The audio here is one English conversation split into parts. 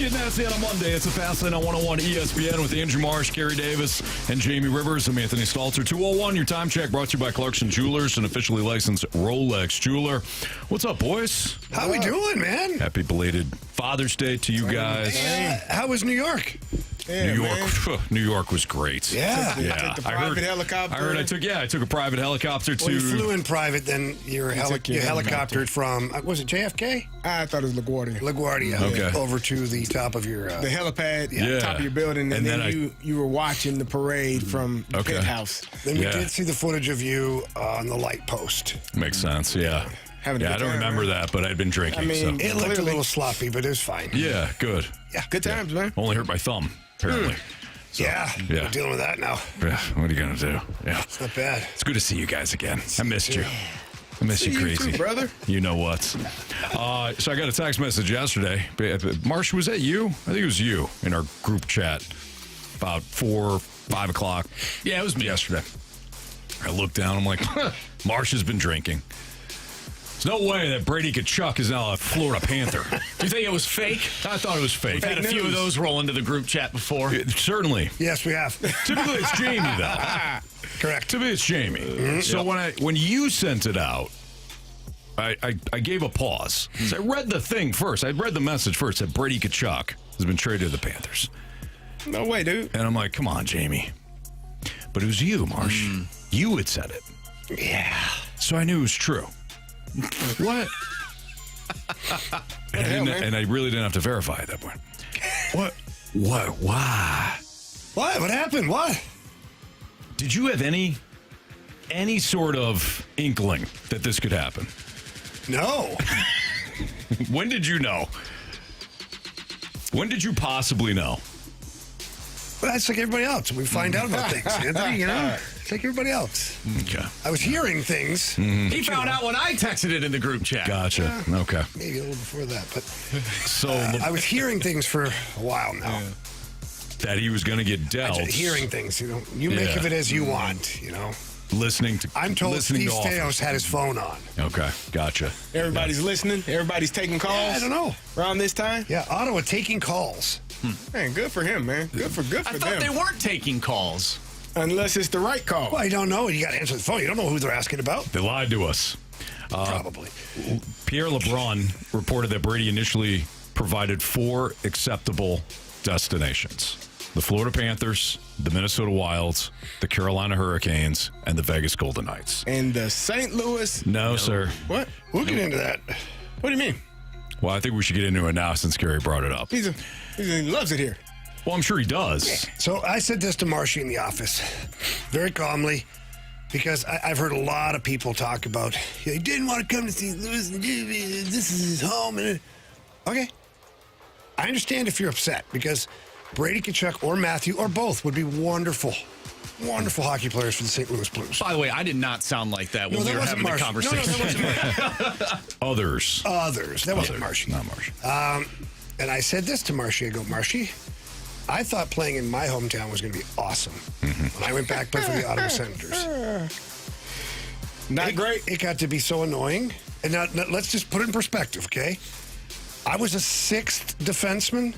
Getting nasty on a Monday. It's a Fast Lane on 101 ESPN with Andrew Marsh, Carey Davis, and Jamie Rivers. I'm Anthony Stalter. 201, your time check brought to you by Clarkson Jewelers, an officially licensed Rolex jeweler. What's up, boys? How we doing, man? Happy belated Father's Day to you guys. How was New York? Yeah, New York was great. Yeah. You took the private helicopter. I heard I took a private helicopter to. Well, you flew in private, then you helicoptered from, was it JFK? I thought it was LaGuardia. LaGuardia. Okay. Over to the top of your... The helipad, Yeah. top of your building, and then you were watching the parade from the penthouse. Then we did see the footage of you on the light post. Makes sense, yeah. Having a good I don't time, remember man. that, but I'd been drinking. I mean, It looked a little sloppy, but it was fine. yeah, good. Yeah. Good times, man. Only hurt my thumb, apparently. Yeah. Yeah. We're dealing with that now. Yeah, what are you going to do? Yeah. It's not bad. It's good to see you guys again. I missed you. I miss you You crazy. too, brother. You know what? So I got a text message yesterday. Marsh, was that you? I think it was you in our group chat about 4, 5 o'clock. Yeah, it was me yesterday. I looked down. I'm like, Marsh has been drinking. There's no way that Brady Tkachuk is now a Florida Panther. Do you think it was fake? I thought it was fake. We've had a few of those roll into the group chat before. Certainly. Yes, we have. Typically, it's Jamie, though. Correct. Typically, it's Jamie. So when you sent it out, I gave a pause. So I read the thing first. I read the message first that Brady Tkachuk has been traded to the Panthers. No way, dude. And I'm like, come on, Jamie. But it was you, Marsh. You had said it. Yeah. So I knew it was true. What? And I really didn't have to verify at that point. What? Why? What? What happened? What? Did you have any sort of inkling that this could happen? No. When did you know? When did you possibly know? Well, that's like everybody else. We find out about things, Anthony, you know? It's like everybody else. Okay. I was hearing things. He found out when I texted it in the group chat. Gotcha. Okay. Maybe a little before that, but So I was hearing things for a while now. that he was going to get dealt. Hearing things, you know. You make of it as you want, you know. Listening to. I'm told listening Steve to Stamkos offers. had his phone on. Okay. Gotcha. Everybody's listening. Everybody's taking calls. I don't know. Around this time. Yeah, Ottawa taking calls. Man, good for him, man. Good for I thought them. they weren't taking calls. Unless it's the right call. Well, you don't know. You got to answer the phone. You don't know who they're asking about. They lied to us. Probably. Pierre LeBrun reported that Brady initially provided 4 acceptable destinations: the Florida Panthers, the Minnesota Wilds, the Carolina Hurricanes, and the Vegas Golden Knights. And the St. Louis. No, sir. What? We'll get into that. What do you mean? Well, I think we should get into it now since Gary brought it up. He loves it here. Well, I'm sure he does. So I said this to Marshy in the office, very calmly, because I've heard a lot of people talk about, he didn't want to come to St. Louis, this is his home. Okay. I understand if you're upset, because Brady Tkachuk or Matthew or both would be wonderful hockey players for the St. Louis Blues. By the way, I did not sound like that when we that were wasn't having the Marshy. conversation. No, that wasn't Marshy. Others. That wasn't Marshy. Not Marshy. And I said this to Marshy. I go, Marshy, I thought playing in my hometown was going to be awesome. When I went back to play for the Ottawa Senators. Not great. It got to be so annoying. And now let's just put it in perspective, okay? I was a 6th defenseman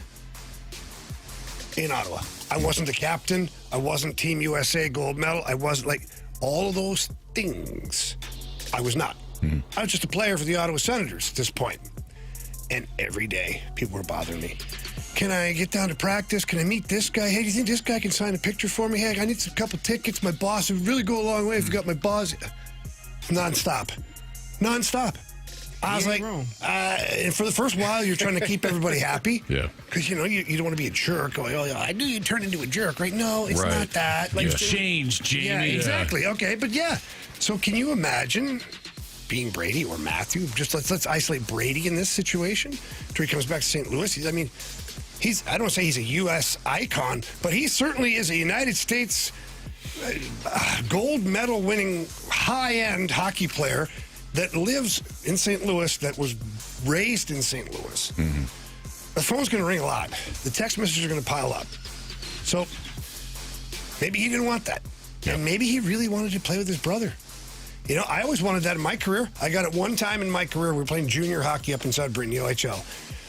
in Ottawa. I wasn't the captain. I wasn't Team USA gold medal. I wasn't like all of those things. I was not. I was just a player for the Ottawa Senators at this point. And every day, people were bothering me. Can I get down to practice? Can I meet this guy? Hey, do you think this guy can sign a picture for me? Hey, I need a couple tickets. My boss would really go a long way if you got my boss. Nonstop. I was like, and for the first while, you're trying to keep everybody happy. Yeah. Because, you know, you don't want to be a jerk. Going, oh, yeah, I knew you'd turn into a jerk, right? No, it's not that. Like, Change, Jamie. yeah, exactly. Okay, but yeah. So can you imagine being Brady or Matthew? Just let's isolate Brady in this situation until he comes back to St. Louis. I mean, I don't say he's a U.S. icon, but he certainly is a United States gold medal winning high-end hockey player that lives in St. Louis, that was raised in St. Louis. The phone's going to ring a lot. The text messages are going to pile up. So maybe he didn't want that. Yep. And maybe he really wanted to play with his brother. You know, I always wanted that in my career. I got it one time in my career. We were playing junior hockey up inside Britain, the OHL.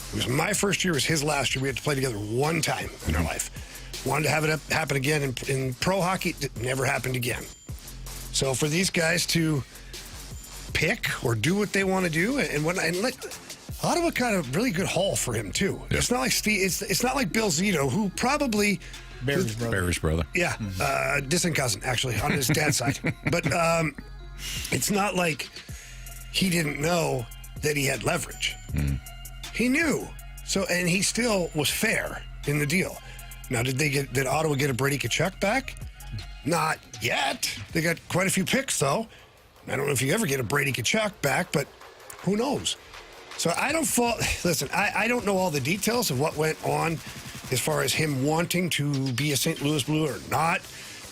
It was my first year. It was his last year. We had to play together one time in our life. Wanted to have it happen again in pro hockey. It never happened again. So for these guys to pick or do what they want to do, Ottawa got a really good haul for him too. Yeah. It's not like Steve. It's not like Bill Zito, who probably Barry's brother. Yeah, distant cousin actually on his dad's side. But it's not like he didn't know that he had leverage. He knew. So, and he still was fair in the deal. Now, did Ottawa get a Brady Tkachuk back? Not yet. They got quite a few picks, though. I don't know if you ever get a Brady Tkachuk back, but who knows? So I don't listen, I don't know all the details of what went on as far as him wanting to be a St. Louis Blue or not.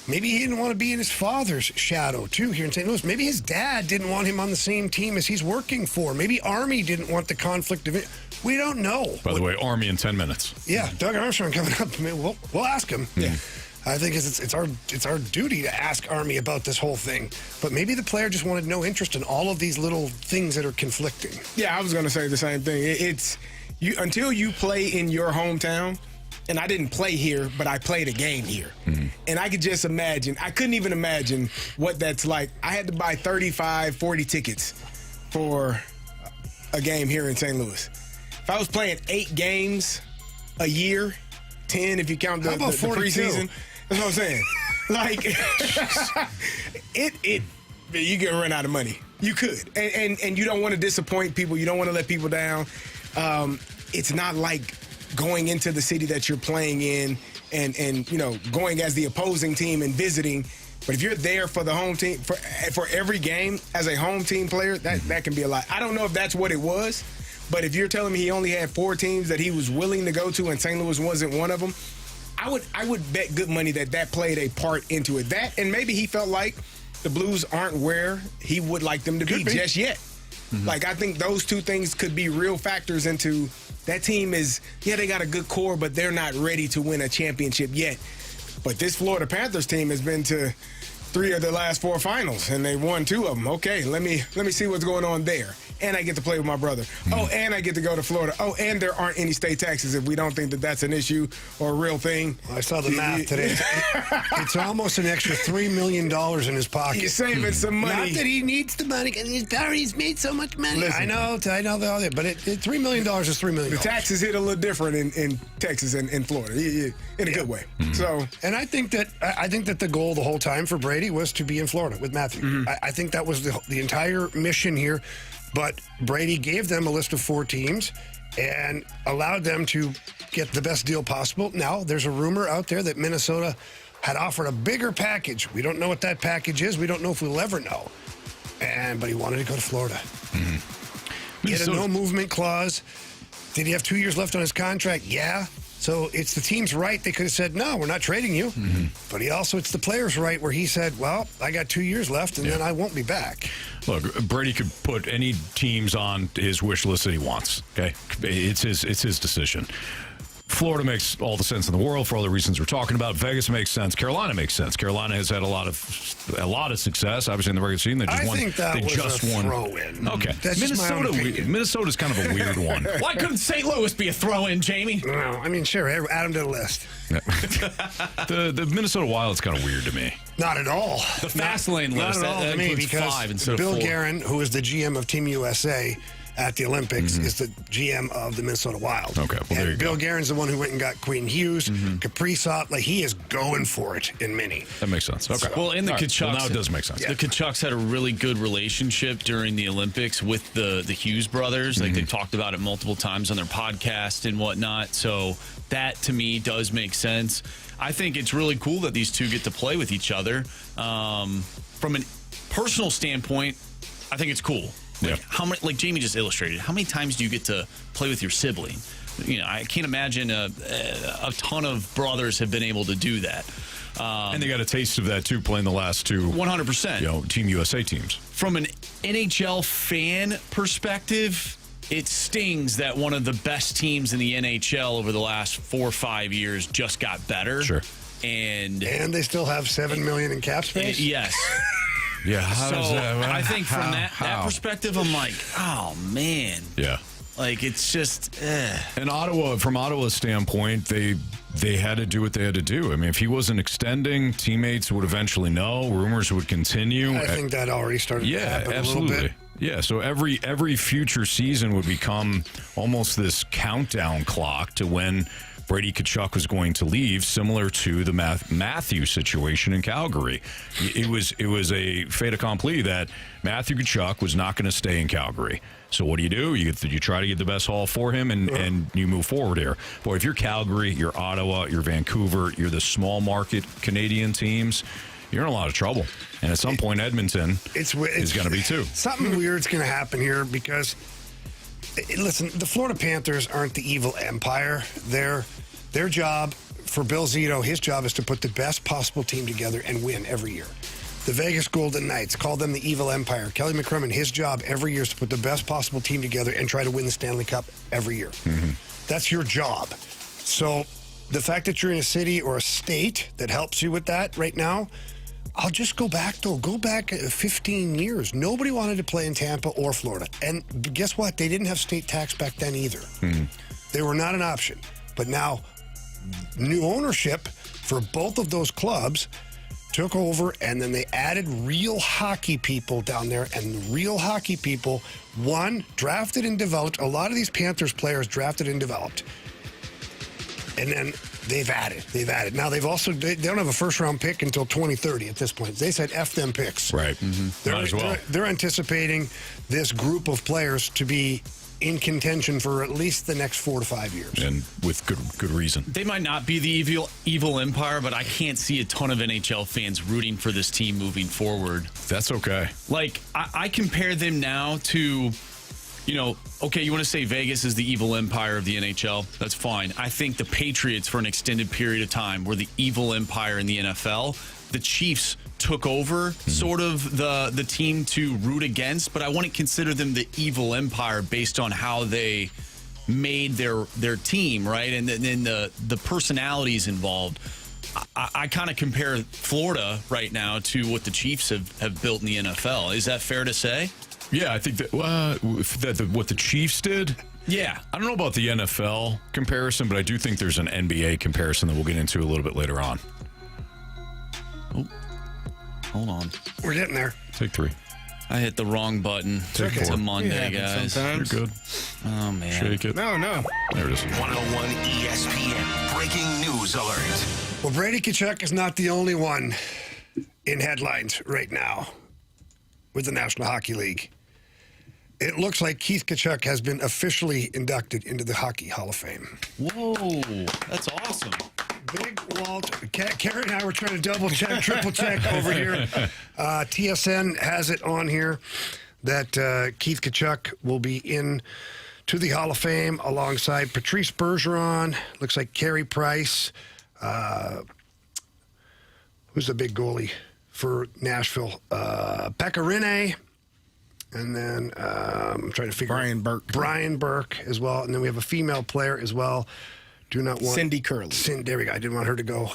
Maybe he didn't want to be in his father's shadow, too, here in St. Louis. Maybe his dad didn't want him on the same team as he's working for. Maybe Army didn't want the conflict of it. We don't know. By the way, Army in 10 minutes. Yeah, Doug Armstrong coming up. I mean, we'll ask him. Yeah. I think it's our duty to ask Army about this whole thing. But maybe the player just wanted no interest in all of these little things that are conflicting. Yeah, I was going to say the same thing. It's you until you play in your hometown. And I didn't play here, but I played a game here. And I could just imagine. I couldn't even imagine what that's like. I had to buy 35, 40 tickets for a game here in St. Louis. If I was playing 8 games a year, 10 if you count the preseason, that's what I'm saying. Like, you can run out of money. You could. And you don't want to disappoint people. You don't want to let people down. It's not like going into the city that you're playing in and going as the opposing team and visiting. But if you're there for the home team, for every game as a home team player, that can be a lot. I don't know if that's what it was, but if you're telling me he only had 4 teams that he was willing to go to and St. Louis wasn't one of them, I would bet good money that played a part into it. That, and maybe he felt like the Blues aren't where he would like them to be just yet. Like, I think those two things could be real factors into that team is, they got a good core, but they're not ready to win a championship yet. But this Florida Panthers team has been to 3 of their last 4 finals, and they won 2 of them. Okay, let me see what's going on there. And I get to play with my brother. Oh, and I get to go to Florida. Oh, and there aren't any state taxes if we don't think that that's an issue or a real thing. I saw the math today. It's almost an extra $3 million in his pocket. You're saving some money. Not that he needs the money because he's made so much money. Listen, I know, but $3 million is $3 million. The taxes hit a little different in Texas and in Florida, in a good way. So, and I think that the goal the whole time for Brady was to be in Florida with Matthew. I think that was the entire mission here. But Brady gave them a list of 4 teams and allowed them to get the best deal possible. Now, there's a rumor out there that Minnesota had offered a bigger package. We don't know what that package is. We don't know if we'll ever know. But he wanted to go to Florida. He had a no-movement clause. Did he have 2 years left on his contract? Yeah. So it's the team's right. They could have said, no, we're not trading you. But it's the player's right where he said, well, I got 2 years left, and then I won't be back. Look, Brady could put any teams on his wish list that he wants. Okay, it's his decision. Florida makes all the sense in the world for all the reasons we're talking about. Vegas makes sense. Carolina makes sense. Carolina has had a lot of success, obviously, in the regular season. They just won. Throw-in. Okay, That's Minnesota's kind of a weird one. Why couldn't St. Louis be a throw-in, Jamie? No, I mean, sure, add them to the list. The Minnesota Wild's kind of weird to me. Not at all. The fast lane list, that includes 5 instead of 4. Bill Guerin, who is the GM of Team USA at the Olympics, is the GM of the Minnesota Wild. Okay, well, there you go. Bill Guerin's the one who went and got Quinn Hughes, Kaprizov. Like, he is going for it in mini. That makes sense. Okay. Well, in the Tkachuks, now it does make sense. The Tkachuks had a really good relationship during the Olympics with the Hughes brothers. Like, they talked about it multiple times on their podcast and whatnot. So that, to me, does make sense. I think it's really cool that these two get to play with each other. From a personal standpoint, I think it's cool. Like, how many? Like Jamie just illustrated, how many times do you get to play with your sibling? I can't imagine a ton of brothers have been able to do that. And they got a taste of that too, playing the last 2 100%. Team USA teams. From an NHL fan perspective, it stings that one of the best teams in the NHL over the last 4 or 5 years just got better. Sure. And they still have $7 million in cap space. Yes. Yeah. I think from that perspective, I'm like, oh man. Yeah. Like, it's just, And Ottawa, from Ottawa's standpoint, they had to do what they had to do. I mean, if he wasn't extending, teammates would eventually know. Rumors would continue. I think that already started to happen a little bit. Yeah, so every future season would become almost this countdown clock to when Brady Tkachuk was going to leave, similar to the Matthew situation in Calgary. It was a fait accompli that Matthew Tkachuk was not going to stay in Calgary. So what do? You try to get the best haul for him, and you move forward here. Boy, if you're Calgary, you're Ottawa, you're Vancouver, you're the small market Canadian teams, you're in a lot of trouble. And at some point, Edmonton is going to be too. Something weird's going to happen here because, listen, the Florida Panthers aren't the evil empire. Their job for Bill Zito, his job is to put the best possible team together and win every year. The Vegas Golden Knights, call them the evil empire. Kelly McCrimmon, his job every year is to put the best possible team together and try to win the Stanley Cup every year. Mm-hmm. That's your job. So the fact that you're in a city or a state that helps you with that right now, I'll just go back, though. Go back 15 years. Nobody wanted to play in Tampa or Florida. And guess what? They didn't have state tax back then either. Mm-hmm. They were not an option. But now, new ownership for both of those clubs took over, and then they added real hockey people down there. And the real hockey people, drafted and developed. A lot of these Panthers players drafted and developed. And then they've added. Now, they don't have a first-round pick until 2030 at this point. They said F them picks. Right. Mm-hmm. Might as well. They're anticipating this group of players to be in contention for at least the next 4 to 5 years. And with good reason. They might not be the evil empire, but I can't see a ton of NHL fans rooting for this team moving forward. That's okay. Like, I compare them now to, okay, you want to say Vegas is the evil empire of the NHL? That's fine. I think the Patriots, for an extended period of time, were the evil empire in the NFL. The Chiefs took over sort of the team to root against, but I wouldn't consider them the evil empire based on how they made their team, right? And then the personalities involved. I kind of compare Florida right now to what the Chiefs have built in the NFL. Is that fair to say? Yeah, I think that what the Chiefs did. Yeah. I don't know about the NFL comparison, but I do think there's an NBA comparison that we'll get into a little bit later on. Oh, hold on. We're getting there. Take 3. I hit the wrong button. It's a Monday, guys. Sometimes. You're good. Oh, man. Shake it. No. There it is. 101 ESPN. Breaking news alert. Well, Brady Tkachuk is not the only one in headlines right now with the National Hockey League. It looks like Keith Tkachuk has been officially inducted into the Hockey Hall of Fame. Whoa, that's awesome. Big Walt, Carey and I were trying to double check, triple check over here. TSN has it on here that Keith Tkachuk will be in to the Hall of Fame alongside Patrice Bergeron. Looks like Carey Price. Who's the big goalie for Nashville? Pekka Rinne. And then I'm trying to figure out Brian Burke as well. And then we have a female player as well. Do not want Cindy Curley. There we go. I didn't want her to go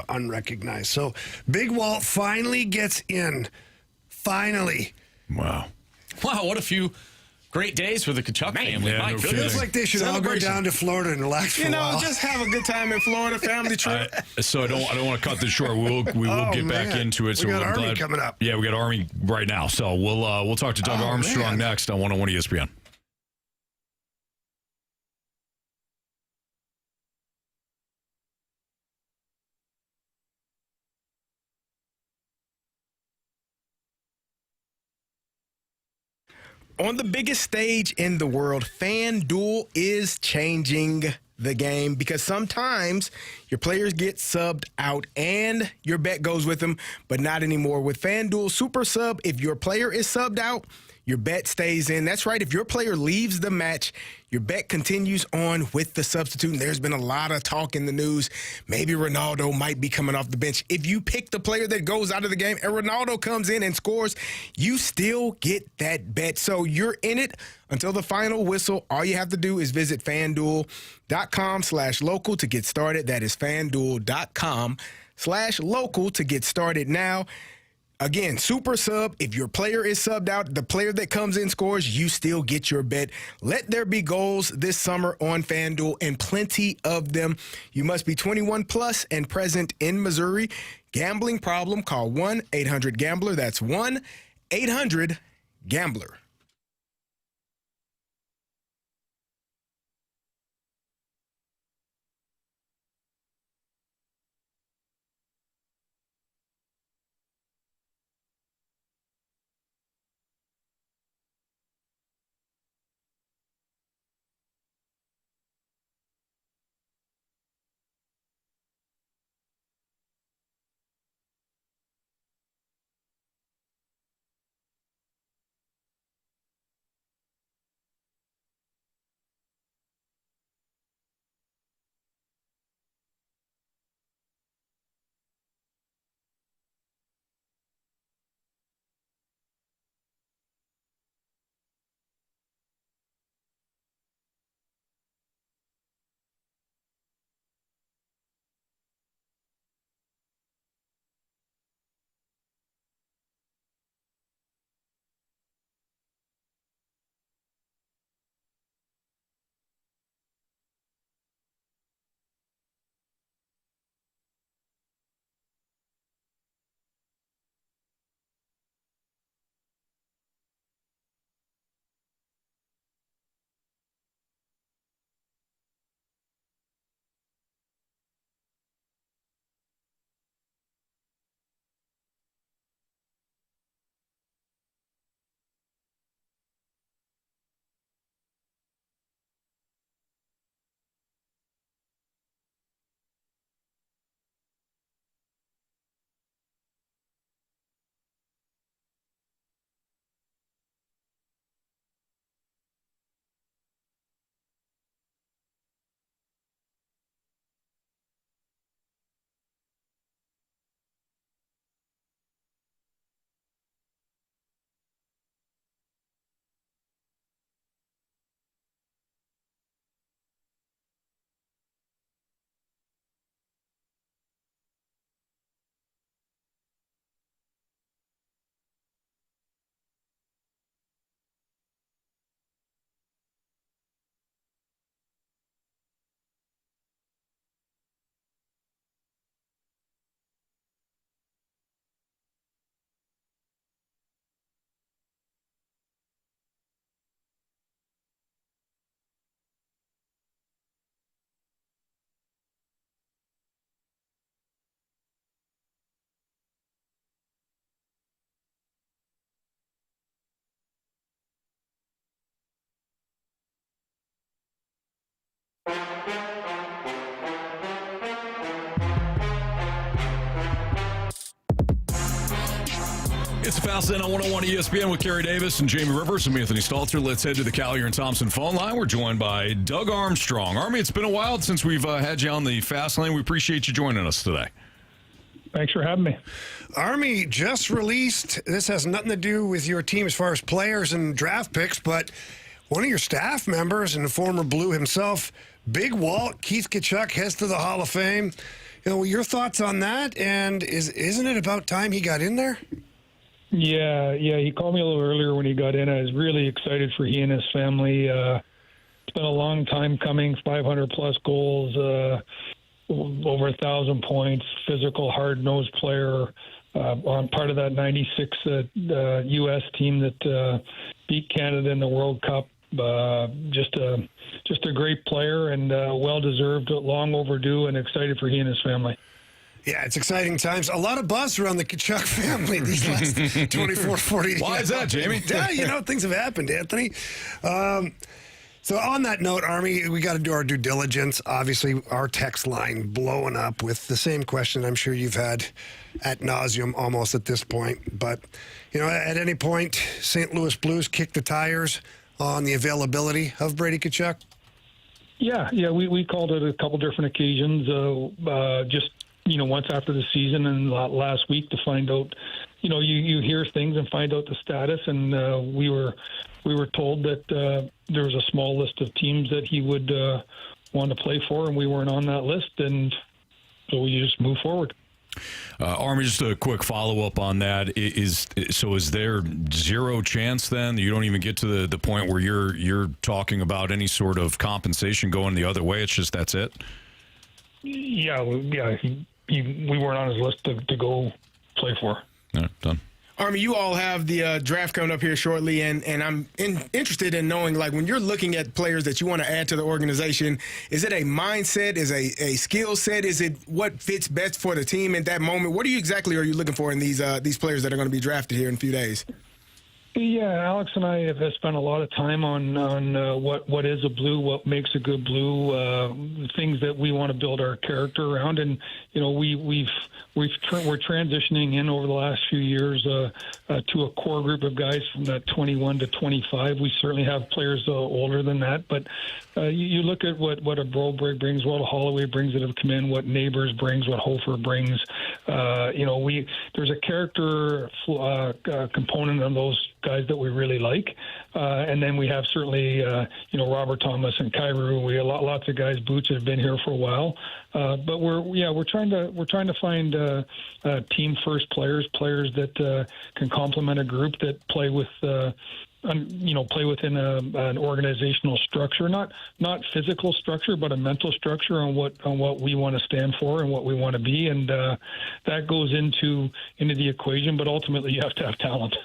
unrecognized. So Big Walt finally gets in. Finally. Wow, what a few great days for the Tkachuk family. Yeah, My no goodness. kidding. Feels like they should all go down to Florida and relax for a while. Just have a good time in Florida, family trip. So I don't want to cut this short. We will get back into it. We got Army coming up. Yeah, we got Army right now. So we'll talk to Doug Armstrong next on 101 ESPN. On the biggest stage in the world, FanDuel is changing the game because sometimes your players get subbed out and your bet goes with them, but not anymore. With FanDuel Super Sub, if your player is subbed out, your bet stays in. That's right. If your player leaves the match, your bet continues on with the substitute. And there's been a lot of talk in the news. Maybe Ronaldo might be coming off the bench. If you pick the player that goes out of the game and Ronaldo comes in and scores, you still get that bet. So you're in it until the final whistle. All you have to do is visit FanDuel.com/local to get started. That is FanDuel.com/local to get started now. Again, super sub. If your player is subbed out, the player that comes in scores, you still get your bet. Let there be goals this summer on FanDuel, and plenty of them. You must be 21 plus and present in Missouri. Gambling problem? Call 1-800-GAMBLER. That's 1-800-GAMBLER. It's a Fast Lane on 101 ESPN with Carey Davis and Jamie Rivers. I'm Anthony Stalter. Let's head to the Collier and Thompson phone line. We're joined by Doug Armstrong. Army, it's been a while since we've had you on the Fast Lane. We appreciate you joining us today. Thanks for having me. Army just released, this has nothing to do with your team as far as players and draft picks, but one of your staff members and the former Blue himself, Big Walt, Keith Tkachuk, heads to the Hall of Fame. You know, your thoughts on that, and isn't it about time he got in there? Yeah, he called me a little earlier when he got in. I was really excited for he and his family. It's been a long time coming, 500-plus goals, over 1,000 points, physical, hard-nosed player on part of that 96 U.S. team that beat Canada in the World Cup. Just a great player and well-deserved, long overdue, and excited for he and his family. Yeah, it's exciting times. A lot of buzz around the Tkachuk family these last 24, 40 Why is that, Jamie? Yeah, you know, things have happened, Anthony. So on that note, Army, we got to do our due diligence. Obviously, our text line blowing up with the same question I'm sure you've had ad nauseum almost at this point. But, you know, at any point, St. Louis Blues kick the tires on the availability of Brady Tkachuk? Yeah, we called it a couple different occasions, just, you know, once after the season and last week to find out, you know, you hear things and find out the status. And we were told that there was a small list of teams that he would want to play for, and we weren't on that list. And so we just move forward. Army, just a quick follow-up on that. Is there zero chance then you don't even get to the point where you're talking about any sort of compensation going the other way? It's just that's it? Yeah. We weren't on his list to go play for. All right, done. Army, you all have the draft coming up here shortly, and I'm interested in knowing, like, when you're looking at players that you want to add to the organization, is it a mindset, is a skill set, is it what fits best for the team at that moment? What are you looking for in these players that are going to be drafted here in a few days? Yeah, Alex and I have spent a lot of time on what is a blue, what makes a good blue, things that we want to build our character around, and we're transitioning in over the last few years to a core group of guys from that 21 to 25. We certainly have players older than that, but you look at what a Broberg brings, what a Holloway brings that have come in, what Neighbors brings, what Hofer brings. There's a character component of those guys that we really like, and then we have certainly Robert Thomas and Kyrou. We have lots of guys, Boots, that have been here for a while, but we're trying to find team first players that can complement a group that play with. Play within an organizational structure, not physical structure, but a mental structure on what we want to stand for and what we want to be, and that goes into the equation. But ultimately, you have to have talent.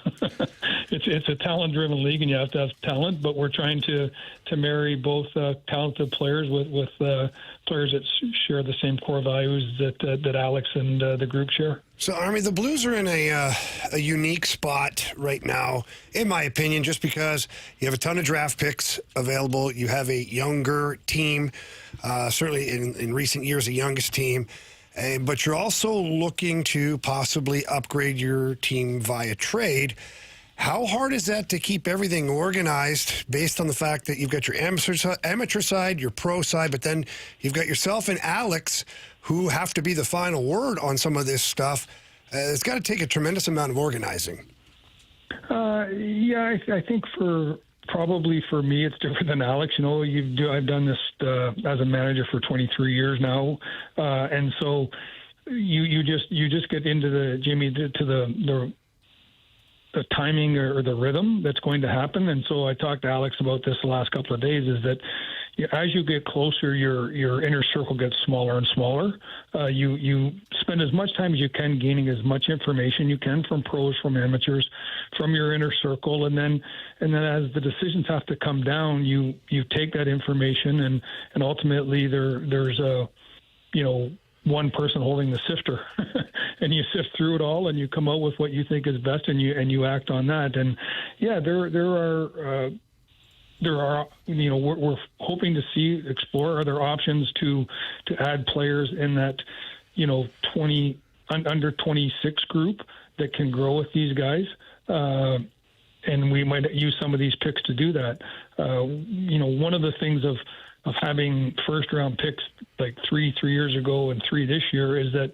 It's a talent-driven league, and you have to have talent. But we're trying to marry both talented players with players that share the same core values that Alex and the group share. So, Army, the Blues are in a unique spot right now, in my opinion, just because you have a ton of draft picks available. You have a younger team, certainly in recent years, the youngest team. But you're also looking to possibly upgrade your team via trade. How hard is that to keep everything organized based on the fact that you've got your amateur side, your pro side, but then you've got yourself and Alex who have to be the final word on some of this stuff? It's got to take a tremendous amount of organizing. I think probably for me, it's different than Alex. I've done this as a manager for 23 years now, and so you just get into the timing or the rhythm that's going to happen. And so I talked to Alex about this the last couple of days, is that as you get closer, your inner circle gets smaller and smaller. You spend as much time as you can gaining as much information you can from pros, from amateurs, from your inner circle, and then as the decisions have to come down, you take that information and ultimately there's one person holding the sifter, and you sift through it all, and you come out with what you think is best, and you act on that. And there are we're hoping to explore other options to add players in that 20 under 26 group that can grow with these guys. And we might use some of these picks to do that. One of the things of having first round picks like three years ago and 3 this year is that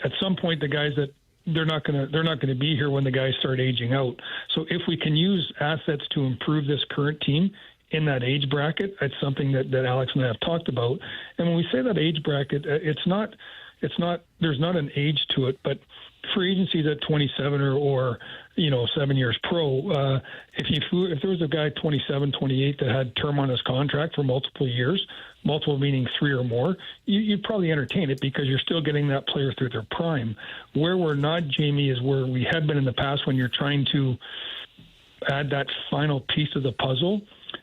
at some point the guys that they're not going to be here when the guys start aging out. So if we can use assets to improve this current team in that age bracket, it's something that Alex and I have talked about. And when we say that age bracket, it's not there's not an age to it, but free agencies at 27 or 7 years pro, if there was a guy 27, 28 that had term on his contract for multiple years, multiple meaning 3 or more, you'd probably entertain it because you're still getting that player through their prime. Where we're not, Jamie, is where we had been in the past when you're trying to add that final piece of the puzzle,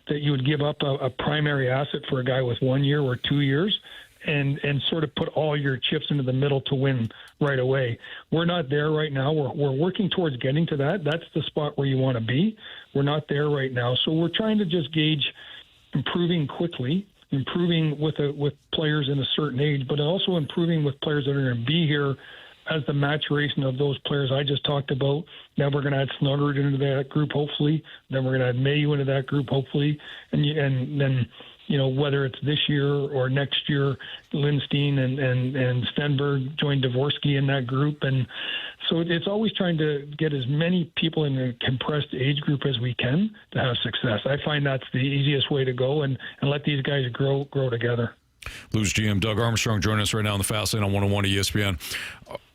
that you would give up a primary asset for a guy with 1 year or 2 years and sort of put all your chips into the middle to win right away. We're not there right now. We're working towards getting to that. That's the spot where you want to be. We're not there right now. So we're trying to just gauge improving quickly, improving with players in a certain age, but also improving with players that are going to be here as the maturation of those players I just talked about. Now we're going to add Snuggerud into that group, hopefully. Then we're going to add Mayu into that group, hopefully. And then whether it's this year or next year, Lindstein and Stenberg join Dvorsky in that group. And so it's always trying to get as many people in a compressed age group as we can to have success. I find that's the easiest way to go and let these guys grow together. Blues GM Doug Armstrong joining us right now on the Fast Lane on 101 ESPN.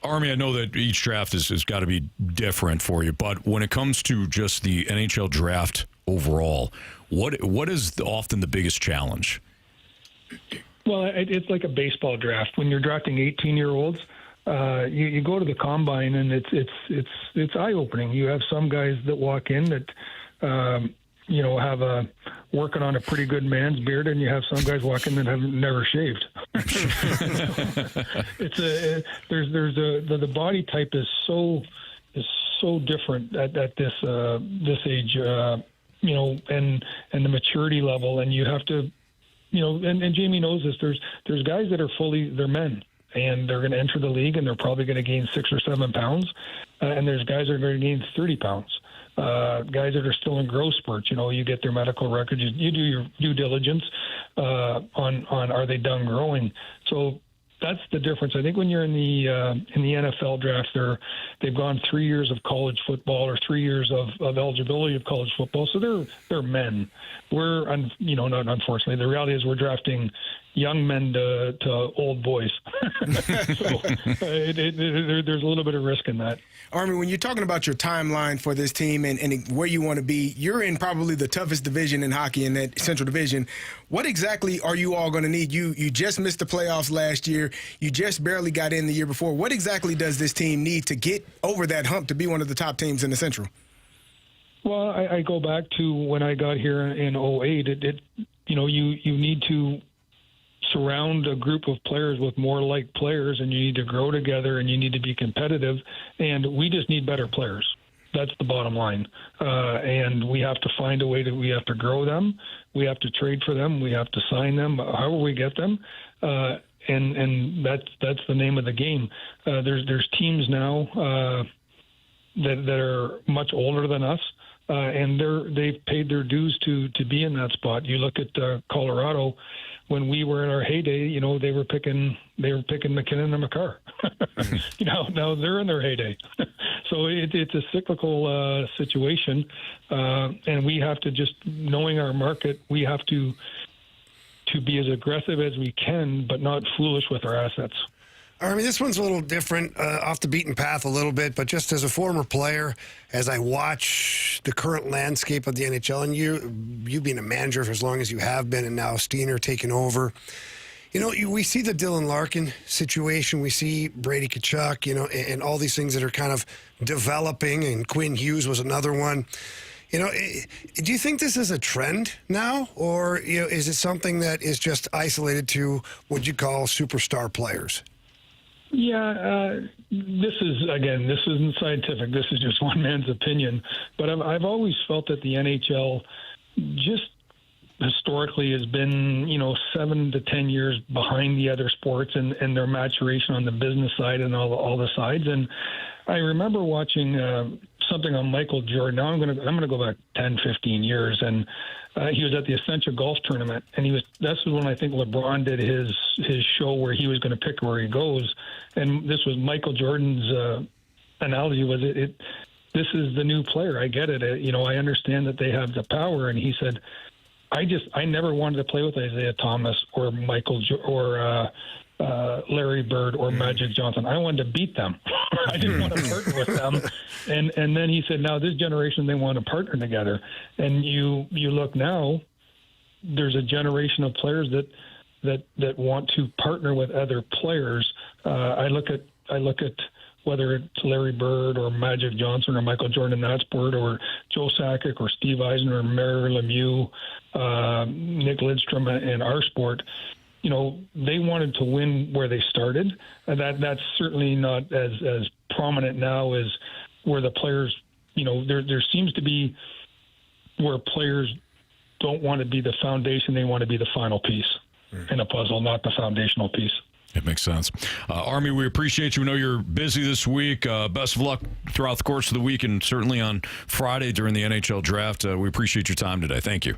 Army, I know that each draft has got to be different for you, but when it comes to just the NHL draft overall, what is often the biggest challenge? Well, it's like a baseball draft. When you're drafting 18-year-olds, you go to the combine, and it's eye-opening. You have some guys that walk in that have working on a pretty good man's beard, and you have some guys walk in that have never shaved. The body type is so different at this age, and the maturity level, and you have to. And Jamie knows this. There's guys that are they're men, and they're going to enter the league, and they're probably going to gain 6 or 7 pounds. And there's guys that are going to gain 30 pounds. Guys that are still in growth spurts. You get their medical records. You do your due diligence on are they done growing. So that's the difference. I think when you're in the NFL draft, they've gone 3 years of college football or 3 years of eligibility of college football, so they're men. We're not unfortunately. The reality is we're drafting young men to old boys. So there's a little bit of risk in that. Army, when you're talking about your timeline for this team and where you want to be, you're in probably the toughest division in hockey in that Central Division. What exactly are you all going to need? You just missed the playoffs last year. You just barely got in the year before. What exactly does this team need to get over that hump to be one of the top teams in the Central? Well, I go back to when I got here in 2008. You need to surround a group of players with more like players, and you need to grow together, and you need to be competitive, and we just need better players. That's the bottom line. And we have to find a way we have to grow them. We have to trade for them. We have to sign them, however we get them. And that's the name of the game. There's teams now that are much older than us, and they've paid their dues to be in that spot. You look at Colorado. When we were in our heyday, they were picking McKinnon and McCarr. Now they're in their heyday. So it's a cyclical situation, and we have to just, knowing our market, we have to be as aggressive as we can, but not foolish with our assets. I mean, this one's a little different, off the beaten path a little bit, but just as a former player, as I watch the current landscape of the NHL, and you being a manager for as long as you have been, and now Steiner taking over, we see the Dylan Larkin situation, we see Brady Tkachuk, and all these things that are kind of developing, and Quinn Hughes was another one. Do you think this is a trend now, or is it something that is just isolated to what you call superstar players? Yeah, this isn't scientific. This is just one man's opinion. But I've always felt that the NHL just historically has been, 7 to 10 years behind the other sports and their maturation on the business side and all the sides. And I remember watching something on Michael Jordan. Now I'm going to go back 10, 15 years, and he was at the Essentia Golf Tournament, and that's when I think LeBron did his show where he was going to pick where he goes, and this was Michael Jordan's analogy was this is the new player. I get it. I understand that they have the power, and he said, I never wanted to play with Isaiah Thomas or Larry Bird or Magic Johnson. I wanted to beat them. I didn't want to partner with them. And then he said, now this generation, they want to partner together. And you look now, there's a generation of players that want to partner with other players. I look at whether it's Larry Bird or Magic Johnson or Michael Jordan in that sport, or Joe Sakic or Steve Eisner or Mario Lemieux, Nick Lidstrom in our sport. They wanted to win where they started. That's certainly not as prominent now as where the players, there seems to be where players don't want to be the foundation. They want to be the final piece in a puzzle, not the foundational piece. It makes sense. Army, we appreciate you. We know you're busy this week. Best of luck throughout the course of the week, and certainly on Friday during the NHL draft. We appreciate your time today. Thank you.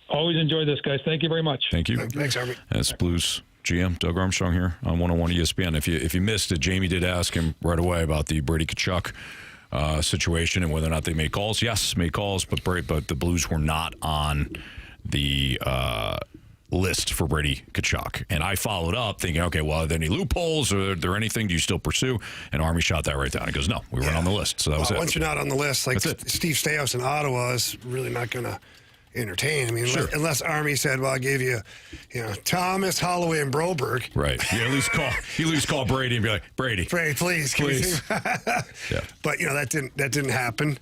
Always enjoy this, guys. Thank you very much. Thank you. Thanks, Army. That's Blues GM Doug Armstrong here on 101 ESPN. If you missed it, Jamie did ask him right away about the Brady Tkachuk situation and whether or not they made calls. Yes, made calls, but the Blues were not on the list for Brady Tkachuk. And I followed up thinking, okay, well, are there any loopholes? Or are there anything? Do you still pursue? And Army shot that right down. He goes, no, we weren't on the list. So that was it. Once you're not on the list, like Steve Stamkos in Ottawa is really not going to entertain. I mean, unless Army said, well, I gave you, Thomas, Holloway, and Broberg. Right. You at least call Brady and be like, Brady, please. Yeah. But, that didn't happen.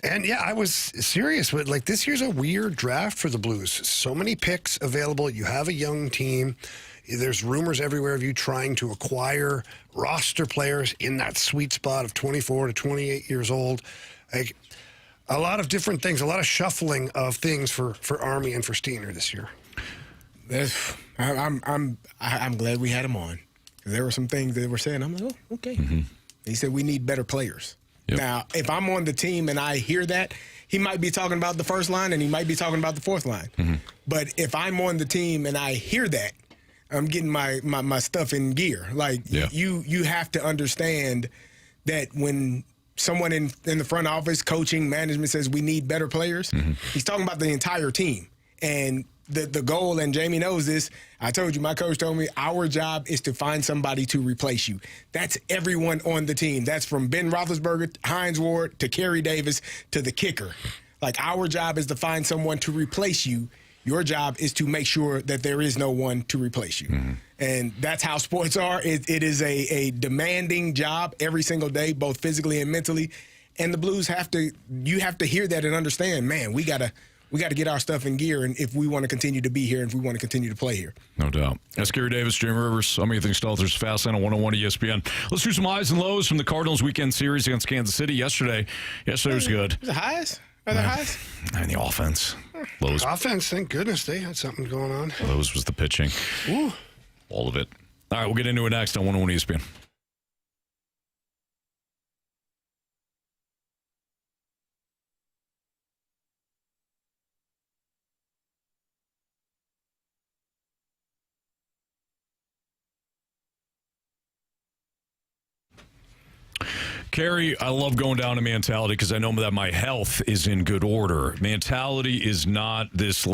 And yeah, I was serious with this year's a weird draft for the Blues. So many picks available. You have a young team. There's rumors everywhere of you trying to acquire roster players in that sweet spot of 24 to 28 years old. Like a lot of different things, a lot of shuffling of things for Army and for Steiner this year. I'm glad we had him on. There were some things they were saying. I'm like, oh, okay. Mm-hmm. He said we need better players. Yep. Now, if I'm on the team and I hear that, he might be talking about the first line and he might be talking about the fourth line. Mm-hmm. But if I'm on the team and I hear that, I'm getting my stuff in gear. You have to understand that when someone in the front office, coaching, management says we need better players, he's talking about the entire team. And the goal, and Jamie knows this, I told you, my coach told me, our job is to find somebody to replace you. That's everyone on the team. That's from Ben Roethlisberger, Hines Ward, to Carey Davis, to the kicker. Our job is to find someone to replace you. Your job is to make sure that there is no one to replace you. Mm-hmm. And that's how sports are. It is a demanding job every single day, both physically and mentally. And the Blues you have to hear that and understand, man, we got to get our stuff in gear, and if we want to continue to be here and if we want to continue to play here. No doubt. That's Carey Davis, Jamie Rivers. I'm Anthony Stalter's Fast Line on 101 ESPN. Let's do some highs and lows from the Cardinals weekend series against Kansas City yesterday. Yesterday was good. The highs? Are there highs? And the offense. Lows. Offense, thank goodness they had something going on. Lows was the pitching. Ooh. All of it. All right, we'll get into it next on 101 ESPN. Carey, I love going down to mentality because I know that my health is in good order. Mentality is not this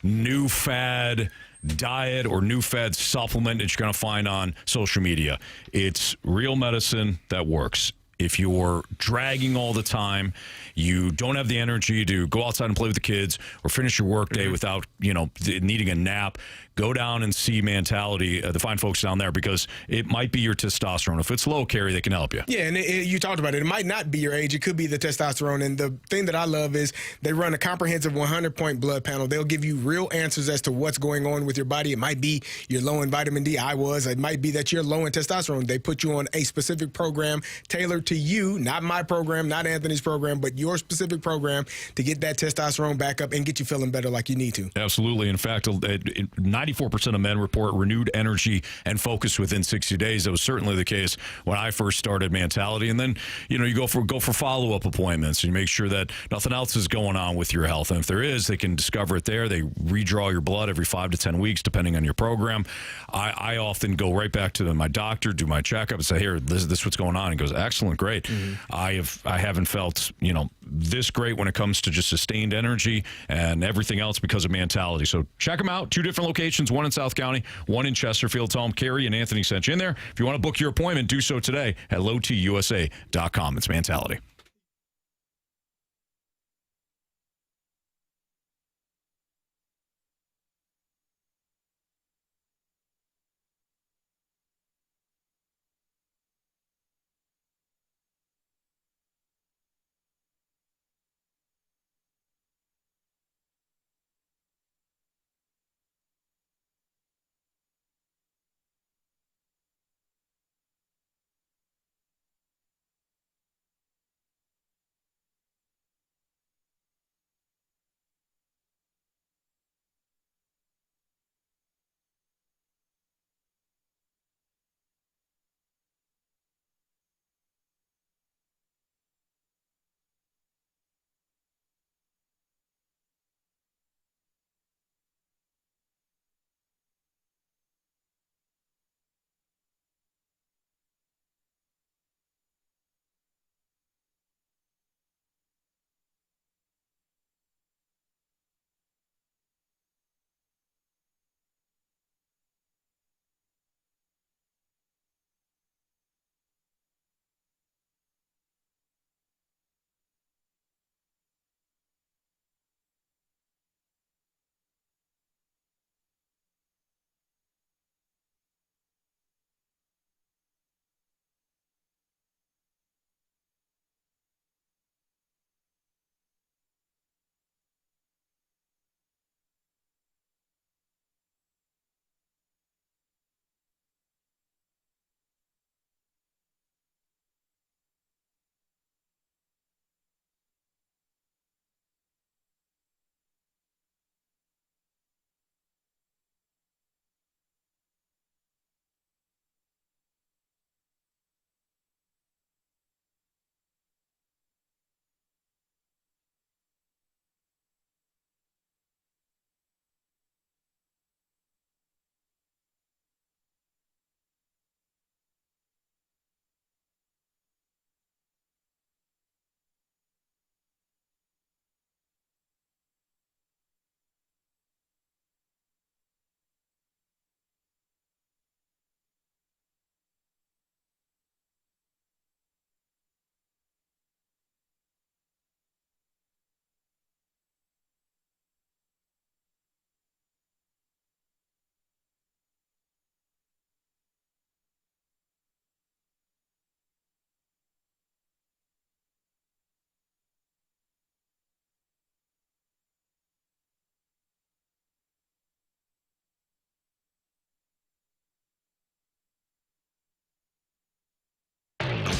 new fad diet or new fad supplement that you're going to find on social media. It's real medicine that works. If you're dragging all the time, you don't have the energy to go outside and play with the kids or finish your workday without, needing a nap, go down and see Mentality, the fine folks down there, because it might be your testosterone. If it's low, Carey, they can help you. Yeah, and you talked about it. It might not be your age. It could be the testosterone. And the thing that I love is they run a comprehensive 100-point blood panel. They'll give you real answers as to what's going on with your body. It might be you're low in vitamin D. It might be that you're low in testosterone. They put you on a specific program tailored to you, not my program, not Anthony's program, but your specific program to get that testosterone back up and get you feeling better like you need to. Absolutely. In fact, 94% of men report renewed energy and focus within 60 days. That was certainly the case when I first started Mentality. And then, you go for follow-up appointments and you make sure that nothing else is going on with your health. And if there is, they can discover it there. They redraw your blood every 5 to 10 weeks, depending on your program. I often go right back to my doctor, do my checkup, and say, here, this is what's going on. He goes, excellent, great. Mm-hmm. I haven't felt, this great when it comes to just sustained energy and everything else because of Mentality. So check them out. 2 different locations, one in South County, one in Chesterfield. Tell them Carey and Anthony sent you in there. If you want to book your appointment, do so today at lowtusa.com. It's Mentality.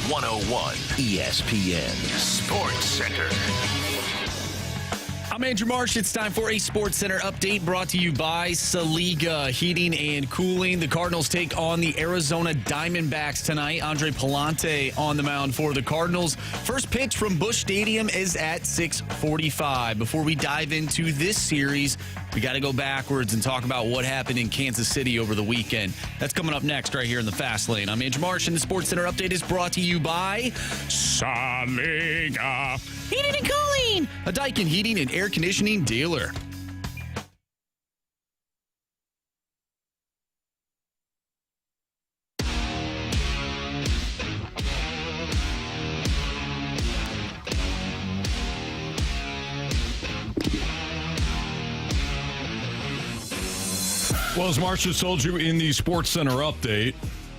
101 ESPN Sports Center. I'm Andrew Marsh. It's time for a Sports Center update brought to you by Saliga Heating and Cooling. The Cardinals take on the Arizona Diamondbacks tonight. Andre Palante on the mound for the Cardinals. First pitch from Busch Stadium is at 6:45. Before we dive into this series, we got to go backwards and talk about what happened in Kansas City over the weekend. That's coming up next right here in the Fast Lane. I'm Andrew Marsh, and the Sports Center update is brought to you by Saliga Heating and Cooling, a Daikin heating and air conditioning dealer. Well, as Marsh just told you in the Sports Center update,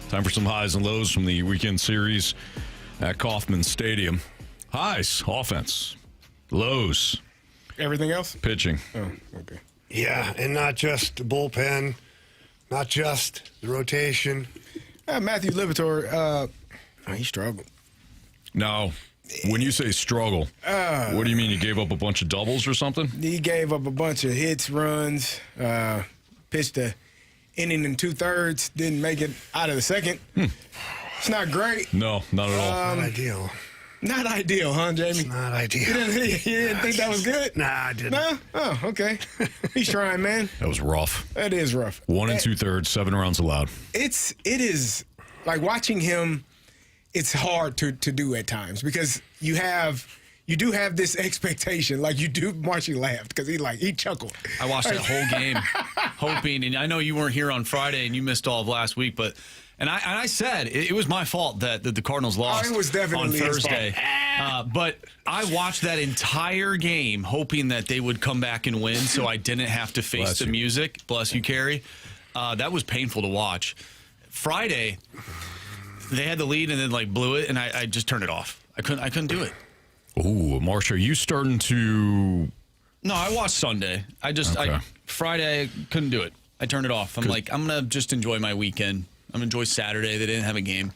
time for some highs and lows from the weekend series at Kauffman Stadium. Highs, offense. Lows, Everything else? pitching. Oh, okay. Yeah, and not just the bullpen, not just the rotation. Matthew Liberatore, he struggled. Now, when you say struggle, what do you mean? You gave up a bunch of doubles or something? He gave up a bunch of hits, runs, pitched a inning and 2/3, didn't make it out of the second. It's not great. No, not at all. Not ideal. Not ideal, huh, Jamie? Not ideal. You didn't think that was good? Nah, I didn't. No? Oh, okay. He's trying, man. That was rough. That is rough. 1 2/3, 7 runs allowed. It is like watching him. It's hard to do at times because you do have this expectation. Like you do. Marshy laughed because he chuckled. I watched that whole game hoping, and I know you weren't here on Friday and you missed all of last week, but and I said it was my fault that the Cardinals lost it was definitely on his Thursday. But I watched that entire game hoping that they would come back and win so I didn't have to face Bless the you. music. Bless you, Carey. That was painful to watch. Friday, they had the lead and then blew it, and I just turned it off. I couldn't do it. Ooh, Marsh, are you starting to... No, I watched Sunday. Okay. Friday, I couldn't do it. I turned it off. I'm going to just enjoy my weekend. I'm going to enjoy Saturday. They didn't have a game.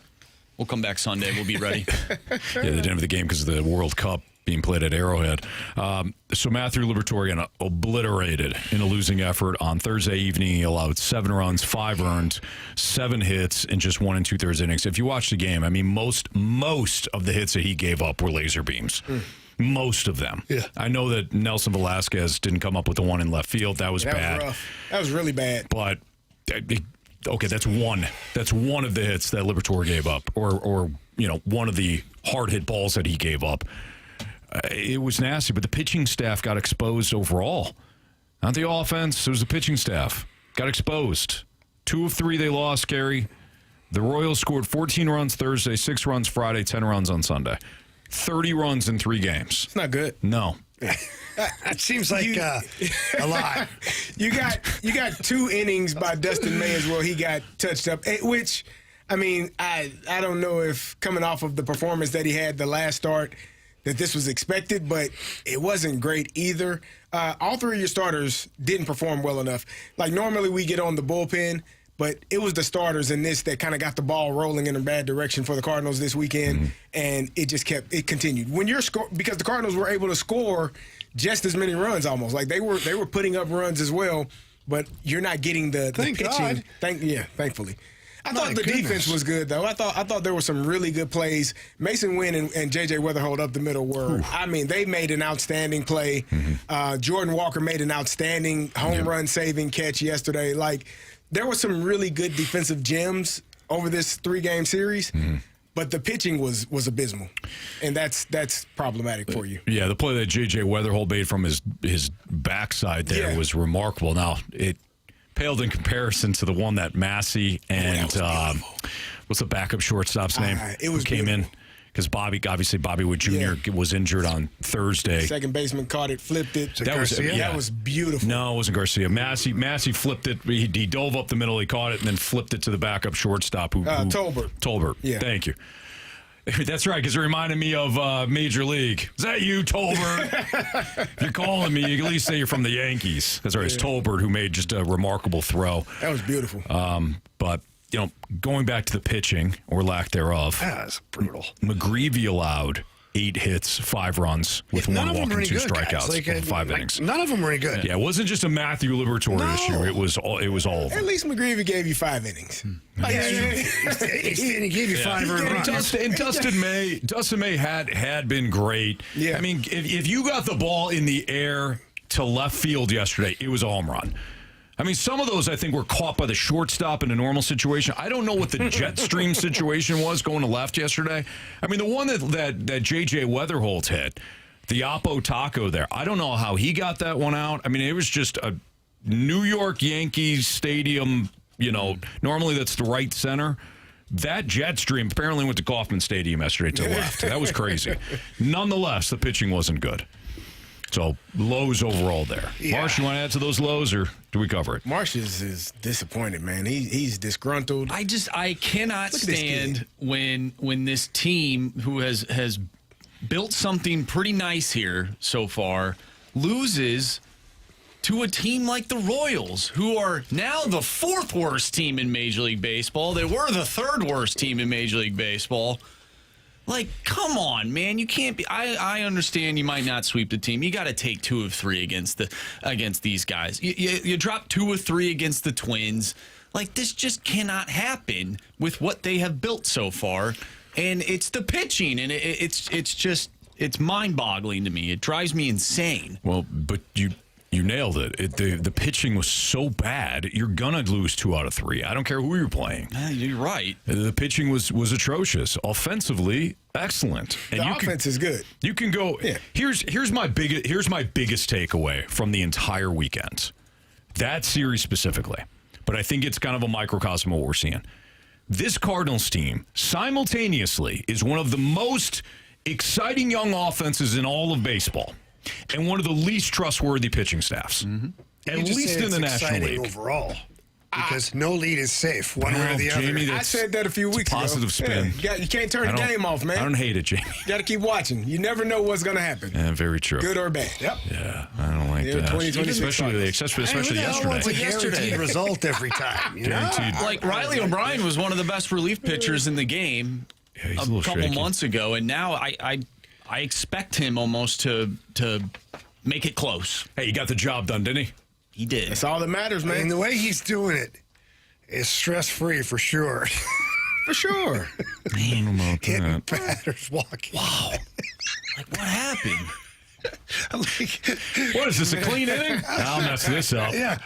We'll come back Sunday. We'll be ready. Yeah, they didn't have the game because of the World Cup being played at Arrowhead. So Matthew Liberatore got obliterated in a losing effort on Thursday evening. He allowed 7 runs, 5 earned, 7 hits in just 1 2/3 innings. If you watch the game, I mean, most of the hits that he gave up were laser beams. Most of them. Yeah. I know that Nelson Velasquez didn't come up with the one in left field. That was bad. Was rough. That was really bad. But okay, that's one. That's one of the hits that Liberatore gave up, or one of the hard hit balls that he gave up. It was nasty, but the pitching staff got exposed overall. Not the offense. It was the pitching staff. Got exposed. 2 of 3 they lost, Carey. The Royals scored 14 runs Thursday, 6 runs Friday, 10 runs on Sunday. 30 runs in 3 games. It's not good. No. That seems like a lot. You got 2 innings by Dustin May as well. He got touched up, which, I mean, I don't know if coming off of the performance that he had the last start that this was expected, but it wasn't great either. All 3 of your starters didn't perform well enough. Like normally we get on the bullpen, but it was the starters in this that kind of got the ball rolling in a bad direction for the Cardinals this weekend, and it just continued. When you're because the Cardinals were able to score just as many runs almost. Like they were putting up runs as well, but you're not getting the Thank pitching. God. Thankfully. I My thought the goodness. defense was good, though. I thought there were some really good plays. Mason Wynn and J.J. Weatherhold up the middle were, I mean, they made an outstanding play. Jordan Walker made an outstanding home run saving catch yesterday. Like, there were some really good defensive gems over this 3-game series, but the pitching was abysmal, and that's problematic for you. Yeah, the play that J.J. Weatherhold made from his backside there was remarkable. Now, it paled in comparison to the one that Massey and what's the backup shortstop's name? It was who came in because Bobby Wood Jr. was injured on Thursday. Second baseman caught it, flipped it. That was That was beautiful. No, it wasn't Garcia. Massey flipped it. He dove up the middle. He caught it and then flipped it to the backup shortstop. Tolbert. Tolbert. Yeah. Thank you. That's right, because it reminded me of Major League. Is that you, Tolbert? If you're calling me, you can at least say you're from the Yankees. That's right. It's Tolbert who made just a remarkable throw. That was beautiful. But going back to the pitching or lack thereof, That's brutal. McGreevy allowed 8 hits, 5 runs with None 1 of them walk were and any 2 good, strikeouts guys. in 5 innings. None of them were any good. Yeah, it wasn't just a Matthew Liberatore issue. It was all of At them. least McGreevy gave you 5 innings. Like, And he gave you 5 earned runs. And Dustin May had been great. Yeah. I mean, if you got the ball in the air to left field yesterday, it was a home run. I mean, some of those I think were caught by the shortstop in a normal situation. I don't know what the jet stream situation was going to left yesterday. I mean, the one that J.J. Weatherholt hit, the Oppo Taco there, I don't know how he got that one out. I mean, it was just a New York Yankees stadium, normally that's the right center. That jet stream apparently went to Kauffman Stadium yesterday to the left. That was crazy. Nonetheless, the pitching wasn't good. So, lows overall there. Yeah. Marsh, you want to add to those lows, or do we cover it? Marsh is disappointed, man. He's disgruntled. I cannot Look at this stand when this team who has built something pretty nice here so far loses to a team like the Royals, who are now the 4th worst team in Major League Baseball. They were the 3rd worst team in Major League Baseball. Like, come on, man! You can't be. I understand you might not sweep the team. You got to take 2 of 3 against these guys. You drop 2 of 3 against the Twins. Like, this just cannot happen with what they have built so far. And it's the pitching, and it's mind-boggling to me. It drives me insane. Well, but you nailed it. The pitching was so bad, you're going to lose 2 out of 3. I don't care who you're playing. You're right. The pitching was atrocious. Offensively, excellent. And The offense is good. You can go. Yeah. Here's my biggest takeaway from the entire weekend. That series specifically, but I think it's kind of a microcosm of what we're seeing. This Cardinals team simultaneously is one of the most exciting young offenses in all of baseball, and one of the least trustworthy pitching staffs, at least in the National League. Overall, because no lead is safe, one way or the Jamie, other. I said that a few weeks ago. positive spin. Yeah, you can't turn the game off, man. I don't hate it, Jamie. You got to keep watching. You never know what's going to happen. Yeah, very true. Good or bad. Yep. Yeah, I don't like Yeah, that. 2020 especially What's a yesterday. guaranteed result every time? You know? Guaranteed. Like, Riley O'Brien was one of the best relief pitchers in the game Yeah, he's a little couple shaky. months ago, and now I expect him almost to make it close. Hey, he got the job done, didn't he? He did. That's all that matters, And man. the way he's doing it is stress-free for sure. For sure. Hitting batters, walking. Wow. Like, what happened? What is this, a clean inning? I'll mess this up. Yeah.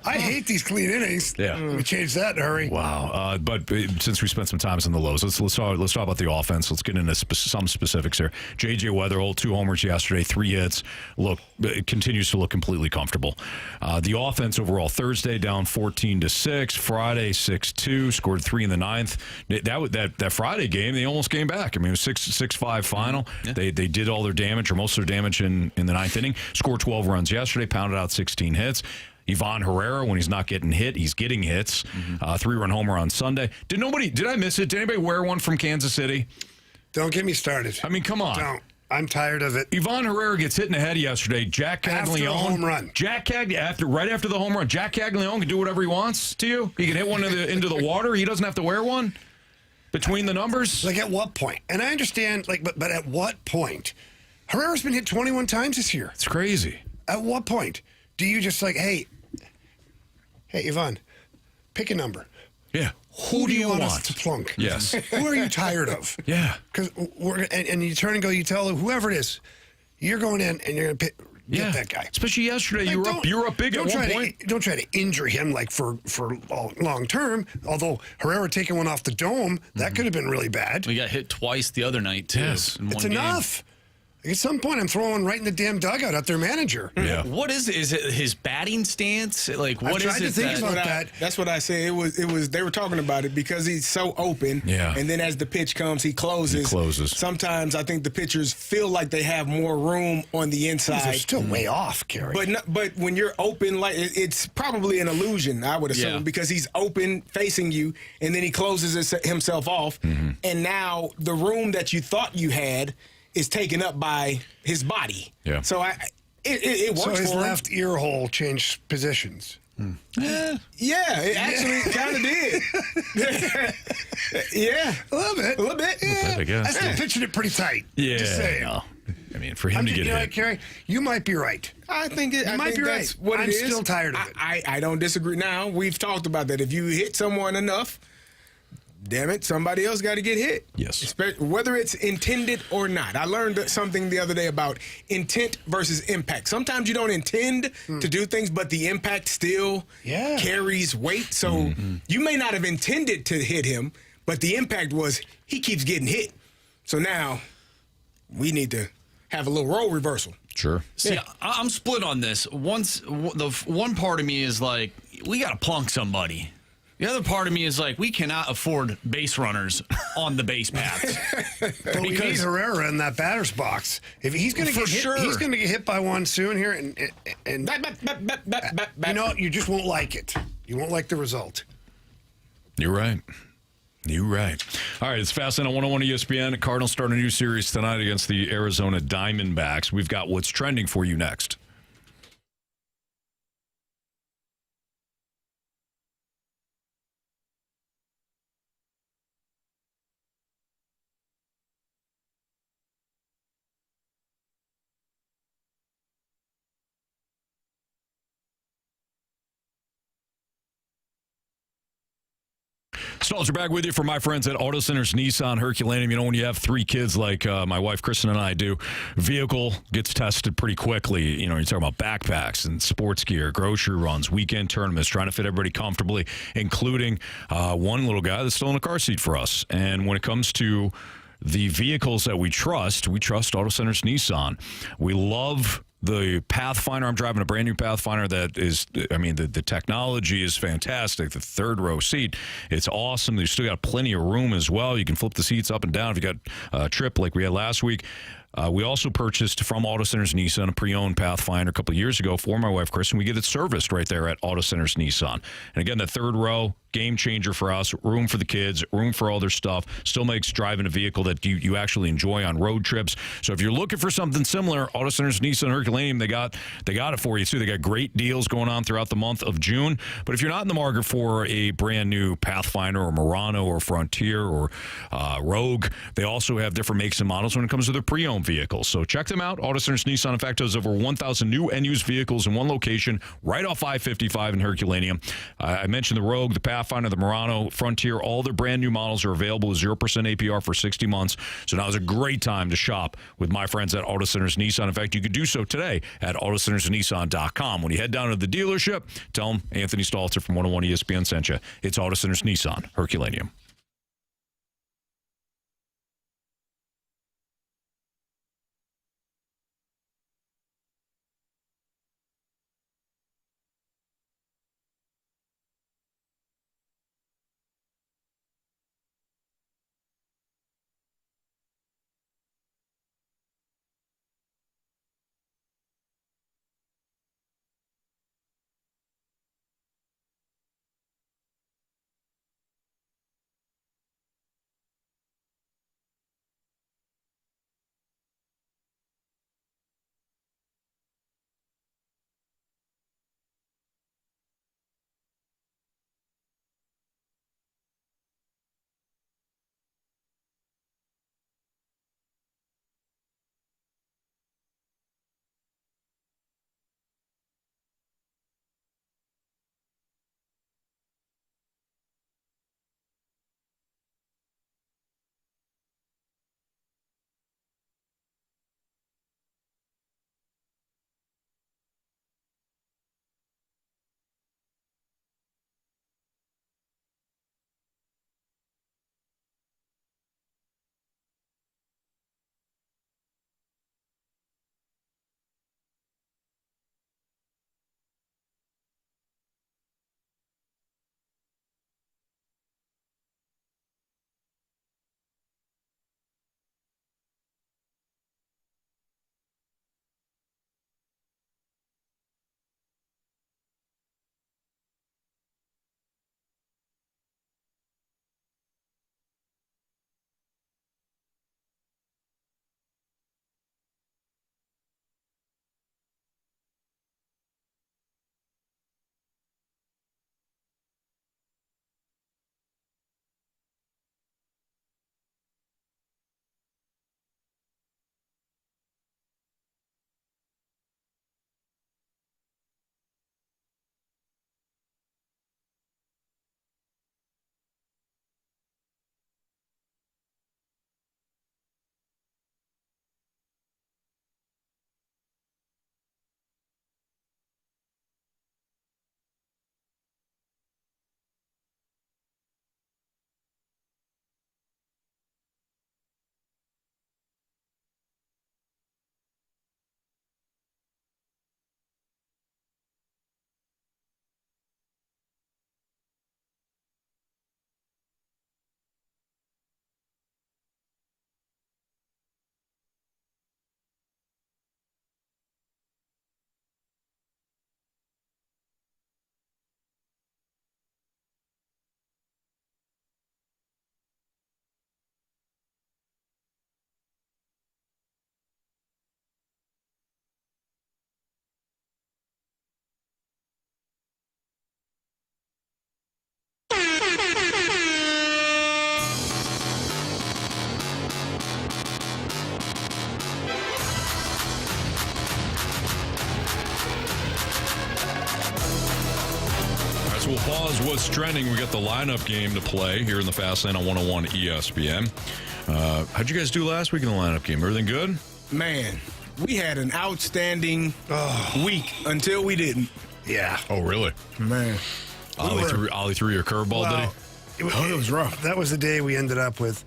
I hate these clean innings. Yeah. We change that in a hurry. Wow. But since we spent some time in the lows, let's talk about the offense. Let's get into some specifics here. J.J. Weatherholt, 2 homers yesterday, 3 hits. It continues to look completely comfortable. The offense overall, Thursday down 14-6, Friday 6-2, scored 3 in the 9th. That Friday game, they almost came back. I mean, it was 6-5 final. Yeah. They did all their damage, or most of their damage in the 9th inning. Scored 12 runs yesterday, pounded out 16 hits. Ivan Herrera, when he's not getting hit, he's getting hits. 3-run homer on Sunday. Did I miss it? Did anybody wear one from Kansas City? Don't get me started. I mean, come on. Don't. I'm tired of it. Ivan Herrera gets hit in the head yesterday. Jack Caglione. After a home run. Right after the home run. Jack Caglione can do whatever he wants to you. He can hit one into the water. He doesn't have to wear one between the numbers. Like, at what point? And I understand, but at what point? Herrera's been hit 21 times this year. It's crazy. At what point do you just hey, Ivan, pick a number. Yeah. Who do you want us to plunk? Yes. Who are you tired of? Yeah. Because and you turn and go, you tell whoever it is, you're going in and you're going to get that guy. Especially yesterday, you were up big at one point. Don't try to injure him for long term. Although Herrera taking one off the dome, that could have been really bad. We got hit twice the other night, too. Yes. In It's one enough. At some point, I'm throwing right in the damn dugout at their manager. Yeah. What is it? Is it his batting stance? Like, what tried is to it? think about that. That's what I said. It was. They were talking about it because he's so open. Yeah. And then as the pitch comes, he closes. Sometimes I think the pitchers feel like they have more room on the They're inside. still way off, Carey. But when you're open, it's probably an illusion, I would assume, because he's open facing you, and then he closes himself off, and now the room that you thought you had is taken up by his body. Yeah. So it works so his for him. left ear hole changed positions. Yeah, it actually kind of did. Yeah. A little bit. A little bit. Yeah. I guess. I still pitching it pretty tight. Yeah. Just saying. No. I mean, for him to get You know hit. what, Carey? You might be right. I think it, You might be that's right. what I'm it is. still tired of it. I don't disagree. Now, we've talked about that. If you hit someone enough, damn it, somebody else got to get hit. Yes. Whether it's intended or not. I learned something the other day about intent versus impact. Sometimes you don't intend to do things, but the impact still carries weight. So you may not have intended to hit him, but the impact was he keeps getting hit. So now we need to have a little role reversal. Sure. See, I'm split on this. The one part of me is like, we got to plunk somebody. The other part of me is like, we cannot afford base runners on the base paths. But we need Herrera in that batter's box. If he's going to get hit, he's going to get hit by one soon here, and you know, you just won't like it. You won't like the result. You're right. You're right. All right, it's Fast Lane on 101 ESPN. The Cardinals start a new series tonight against the Arizona Diamondbacks. We've got what's trending for you next. Stalter back with you for my friends at Auto Centers Nissan Herculaneum. You know, when you have three kids like my wife Kristen and I do, vehicle gets tested pretty quickly. You know, you're talking about backpacks and sports gear, grocery runs, weekend tournaments, trying to fit everybody comfortably, including one little guy that's still in a car seat for us. And when it comes to the vehicles that we trust Auto Centers Nissan. We love the Pathfinder. I'm driving a brand new Pathfinder that is, I mean, the technology is fantastic. The third row seat, it's awesome. You still got plenty of room as well. You can flip the seats up and down if you got a trip like we had last week. We also purchased from Auto Centers Nissan a pre-owned Pathfinder a couple of years ago for my wife, Kristen. We get it serviced right there at Auto Centers Nissan. And again, the third row, game changer for us. Room for the kids, room for all their stuff. Still makes driving a vehicle that you actually enjoy on road trips. So if you're looking for something similar, Auto Centers Nissan Herculaneum, they got it for you too. They got great deals going on throughout the month of June. But if you're not in the market for a brand new Pathfinder or Murano or Frontier or Rogue, they also have different makes and models when it comes to their pre-owned vehicles. So check them out. Auto Centers Nissan, in fact, has over 1,000 new and used vehicles in one location right off I-55 in Herculaneum. I mentioned the Rogue, the Pathfinder, the Murano, Frontier. All their brand new models are available with 0% APR for 60 months. So now is a great time to shop with my friends at Auto Centers Nissan. In fact, you could do so today at AutoCentersNissan.com. When you head down to the dealership, tell them Anthony Stalter from 101 ESPN sent you. It's Auto Centers Nissan, Herculaneum. so we'll pause what's trending. We got the lineup game to play here in the Fast Lane on 101 ESPN. How'd you guys do last week in the lineup game? Everything good? Man, we had an outstanding week until we didn't. Yeah. Oh, really? Man. Ollie threw your curveball, did he? It was rough. That was the day we ended up with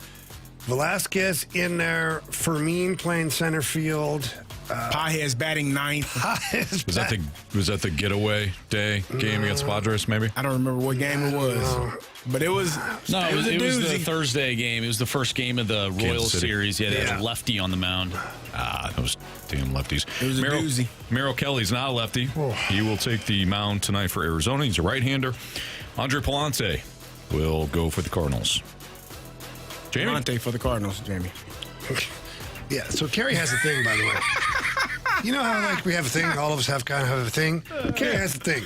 Velasquez in there, Fermin playing center field. Pages batting ninth. Was that the getaway day game against Padres, maybe? I don't remember what game it was. But it was No, it was the doozy. Thursday game. It was the first game of the Royals City. series. Yeah, they had a lefty on the mound. Those damn lefties. It was a doozy. Merrill Kelly's not a lefty. He will take the mound tonight for Arizona. He's a right-hander. Andre Palante will go for the Cardinals. Jamie? Monte for the Cardinals, Jamie. Yeah, so Carey has a thing, by the way. You know how we have a thing? All of us kind of have a thing? Carey has a thing.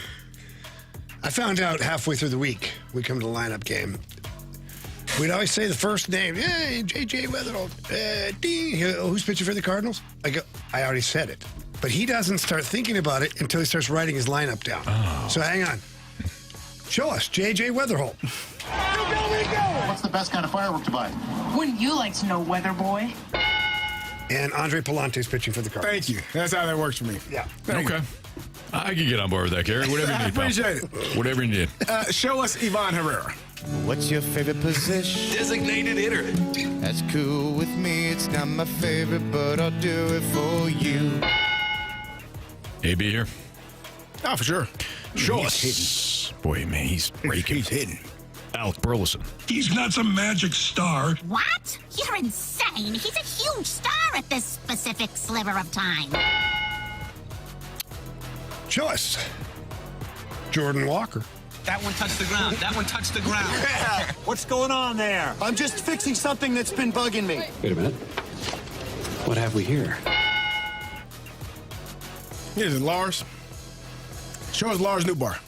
I found out halfway through the week, we come to the lineup game. We'd always say the first name, hey, J.J. Weatherholt, D. Who's pitching for the Cardinals? I go, I already said it. But he doesn't start thinking about it until he starts writing his lineup down. Oh. So hang on. Show us, J.J. Weatherholt. What's the best kind of firework to buy? Wouldn't you like to know, weather boy? And Andre Palante's pitching for the Cardinals. Thank you. That's how that works for me. Yeah. Okay. I can get on board with that, Gary. Whatever you need, pal. Appreciate it. Whatever you need. Show us Ivan Herrera. What's your favorite position? Designated hitter. That's cool with me. It's not my favorite, but I'll do it for you. AB here. Oh, for sure. Show us. Boy, man, he's breaking. He's hitting. Alec Burleson. He's not some magic star. What? You're insane. He's a huge star at this specific sliver of time. Show us. Jordan Walker. That one touched the ground. That one touched the ground. Yeah. What's going on there? I'm just fixing something that's been bugging me. Wait a minute. What have we here? Here's Lars. Show us Lars Newbar.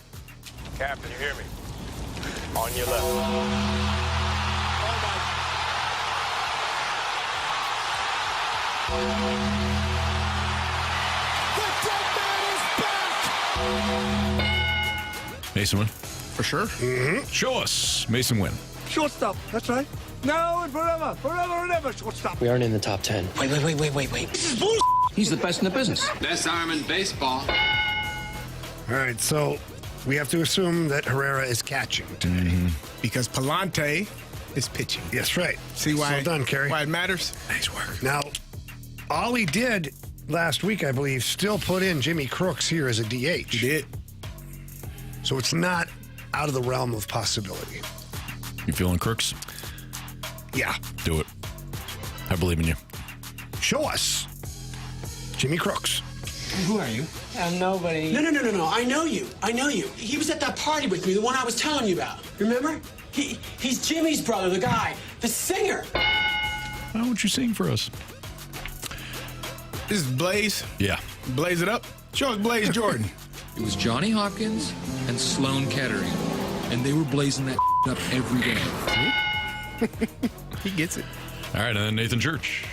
Captain, you hear me? On your left. Mason Wynn. For sure. Show us Mason Wynn. Shortstop. That's right. Now and forever. Forever and ever, shortstop. We aren't in the top 10. Wait. This is bull. He's the best in the business. Best arm in baseball. All right, so we have to assume that Herrera is catching today. Because Palante is pitching. Yes, right. See why? Well done, Carey. Why it matters? Nice work. Now, all he did last week, I believe, still put in Jimmy Crooks here as a DH. He did. So it's not out of the realm of possibility. You feeling Crooks? Yeah. Do it. I believe in you. Show us Jimmy Crooks. Who are you? I'm nobody. No. I know you. He was at that party with me, the one I was telling you about. Remember? He's Jimmy's brother, the guy, the singer. Why don't you sing for us? This is Blaze. Yeah. Blaze it up. Show us Blaze Jordan. It was Johnny Hopkins and Sloan Kettering, and they were blazing that up every day. He gets it. All right, and then Nathan Church.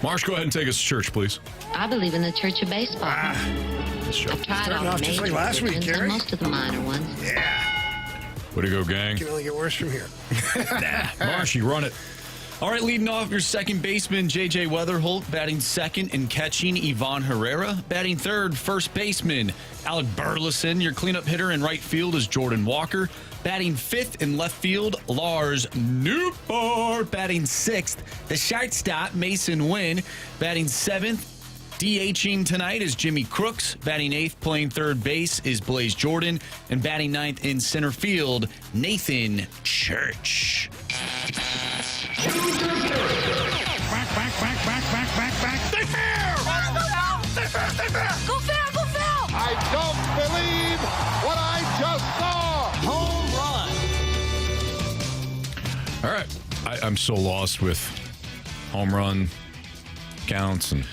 Marsh, go ahead and take us to church, plees. I believe in the Church of Baseball. Let's show. I've tried Starting all off the just major like last week, religions Carey. and most of the minor ones. Yeah. Way to go, gang. Can only get worse from here. Marsh, you run it. All right, leading off your second baseman, J.J. Weatherholt, batting second and catching Ivan Herrera. Batting third, first baseman, Alec Burleson. Your cleanup hitter in right field is Jordan Walker. Batting fifth in left field, Lars Newbar. Batting sixth, the shortstop, Mason Wynn. Batting seventh, DHing tonight is Jimmy Crooks. Batting eighth, playing third base is Blaze Jordan. And batting ninth in center field, Nathan Church. Back. Stay fair! Stay fair! Go Phil! I don't believe what I just saw. Home run. All right. I'm so lost with home run counts and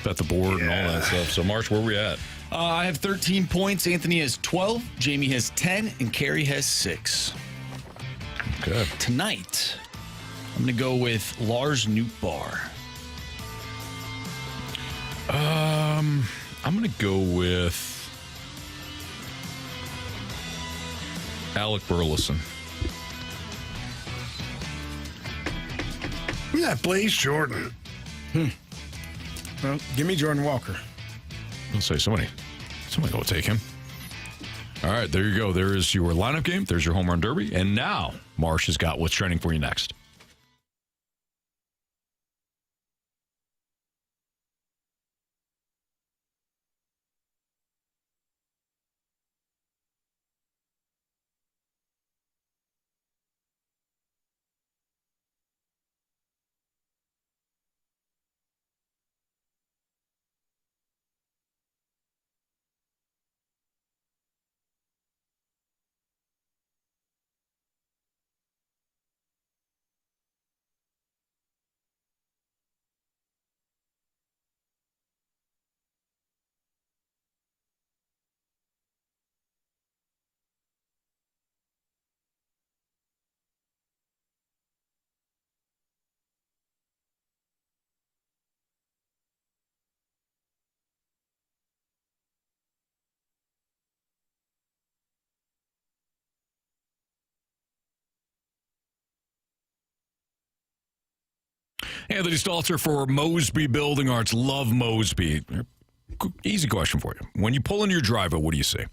bet the board and all that stuff. So, Marsh, where are we at? I have 13 points. Anthony has 12. Jamie has 10. And Carey has 6. Okay. Tonight, I'm going to go with Lars Newbar. I'm going to go with Alec Burleson. Look at that Blaze Jordan. Well, give me Jordan Walker. I'll say somebody will take him. All right, there you go. There is your lineup game. There's your home run derby. And now Marsh has got what's trending for you next. Anthony Stalter for Mosby Building Arts. Love Mosby. Easy question for you. When you pull into your driveway, what do you see?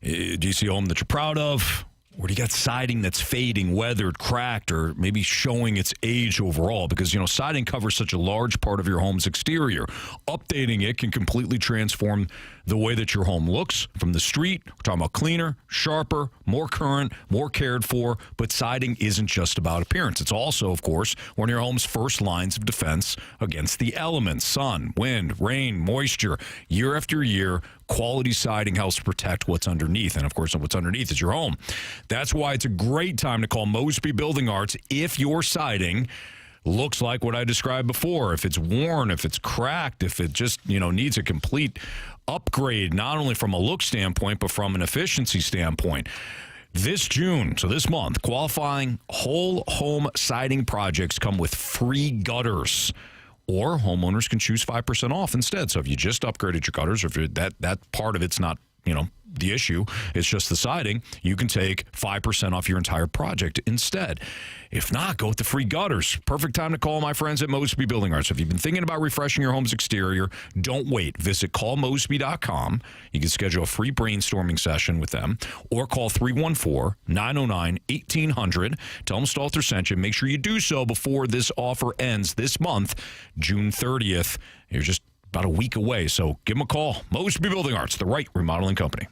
Do you see a home that you're proud of? Or do you got siding that's fading, weathered, cracked, or maybe showing its age overall? Because, you know, siding covers such a large part of your home's exterior. Updating it can completely transform the way that your home looks from the street. We're talking about cleaner, sharper, more current, more cared for. But siding isn't just about appearance. It's also, of course, one of your home's first lines of defense against the elements: sun, wind, rain, moisture. Year after year, quality siding helps protect what's underneath. And, of course, what's underneath is your home. That's why it's a great time to call Mosby Building Arts if your siding looks like what I described before. If it's worn, if it's cracked, if it just, you know, needs a complete upgrade, not only from a look standpoint, but from an efficiency standpoint. This June, so this month, qualifying whole home siding projects come with free gutters. Or homeowners can choose 5% off instead. So if you just upgraded your gutters, or if that part of it's not, you know, the issue, it's just the siding, you can take 5% off your entire project instead. If not, go with the free gutters. Perfect time to call my friends at Mosby Building Arts. If you've been thinking about refreshing your home's exterior, don't wait. Visit callmosby.com. You can schedule a free brainstorming session with them, or call 314-909-1800. Tell them Stalter sent you. Make sure you do so before this offer ends this month, June 30th. You're just about a week away, so give them a call. Mosby Building Arts, the right remodeling company.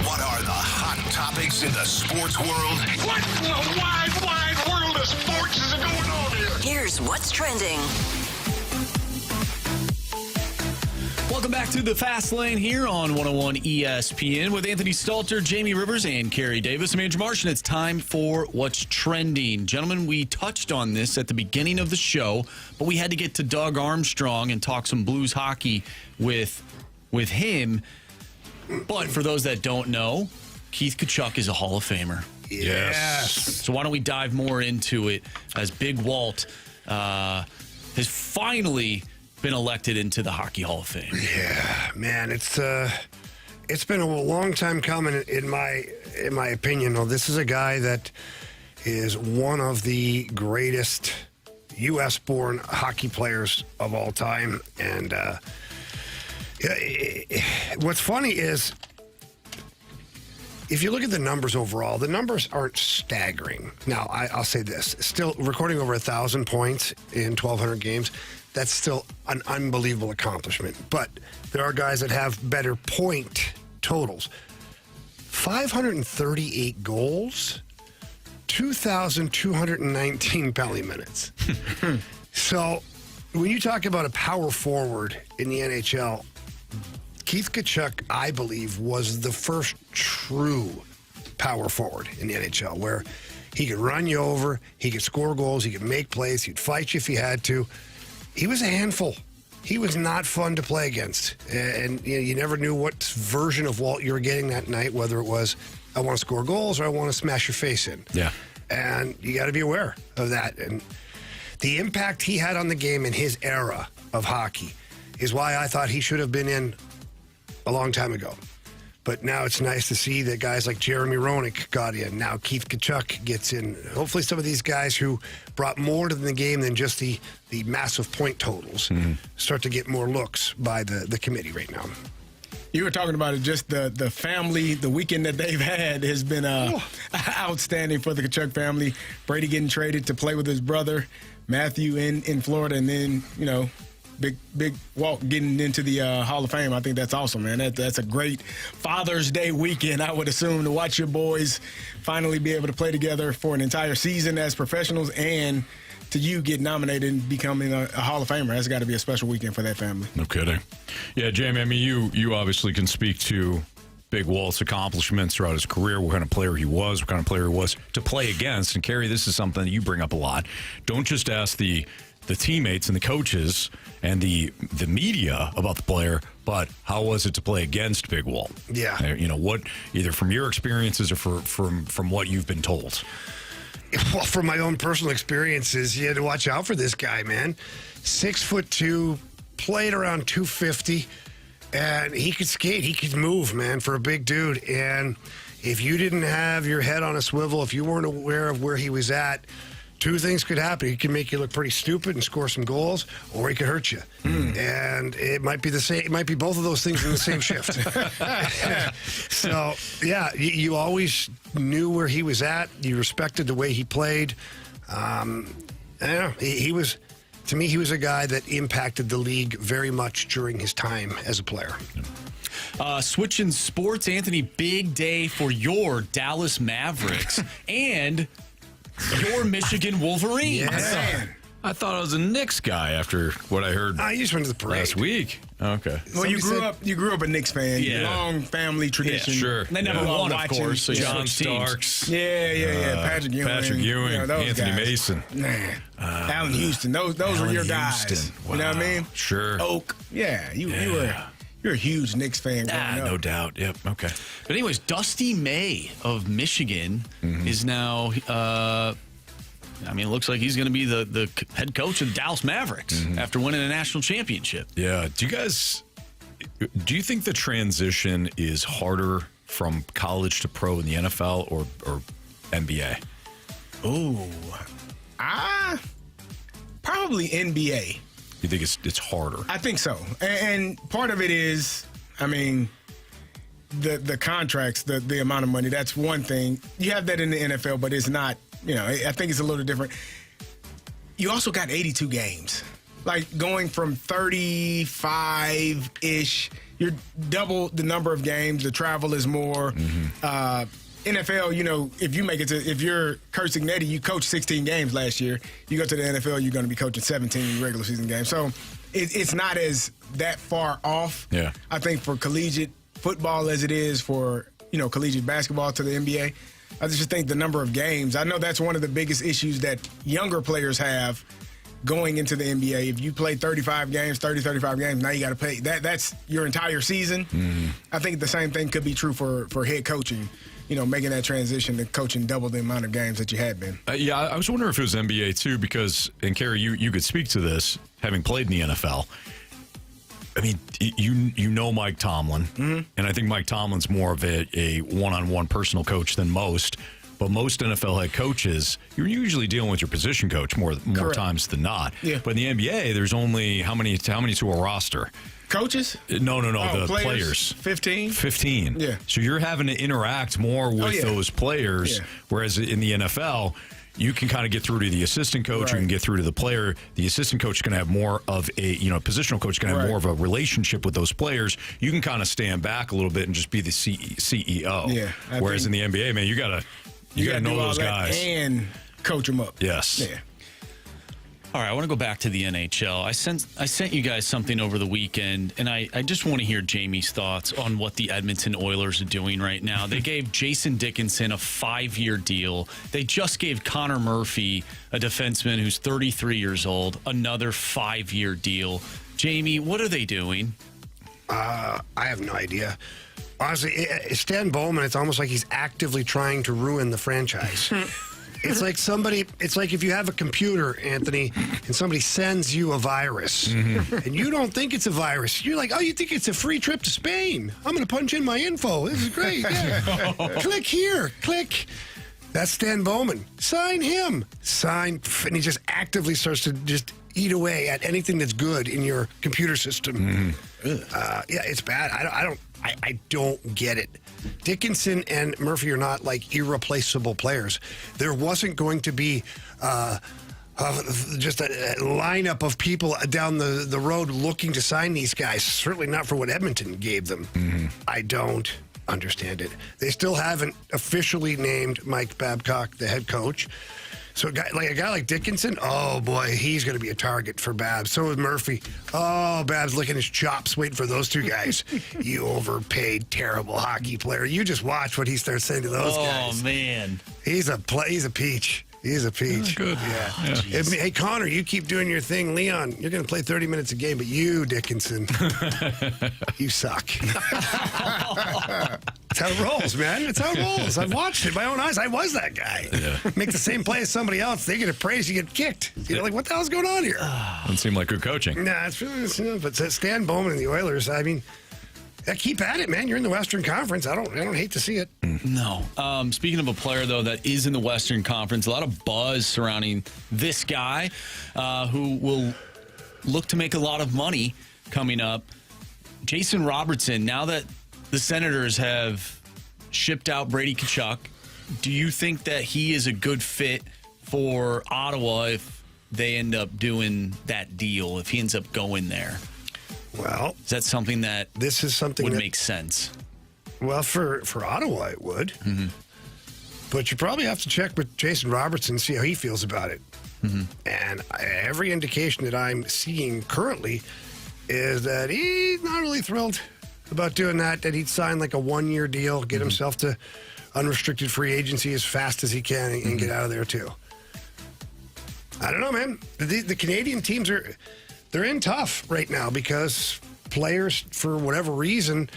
What are the hot topics in the sports world? What in the wide, wide world of sports is going on here? Here's what's trending. Welcome back to the Fast Lane here on 101 ESPN with Anthony Stalter, Jamie Rivers, and Carey Davis. I'm Andrew Marsh, and it's time for What's Trending. Gentlemen, we touched on this at the beginning of the show, but we had to get to Doug Armstrong and talk some Blues hockey with him. But for those that don't know, Keith Tkachuk is a Hall of Famer. Yes. So why don't we dive more into it as Big Walt has finally been elected into the Hockey Hall of Fame. Yeah, man, it's been a long time coming in my opinion. Well, this is a guy that is one of the greatest U.S.-born hockey players of all time. And what's funny is, if you look at the numbers overall, the numbers aren't staggering. Now, I'll say this. Still, recording over 1,000 points in 1,200 games, that's still an unbelievable accomplishment. But there are guys that have better point totals. 538 goals, 2,219 penalty minutes. So when you talk about a power forward in the NHL, Keith Tkachuk, I believe, was the first true power forward in the NHL, where he could run you over, he could score goals, he could make plays, he'd fight you if he had to. He was a handful. He was not fun to play against. And you never knew what version of Walt you were getting that night, whether it was, I want to score goals or I want to smash your face in. Yeah. And you got to be aware of that. And the impact he had on the game in his era of hockey is why I thought he should have been in a long time ago. But now it's nice to see that guys like Jeremy Roenick got in. Now Keith Tkachuk gets in. Hopefully some of these guys who brought more to the game than just the massive point totals start to get more looks by the committee right now. You were talking about it, just the family, the weekend that they've had has been outstanding for the Tkachuk family. Brady getting traded to play with his brother, Matthew in Florida, and then, Big Walt getting into the Hall of Fame. I think that's awesome, man. That's a great Father's Day weekend, I would assume, to watch your boys finally be able to play together for an entire season as professionals, and to you get nominated and becoming a Hall of Famer. That's got to be a special weekend for that family. No kidding. Yeah, Jamie, I mean, you obviously can speak to Big Walt's accomplishments throughout his career, what kind of player he was, what kind of player he was to play against. And, Carey, this is something that you bring up a lot. Don't just ask the teammates and the coaches and the media about the player, but how was it to play against Big Walt? Yeah. What, either from your experiences or from what you've been told? Well, from my own personal experiences, you had to watch out for this guy, man. 6'2", played around 250, and he could skate, he could move, man, for a big dude. And if you didn't have your head on a swivel, if you weren't aware of where he was at, two things could happen. He could make you look pretty stupid and score some goals, or he could hurt you. And it might be the same. It might be both of those things in the same shift. So, yeah, you always knew where he was at. You respected the way he played. I don't know. He was, to me, he was a guy that impacted the league very much during his time as a player. Switching sports, Anthony, big day for your Dallas Mavericks and your Michigan Wolverines. Yeah. I thought I was a Knicks guy after what I heard I just went to the parade last week. Okay. Well, you grew up a Knicks fan. Yeah. Long family tradition. Yeah, sure. They never won, of course. So John Starks. Yeah. Patrick Ewing. Anthony guys. Mason. Man. Allen Houston. Those were your guys. Wow. You know what I mean? Sure. Oak. Yeah. You're a huge Knicks fan growing up. No doubt. Yep. Okay. But anyways, Dusty May of Michigan is now, it looks like he's going to be the head coach of the Dallas Mavericks after winning a national championship. Yeah. Do you think the transition is harder from college to pro in the NFL or NBA? Oh, probably NBA. You think it's harder? I think so. And part of it is, the contracts, the amount of money, that's one thing. You have that in the NFL, but it's not, I think it's a little different. You also got 82 games. Like going from 35-ish, you're double the number of games. The travel is more. NFL, if you're Kurt Signetti, you coached 16 games last year. You go to the NFL, you're going to be coaching 17 regular season games. So it's not as that far off. Yeah. I think for collegiate football as it is for, collegiate basketball to the NBA, I just think the number of games, I know that's one of the biggest issues that younger players have going into the NBA. If you play 35 games, now you got to pay. That's your entire season. Mm-hmm. I think the same thing could be true for head coaching, making that transition to coaching double the amount of games that you had been. Yeah, I was wondering if it was NBA too, because, and Carey, you could speak to this, having played in the NFL. I mean, you know Mike Tomlin, and I think Mike Tomlin's more of a one-on-one personal coach than most. But most NFL head coaches, you're usually dealing with your position coach more times than not. Yeah. But in the NBA, there's only how many to a roster? Coaches? No, Oh, the players. 15? 15. Yeah. So you're having to interact more with those players, whereas in the NFL, you can kind of get through to the assistant coach. Right. You can get through to the player. The assistant coach is going to have more of a, positional coach is going to have more of a relationship with those players. You can kind of stand back a little bit and just be the CEO. Yeah. Whereas in the NBA, man, you got to know those guys and coach them up. Yes. Yeah. All right, I want to go back to the NHL. I sent you guys something over the weekend, and I just want to hear Jamie's thoughts on what the Edmonton Oilers are doing right now. They gave Jason Dickinson a 5-year deal. They just gave Connor Murphy, a defenseman who's 33 years old, another 5-year deal. Jamie, what are they doing? I have no idea. Honestly, Stan Bowman, it's almost like he's actively trying to ruin the franchise. It's like if you have a computer, Anthony, and somebody sends you a virus, and you don't think it's a virus. You're like, oh, you think it's a free trip to Spain? I'm going to punch in my info. This is great. Yeah. Click here. Click. That's Stan Bowman. Sign him. Sign. And he just actively starts to just eat away at anything that's good in your computer system. Yeah, it's bad. I don't get it. Dickinson and Murphy are not like irreplaceable players. There wasn't going to be just a lineup of people down the road looking to sign these guys. Certainly not for what Edmonton gave them. I don't understand it. They still haven't officially named Mike Babcock the head coach. So a guy like Dickinson, oh boy, he's going to be a target for Babs. So is Murphy. Oh, Babs licking his chops waiting for those two guys. You overpaid, terrible hockey player. You just watch what he starts saying to those guys. Oh, man. He's a peach. He's a peach. Good. Yeah. Oh, hey, Connor, you keep doing your thing. Leon, you're going to play 30 minutes a game, but you, Dickinson, you suck. That's how it rolls, man. That's how it rolls. I've watched it with my own eyes. I was that guy. Yeah. Make the same play as somebody else. They get a praise, you get kicked. You're like, what the hell's going on here? Doesn't seem like good coaching. Nah, it's really, but Stan Bowman and the Oilers, I mean, keep at it, man. You're in the Western Conference. I don't hate to see it. No. Speaking of a player, though, that is in the Western Conference, a lot of buzz surrounding this guy who will look to make a lot of money coming up. Jason Robertson, now that the Senators have shipped out Brady Tkachuk, do you think that he is a good fit for Ottawa if they end up doing that deal, if he ends up going there? Well, is that something that would make sense? Well, for Ottawa, it would. But you probably have to check with Jason Robertson and see how he feels about it. And every indication that I'm seeing currently is that he's not really thrilled about doing that he'd sign like a 1-year deal, get himself to unrestricted free agency as fast as he can and get out of there too. I don't know, man. The Canadian teams they're in tough right now because players, for whatever reason,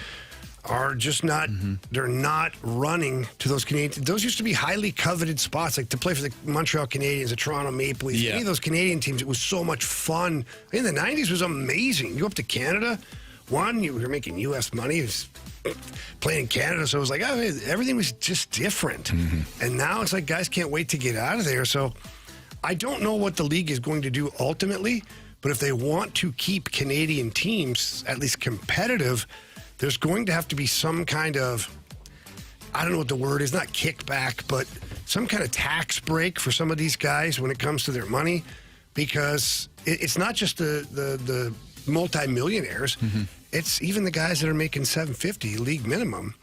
are just not, they're not running to those Canadian. Those used to be highly coveted spots, like to play for the Montreal Canadiens, the Toronto Maple Leafs, any of those Canadian teams. It was so much fun. In the 90s, it was amazing. You go up to Canada, you were making U.S. money. It was playing in Canada, so it was like, everything was just different. And now it's like guys can't wait to get out of there. So I don't know what the league is going to do ultimately, but if they want to keep Canadian teams at least competitive, there's going to have to be some kind of, I don't know what the word is, not kickback, but some kind of tax break for some of these guys when it comes to their money, because it's not just the multimillionaires, it's even the guys that are making $750 league minimum.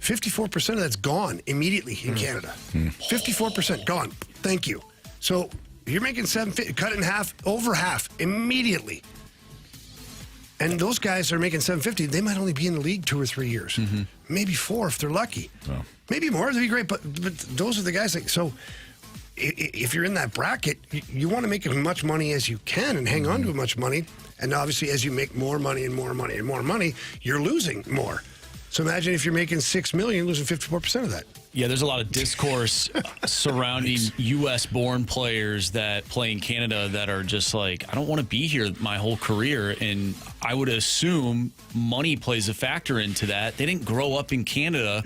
54% of that's gone immediately in Canada. 54% gone. Thank you. So you're making $750, cut it in half, over half immediately. And those guys are making $750. They might only be in the league 2 or 3 years, maybe 4 if they're lucky. Oh. Maybe more. That'd be great. But those are the guys. So if you're in that bracket, you want to make as much money as you can and hang on to as much money. And obviously, as you make more money and more money and more money, you're losing more. So imagine if you're making $6 million, losing 54% of that. Yeah, there's a lot of discourse surrounding U.S.-born players that play in Canada that are just like, I don't want to be here my whole career. And I would assume money plays a factor into that. They didn't grow up in Canada.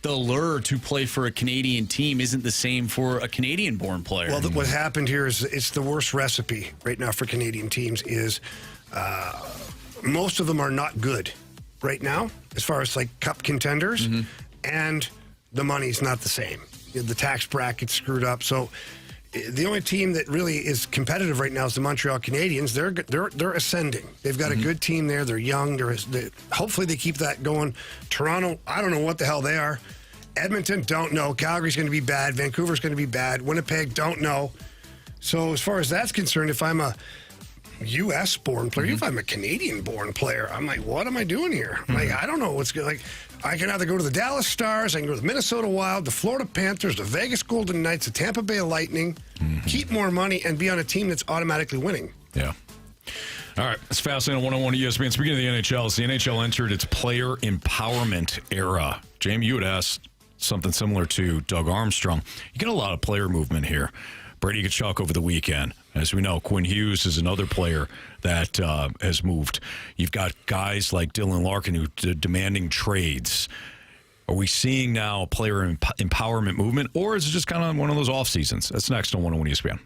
The lure to play for a Canadian team isn't the same for a Canadian-born player. Well, what happened here is it's the worst recipe right now for Canadian teams is most of them are not good right now as far as like cup contenders, and the money's not the same. The tax bracket's screwed up. So the only team that really is competitive right now is the Montreal Canadiens. They're ascending. They've got a good team there. They're young. Hopefully they keep that going. Toronto, I don't know what the hell they are. Edmonton, don't know. Calgary's going to be bad. Vancouver's going to be bad. Winnipeg, don't know. So as far as that's concerned, if I'm a U.S.-born player, if I'm a Canadian-born player, I'm like, what am I doing here? Like, I don't know what's good. Like, I can either go to the Dallas Stars, I can go to the Minnesota Wild, the Florida Panthers, the Vegas Golden Knights, the Tampa Bay Lightning, keep more money, and be on a team that's automatically winning. Yeah. All right, it's fascinating. 101 ESPN. Speaking of the NHL, the NHL entered its player empowerment era. Jamie, you had asked something similar to Doug Armstrong. You get a lot of player movement here. Brady Tkachuk over the weekend. As we know, Quinn Hughes is another player that has moved. You've got guys like Dylan Larkin who demanding trades. Are we seeing now a player empowerment movement, or is it just kind of one of those off seasons? That's next on 101 ESPN.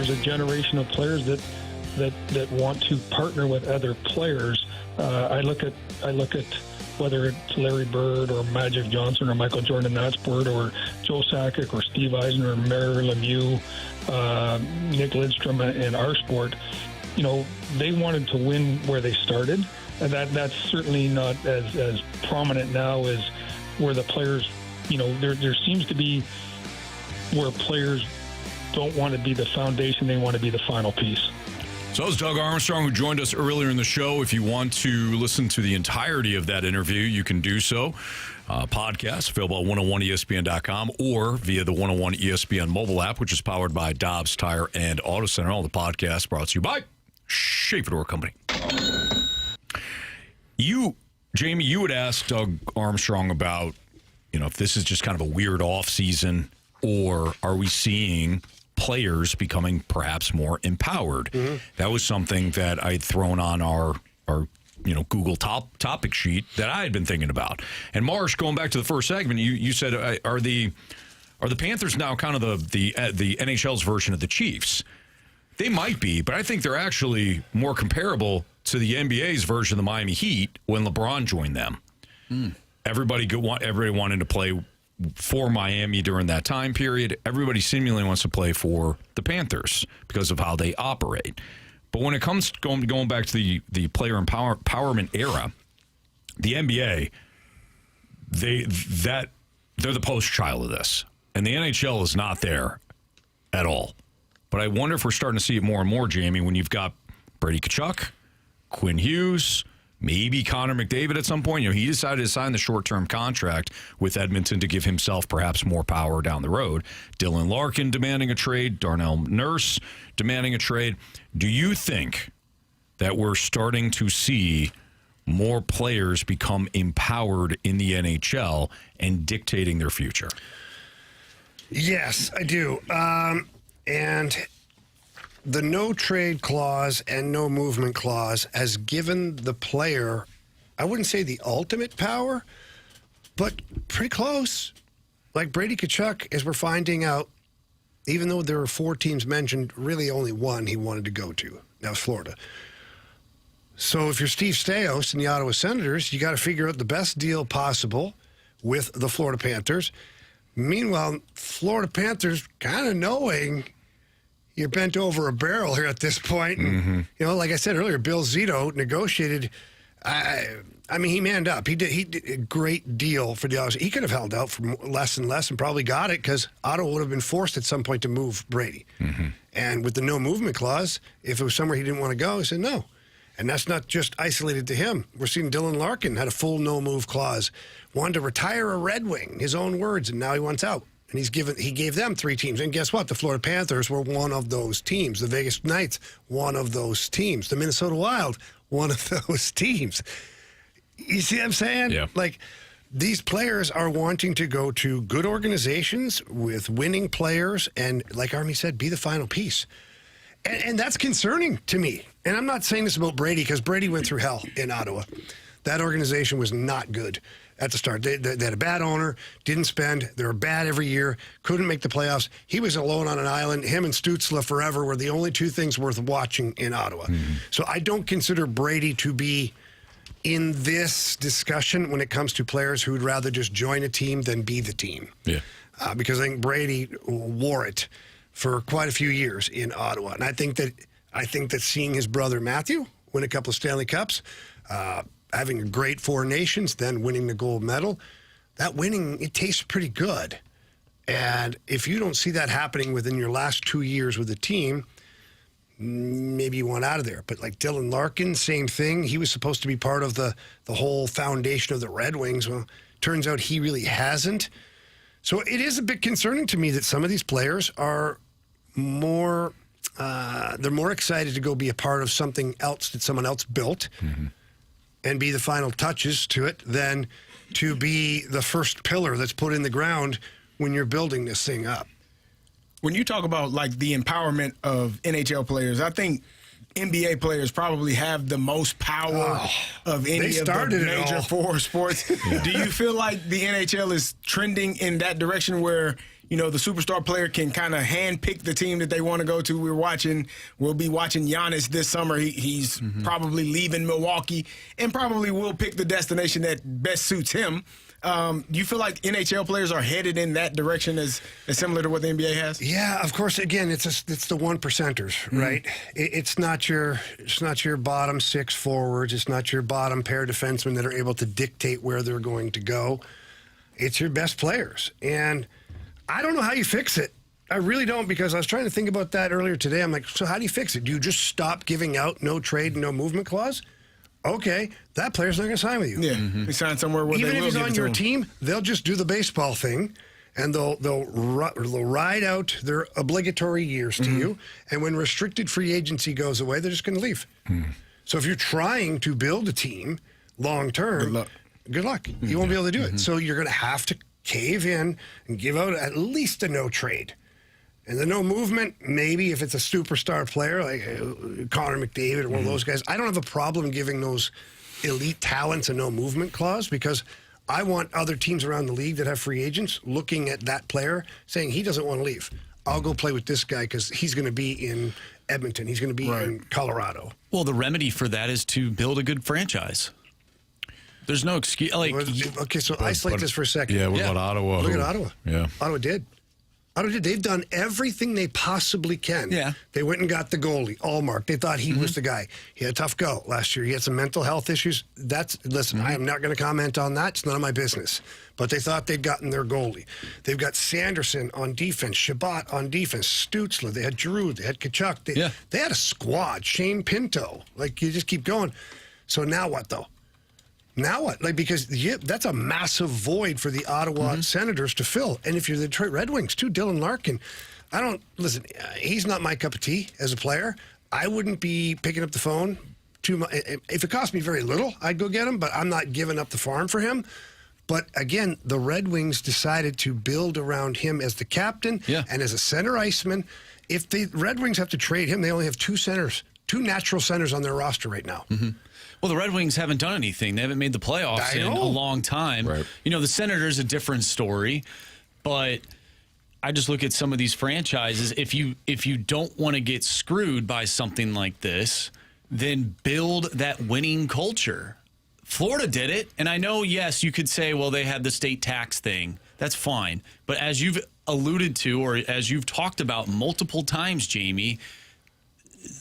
there's a generation of players that want to partner with other players. I look at whether it's Larry Bird or Magic Johnson or Michael Jordan in that sport, or Joe Sakic or Steve Eisner or Mario Lemieux, Nick Lidstrom in our sport. They wanted to win where they started, and that's certainly not as prominent now as where the players. There seems to be where players don't want to be the foundation; they want to be the final piece. So that was Doug Armstrong, who joined us earlier in the show. If you want to listen to the entirety of that interview, you can do so. Podcast available at 101ESPN.com or via the 101 ESPN mobile app, which is powered by Dobbs Tire and Auto Center. All the podcasts brought to you by Schaefer Door Company. Jamie, you had asked Doug Armstrong about, if this is just kind of a weird off season, or are we seeing players becoming perhaps more empowered? Mm-hmm. That was something that I'd thrown on our Google topic sheet that I had been thinking about. And Marsh, going back to the first segment, you said, are the Panthers now kind of the NHL's version of the Chiefs? They might be, but I think they're actually more comparable to the NBA's version of the Miami Heat when LeBron joined them. Everybody wanted to play for Miami during that time period. Everybody seemingly wants to play for the Panthers because of how they operate. But when it comes to going back to the player empowerment era, the NBA, they're the poster child of this. And the NHL is not there at all. But I wonder if we're starting to see it more and more, Jamie, when you've got Brady Tkachuk, Quinn Hughes, maybe Connor McDavid at some point. He decided to sign the short-term contract with Edmonton to give himself perhaps more power down the road. Dylan Larkin demanding a trade. Darnell Nurse demanding a trade. Do you think that we're starting to see more players become empowered in the NHL and dictating their future? Yes, I do. And the no trade clause and no movement clause has given the player, I wouldn't say the ultimate power, but pretty close. Like Brady Tkachuk, as we're finding out, even though there were 4 teams mentioned, really only one he wanted to go to. That was Florida. So if you're Steve Stamkos and the Ottawa Senators, you got to figure out the best deal possible with the Florida Panthers. Meanwhile, Florida Panthers kind of knowing you're bent over a barrel here at this point. And, like I said earlier, Bill Zito negotiated. I mean, he manned up. He did a great deal for the Ottawa. He could have held out for less and less and probably got it because Ottawa would have been forced at some point to move Brady. And with the no movement clause, if it was somewhere he didn't want to go, he said no. And that's not just isolated to him. We're seeing Dylan Larkin had a full no-move clause, wanted to retire a Red Wing, his own words, and now he wants out. And he gave them 3 teams. And guess what? The Florida Panthers were one of those teams. The Vegas Knights, one of those teams. The Minnesota Wild, one of those teams. You see what I'm saying? Yeah. Like, these players are wanting to go to good organizations with winning players and, like Army said, be the final piece. And that's concerning to me. And I'm not saying this about Brady because Brady went through hell in Ottawa. That organization was not good at the start. They had a bad owner, didn't spend. They were bad every year, couldn't make the playoffs. He was alone on an island. Him and Stützle forever were the only 2 things worth watching in Ottawa. So I don't consider Brady to be in this discussion when it comes to players who would rather just join a team than be the team. Yeah. Because I think Brady wore it for quite a few years in Ottawa. And I think that seeing his brother Matthew win a couple of Stanley Cups, having a great 4 nations, then winning the gold medal, that winning, it tastes pretty good. And if you don't see that happening within your last 2 years with the team, maybe you want out of there. But like Dylan Larkin, same thing. He was supposed to be part of the whole foundation of the Red Wings. Well, turns out he really hasn't. So it is a bit concerning to me that some of these players are more excited to go be a part of something else that someone else built and be the final touches to it than to be the first pillar that's put in the ground when you're building this thing up. When you talk about like the empowerment of NHL players, I think NBA players probably have the most power of any of the major 4 sports. Do you feel like the NHL is trending in that direction where the superstar player can kind of handpick the team that they want to go to. We'll be watching Giannis this summer. He's probably leaving Milwaukee and probably will pick the destination that best suits him. Do you feel like NHL players are headed in that direction as similar to what the NBA has? Yeah, of course. Again, it's the 1%ers, right? It's not your bottom 6 forwards. It's not your bottom pair defensemen that are able to dictate where they're going to go. It's your best players, and I don't know how you fix it. I really don't, because I was trying to think about that earlier today. I'm like, so how do you fix it? Do you just stop giving out no trade and no movement clause? Okay, that player's not going to sign with you. Yeah, he signed somewhere where even they if will he's give on it to your him. team, they'll just do the baseball thing, and they'll ride out their obligatory years to you. And when restricted free agency goes away, they're just going to leave. So if you're trying to build a team long term, good luck. You won't be able to do it. So you're going to have to cave in and give out at least a no trade. And the no movement, maybe if it's a superstar player like Connor McDavid or one of those guys, I don't have a problem giving those elite talents a no movement clause, because I want other teams around the league that have free agents looking at that player saying he doesn't want to leave. I'll go play with this guy because he's going to be in Edmonton. He's going to be in Colorado. Well, the remedy for that is to build a good franchise. There's no excuse. Okay, so isolate this for a second. Yeah, what about Ottawa? Look at Ottawa. Yeah. Ottawa did. They've done everything they possibly can. Yeah. They went and got the goalie, Allmark. They thought he was the guy. He had a tough go last year. He had some mental health issues. Listen, I am not going to comment on that. It's none of my business. But they thought they'd gotten their goalie. They've got Sanderson on defense, Shabbat on defense, Stutzler. They had Giroux. They had Tkachuk. They had a squad. Shane Pinto. Like, you just keep going. So now what, though? Now what? Because that's a massive void for the Ottawa Senators to fill. And if you're the Detroit Red Wings, too, Dylan Larkin, he's not my cup of tea as a player. I wouldn't be picking up the phone too much. If it cost me very little, I'd go get him, but I'm not giving up the farm for him. But again, the Red Wings decided to build around him as the captain and as a center iceman. If the Red Wings have to trade him, they only have two natural centers on their roster right now. Well, the Red Wings haven't done anything. They haven't made the playoffs in a long time. Right. The Senators, a different story. But I just look at some of these franchises. If you don't want to get screwed by something like this, then build that winning culture. Florida did it. And I know, yes, you could say, well, they had the state tax thing. That's fine. But as you've alluded to, or as you've talked about multiple times, Jamie,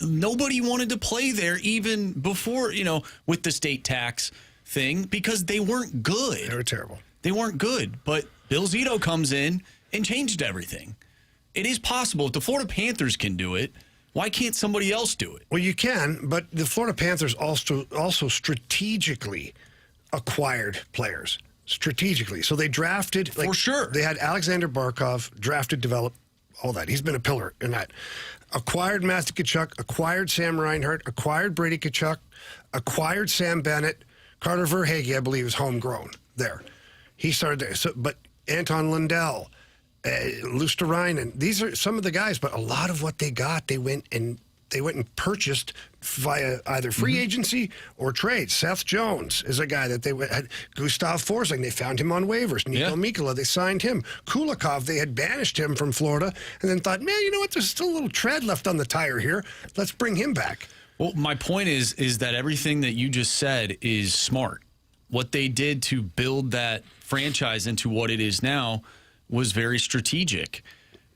nobody wanted to play there even before, with the state tax thing, because they weren't good. They were terrible. They weren't good. But Bill Zito comes in and changed everything. It is possible. If the Florida Panthers can do it, why can't somebody else do it? Well, you can, but the Florida Panthers also strategically acquired players. Strategically. So they drafted. For sure. They had Alexander Barkov, drafted, developed, all that. He's been a pillar in that. Acquired Matthew Tkachuk, acquired Sam Reinhart, acquired Brady Tkachuk, acquired Sam Bennett. Carter Verhaeghe, I believe, is homegrown there. He started there. But Anton Lundell, Luosterainen, these are some of the guys, but a lot of what they got, they went and purchased via either free agency or trade. Seth Jones is a guy that they had. Gustav Forsling, they found him on waivers. Nico Mikkola, they signed him. Kulikov, they had banished him from Florida and then thought, man, you know what? There's still a little tread left on the tire here. Let's bring him back. Well, my point is that everything that you just said is smart. What they did to build that franchise into what it is now was very strategic.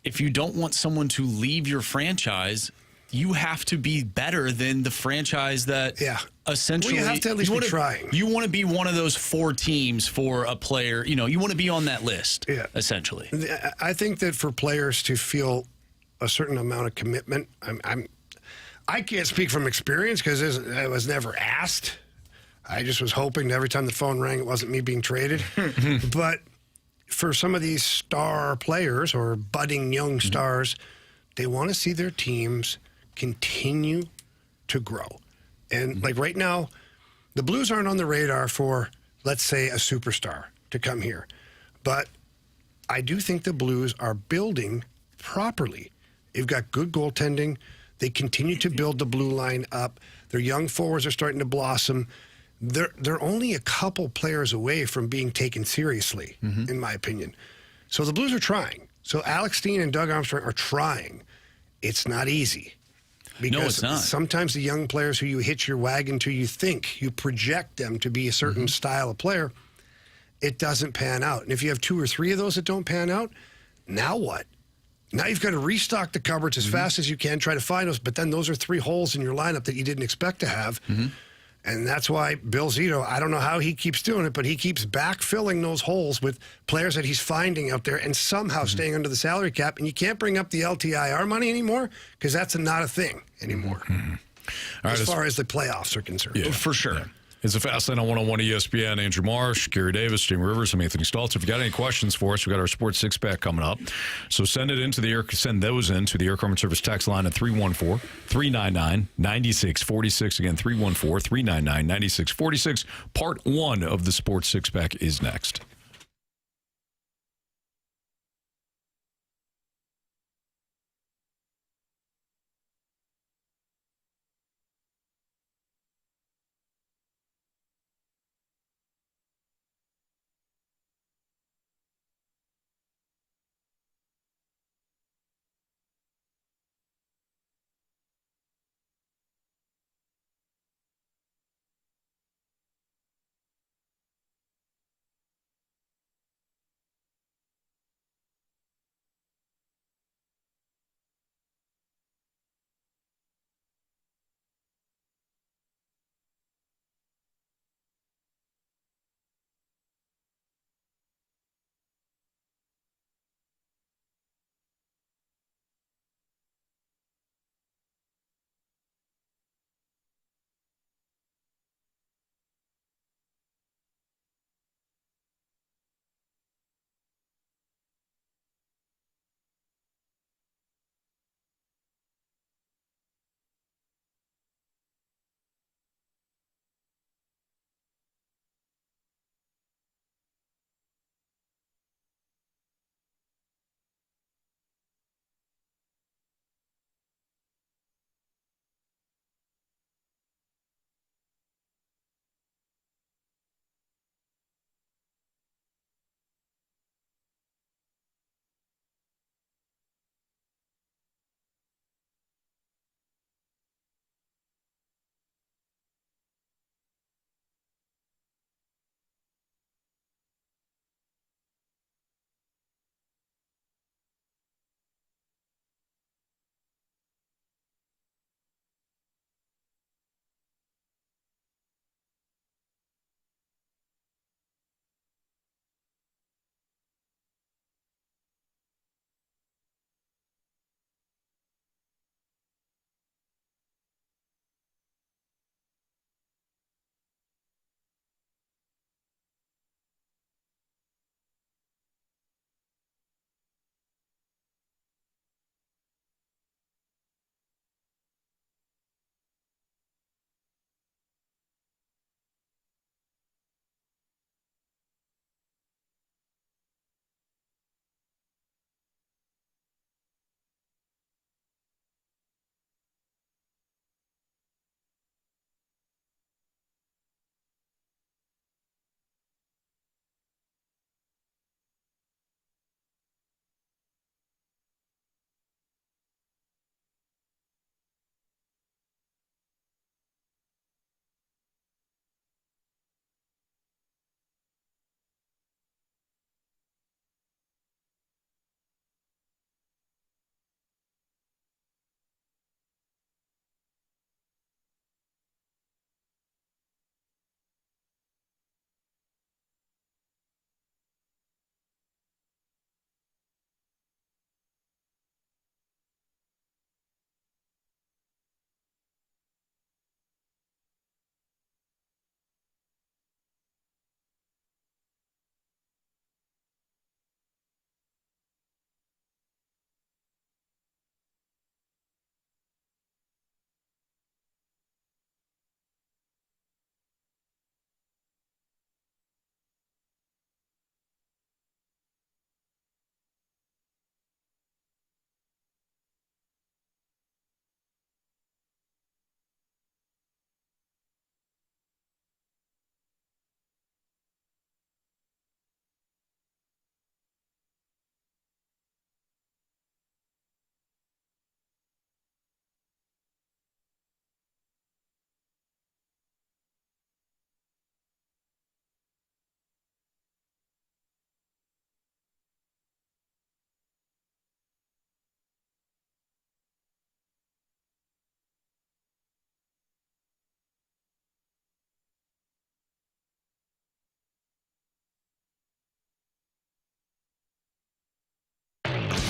If you don't want someone to leave your franchise, you have to be better than the franchise that essentially... Well, you have to at least be trying. You want to be one of those 4 teams for a player. You want to be on that list, essentially. I think that for players to feel a certain amount of commitment, I can't speak from experience because I was never asked. I just was hoping every time the phone rang, it wasn't me being traded. But for some of these star players or budding young stars, they want to see their teams continue to grow. And like right now, the Blues aren't on the radar for, let's say, a superstar to come here. But I do think the Blues are building properly. They've got good goaltending. They continue to build the blue line up. Their young forwards are starting to blossom. They're only a couple players away from being taken seriously, in my opinion. So the Blues are trying. So Alex Steen and Doug Armstrong are trying. It's not easy. Because no, it's not. Sometimes the young players who you hitch your wagon to, you project them to be a certain style of player. It doesn't pan out. And if you have 2 or 3 of those that don't pan out, now what? Now you've got to restock the cupboards as fast as you can, try to find those. But then those are 3 holes in your lineup that you didn't expect to have. And that's why Bill Zito, I don't know how he keeps doing it, but he keeps backfilling those holes with players that he's finding out there and somehow staying under the salary cap. And you can't bring up the LTIR money anymore because that's not a thing anymore. As far as the playoffs are concerned. Yeah, for sure. Yeah. It's a Fast Lane on 101 ESPN. Andrew Marsh, Carey Davis, Jamie Rivers, I'm Anthony Stalter. If you got any questions for us, we got our Sports Six Pack coming up. So send those into the Air Comfort Service text line at 314-399-9646. Again, 314-399-9646. Part 1 of the Sports Six Pack is next.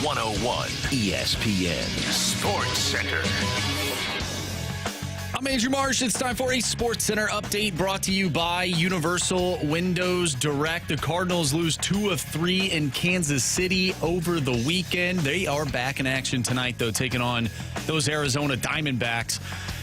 101 ESPN Sports Center. I'm Andrew Marsh. It's time for a Sports Center update brought to you by Universal Windows Direct. The Cardinals lose 2 of 3 in Kansas City over the weekend. They are back in action tonight, though, taking on those Arizona Diamondbacks.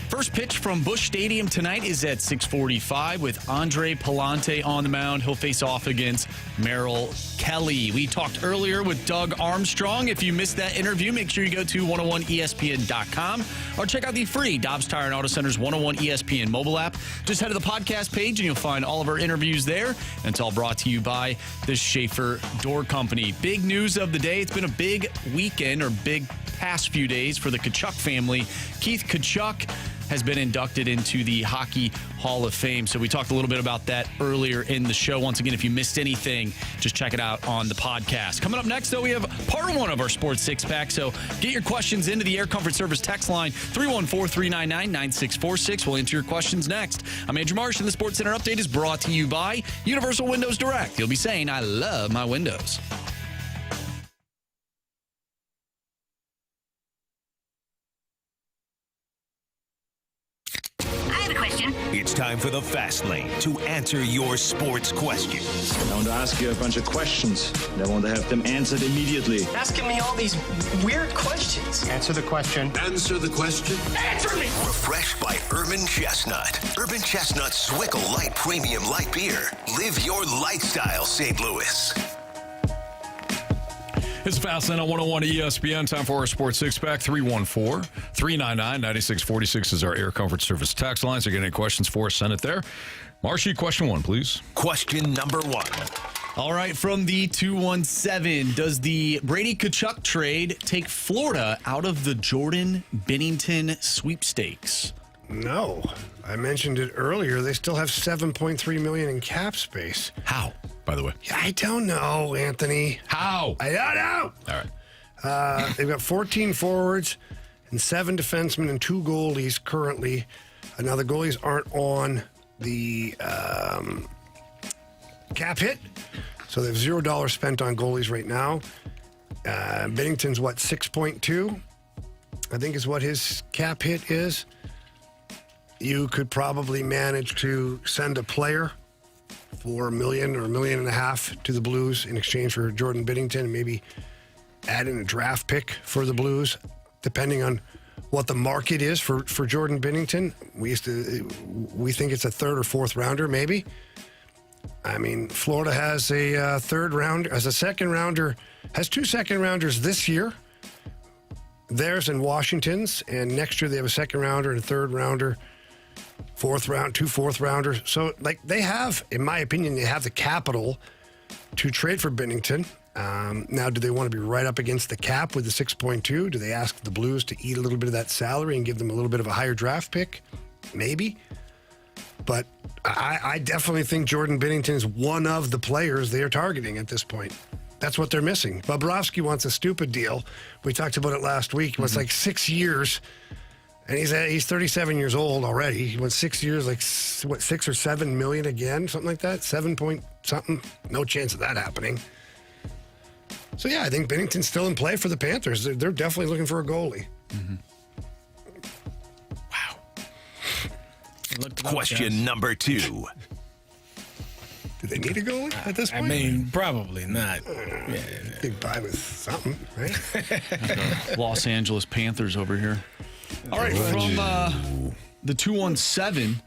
First pitch from Busch Stadium tonight is at 6:45 with Andre Palante on the mound. He'll face off against Merrill Kelly. We talked earlier with Doug Armstrong. If you missed that interview, make sure you go to 101ESPN.com or check out the free Dobbs Tire and Auto Center's 101 ESPN mobile app. Just head to the podcast page and you'll find all of our interviews there. And it's all brought to you by the Schaefer Door Company. Big news of the day. It's been a big weekend or big past few days for the Tkachuk family. Keith Tkachuk has been inducted into the Hockey Hall of Fame. So we talked a little bit about that earlier in the show. Once again, if you missed anything, just check it out on the podcast. Coming up next, though, we have part 1 of our Sports Six-Pack. So get your questions into the Air Comfort Service text line, 314-399-9646. We'll answer your questions next. I'm Andrew Marsh, and the Sports Center update is brought to you by Universal Windows Direct. You'll be saying, I love my windows. It's time for the Fast Lane to answer your sports questions. I want to ask you a bunch of questions. I want to have them answered immediately. Asking me all these weird questions. Answer the question. Answer the question. Answer me! Refreshed by Urban Chestnut. Urban Chestnut Swickle Light Premium Light Beer. Live your lifestyle, St. Louis. It's Fast Lane on 101 ESPN. Time for our Sports Six-Pack. 314-399-9646 is our Air Comfort Service text line. So, get any questions for us, send it there. Marshy, question 1, please. Question number 1. All right, from the 217, does the Brady Tkachuk trade take Florida out of the Jordan Binnington sweepstakes? No. I mentioned it earlier. They still have $7.3 million in cap space. How, by the way? I don't know, Anthony. How? I don't know. All right. They've got 14 forwards and 7 defensemen and 2 goalies currently. Now, the goalies aren't on the cap hit, so they have $0 spent on goalies right now. Binnington's, 6.2, I think is what his cap hit is. You could probably manage to send a player for $1 million or $1.5 million to the Blues in exchange for Jordan Binnington, and maybe add in a draft pick for the Blues, depending on what the market is for Jordan Binnington. We think it's a 3rd or 4th rounder, maybe. I mean, Florida has a 3rd rounder, as a 2nd rounder, has 2 2nd rounders this year. Theirs and Washington's, and next year they have a 2nd rounder and a 3rd rounder. 4th round, 2 4th rounders. So, they have, in my opinion, they have the capital to trade for Binnington. Now, do they want to be right up against the cap with the 6.2? Do they ask the Blues to eat a little bit of that salary and give them a little bit of a higher draft pick? Maybe. But I definitely think Jordan Binnington is one of the players they are targeting at this point. That's what they're missing. Bobrovsky wants a stupid deal. We talked about it last week. It was 6 years. And he's 37 years old already. He went 6 years, 6 or 7 million again, something like that. 7 point something. No chance of that happening. So, yeah, I think Binnington's still in play for the Panthers. They're definitely looking for a goalie. Mm-hmm. Wow. Question number 2. Do they need a goalie at this point? I mean, probably not. Big buy with something, right? Los Angeles Panthers over here. All right, from the 217,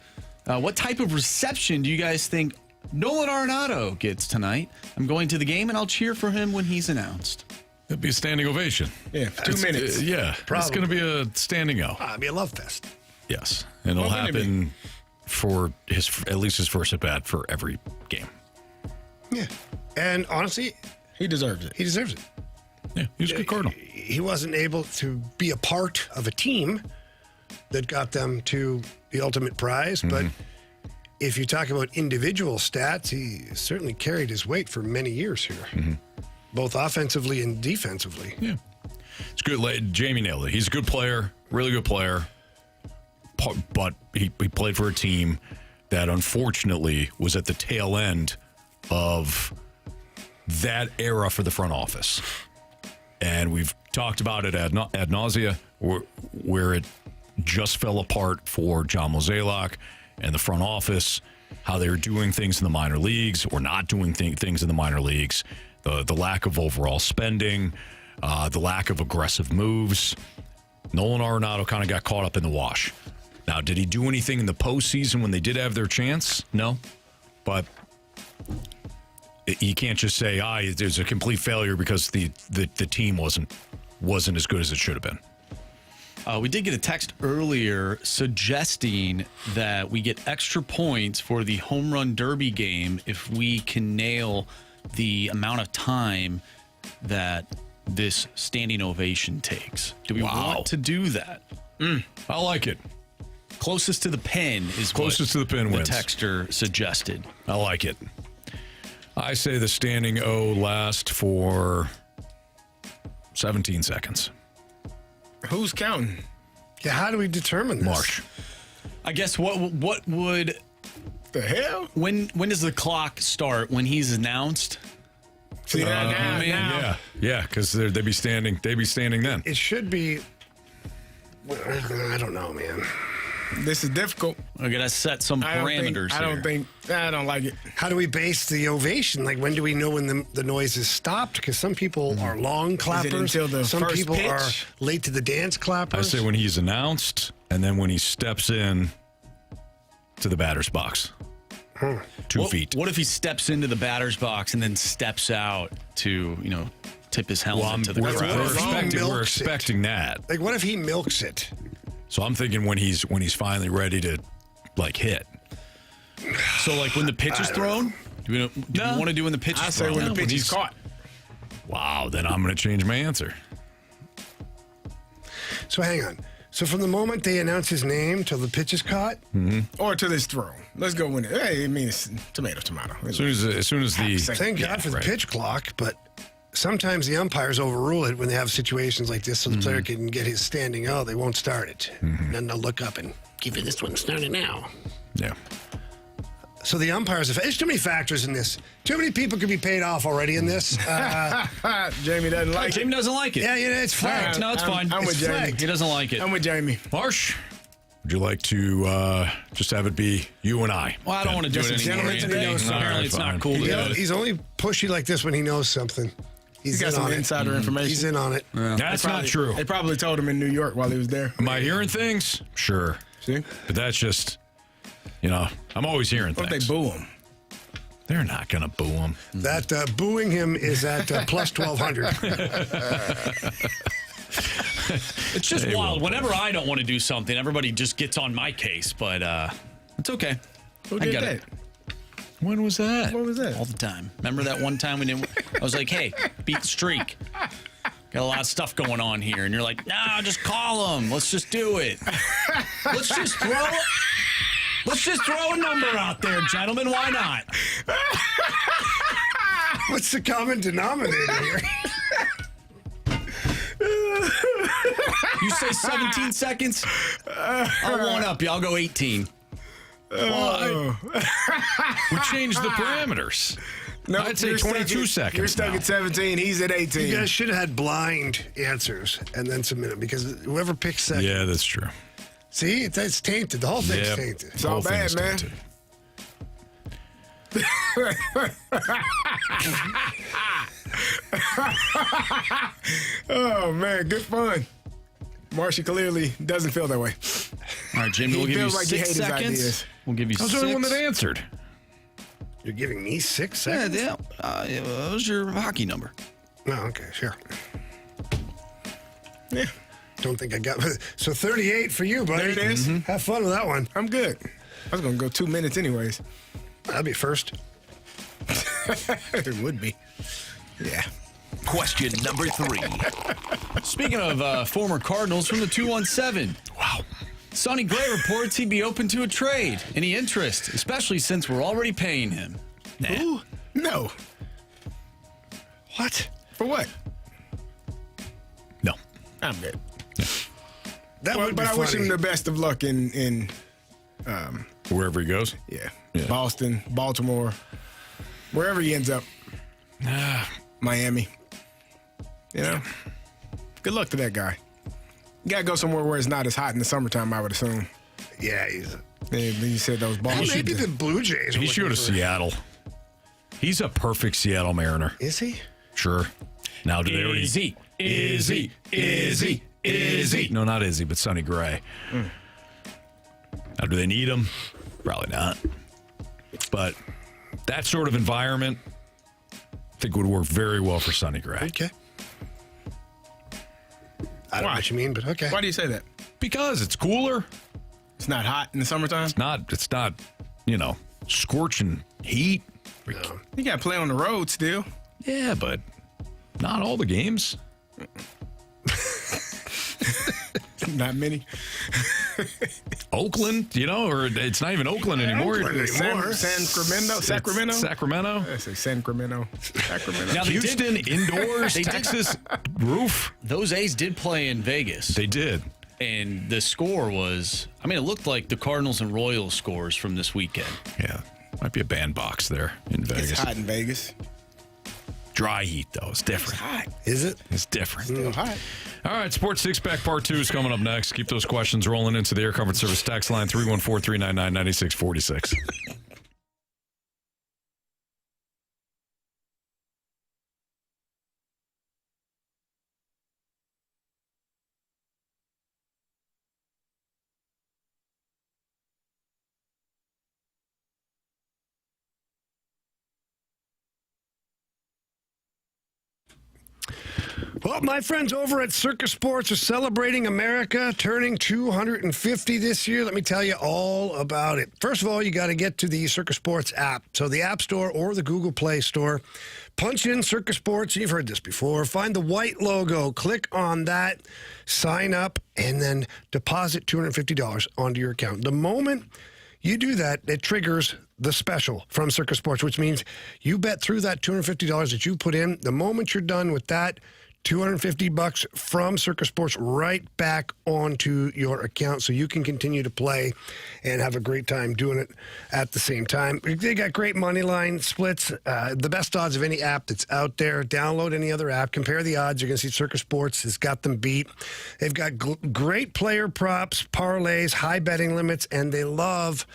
what type of reception do you guys think Nolan Arenado gets tonight? I'm going to the game, and I'll cheer for him when he's announced. It'd be a standing ovation. Yeah, 2 minutes. Yeah, Probably. It's going to be a standing O. It'll be a love fest. Yes, and it'll happen for at least his first at bat for every game. Yeah, and honestly, he deserves it. He deserves it. Yeah, he was a good Cardinal. He wasn't able to be a part of a team that got them to the ultimate prize, but if you talk about individual stats, he certainly carried his weight for many years here, both offensively and defensively. Yeah, it's good. Jamie nailed it. He's a good player, really good player, but he played for a team that unfortunately was at the tail end of that era for the front office. And we've talked about it ad nausea, where it just fell apart for John Mozeliak and the front office, how they were doing things in the minor leagues or not doing things in the minor leagues, the lack of overall spending, the lack of aggressive moves. Nolan Arenado kind of got caught up in the wash. Now, did he do anything in the postseason when they did have their chance? No. But you can't just say, there's a complete failure because the team wasn't as good as it should have been. We did get a text earlier suggesting that we get extra points for the home run derby game if we can nail the amount of time that this standing ovation takes. Do we want to do that? I like it. Closest to the pin is closest to the pin the wins. texter suggested. I like it. I say the standing O last for 17 seconds. Who's counting? Yeah, how do we determine this? Marsh. I guess what would the hell? When does the clock start? When he's announced? See now. Yeah, because they'd be standing then. It should be. I don't know, man. This is difficult. We're gonna set some parameters. I don't like it. How do we base the ovation? Like, when do we know when the noise is stopped? Because some people are long clappers. until the some first people pitch? are late to the dance clappers. I say when he's announced, and then when he steps in to the batter's box. 2 feet. What if he steps into the batter's box and then steps out to, tip his helmet to the crowd? We're expecting that. Like, what if he milks it? So I'm thinking when he's finally ready to hit. So when the pitch is thrown, do you want to do when the pitch is thrown? I say when the pitch is caught. Wow, then I'm going to change my answer. So hang on. So from the moment they announce his name till the pitch is caught, or till it's thrown. Let's go with it. Hey, I mean, it's tomato. As soon as the thank God for the pitch clock, but sometimes the umpires overrule it when they have situations like this, so the player can get his standing. They won't start it. And then they'll look up and give you this one starting now. Yeah. So the umpires, there's too many factors in this. Too many people could be paid off already in this. Jamie doesn't like it. Jamie doesn't like it. Yeah, it's flagged. No, it's fine. I'm with It's Jamie. flagged. He doesn't like it. I'm with Jamie. Marsh, would you like to just have it be you and I? Well, I don't want to do it anymore. Apparently, it's not cool to do it. He's only pushy like this when he knows something. He's got some insider information. He's in on it. Yeah. That's not true. They probably told him in New York while he was there. Am I hearing things? Sure. See? But that's just, I'm always hearing What things. if they boo him? They're not going to boo him. That booing him is at plus 1,200. It's just wild. Whenever I don't want to do something, everybody just gets on my case. But it's okay. Who did I got that? it. When was that? What was that? All the time. Remember that one time we didn't? I was like, hey, beat the streak. Got a lot of stuff going on here. And you're like, no, just call them. Let's just do it. Let's just throw a number out there, gentlemen. Why not? What's the common denominator here? You say 17 seconds? I'll one up you. I'll go 18. Well, we changed the parameters. No, I'd say 22 seconds. You're stuck at 17. He's at 18. You guys should have had blind answers and then submit them, because whoever picks second. Yeah, that's true. See, it's tainted. The whole thing's tainted. It's all bad, man. Oh, man, good fun. Marshy clearly doesn't feel that way. All right, Jimmy, He we'll give you feels like he 6 hates his seconds. ideas. We'll give you I was 6. the only one that answered. You're giving me 6 Yeah, seconds? that was your hockey number. Oh, okay, sure. Yeah. Don't think I got... So 38 for you, buddy. There it is. Have fun with that one. I'm good. I was going to go 2 minutes anyways. That'd be first. It would be. Yeah. Question number 3. Speaking of former Cardinals from the 217. Wow. Sonny Gray reports he'd be open to a trade. Any interest, especially since we're already paying him. Nah. Ooh, no. What? For what? No. I'm good. That would be But I wish funny. him the best of luck in Wherever he goes? yeah, Yeah. Boston, Baltimore, wherever he ends up. Miami. You know? Good luck to that guy. You got to go somewhere where it's not as hot in the summertime, I would assume. Yeah, you said those balls. Maybe the Blue Jays. He should go to Seattle. He's a perfect Seattle Mariner. Is he? Sure. Now, do they already... Izzy. No, not Izzy, but Sonny Gray. Now, do they need him? Probably not. But that sort of environment, I think would work very well for Sonny Gray. Okay. I don't know what you mean, but okay. Why do you say that? Because it's cooler. It's not hot in the summertime? It's not, scorching heat. No. You got to play on the road still. Yeah, but not all the games. Not many. Oakland, or it's not even Oakland anymore. Sacramento. Sacramento. I say Sacramento. Now, Houston, indoors, Texas, roof. Those A's did play in Vegas. They did. And the score was, it looked like the Cardinals and Royals scores from this weekend. Yeah. Might be a bandbox there in Vegas. It's hot in Vegas. Dry heat, though. It's different. It's hot. Is it? It's different. Still hot. All right, Sports Six Pack Part 2 is coming up next. Keep those questions rolling into the Air Comfort Service text line 314-399-9646. Well, my friends over at Circus Sports are celebrating America, turning 250 this year. Let me tell you all about it. First of all, you got to get to the Circus Sports app. So the App Store or the Google Play Store. Punch in Circus Sports. You've heard this before. Find the white logo. Click on that. Sign up, and then deposit $250 onto your account. The moment you do that, it triggers the special from Circus Sports, which means you bet through that $250 that you put in. The moment you're done with that, $250 from Circus Sports right back onto your account so you can continue to play and have a great time doing it at the same time. They got great money line splits, the best odds of any app that's out there. Download any other app, compare the odds. You're going to see Circus Sports has got them beat. They've got great player props, parlays, high betting limits, and they love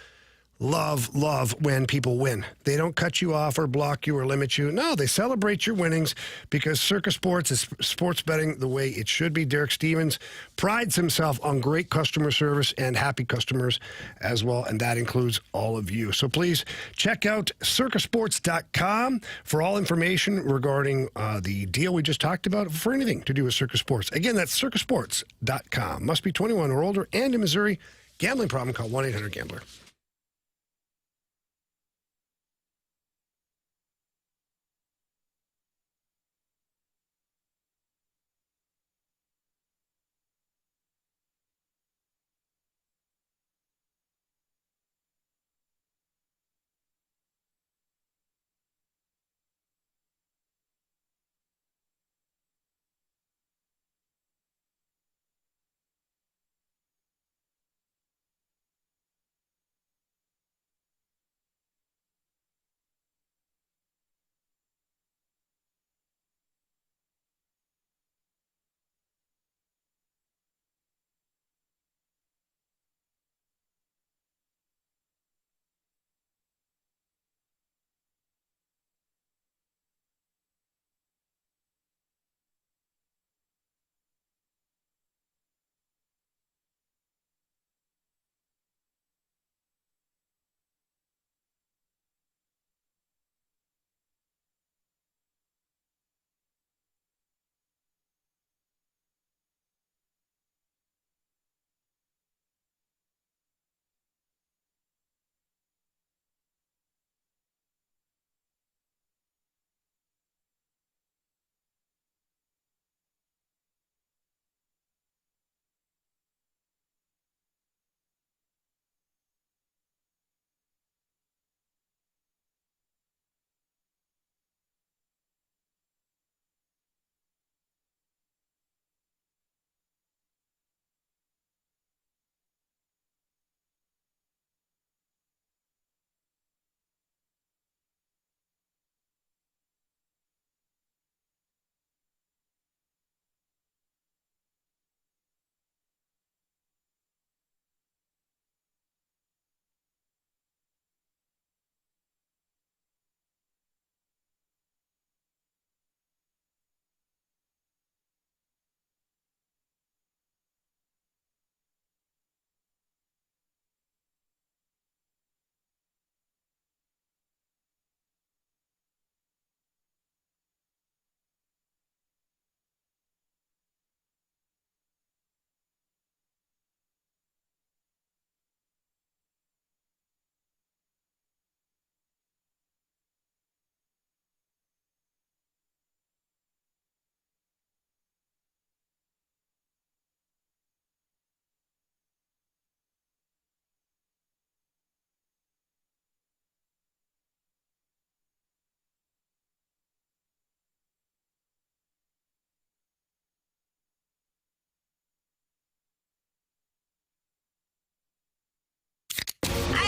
when people win. They don't cut you off or block you or limit you. No, they celebrate your winnings because Circus Sports is sports betting the way it should be. Derek Stevens prides himself on great customer service and happy customers as well, and that includes all of you. So please check out circusports.com for all information regarding the deal we just talked about for anything to do with Circus Sports. Again, that's circusports.com. Must be 21 or older and in Missouri. Gambling problem, call 1-800-GAMBLER.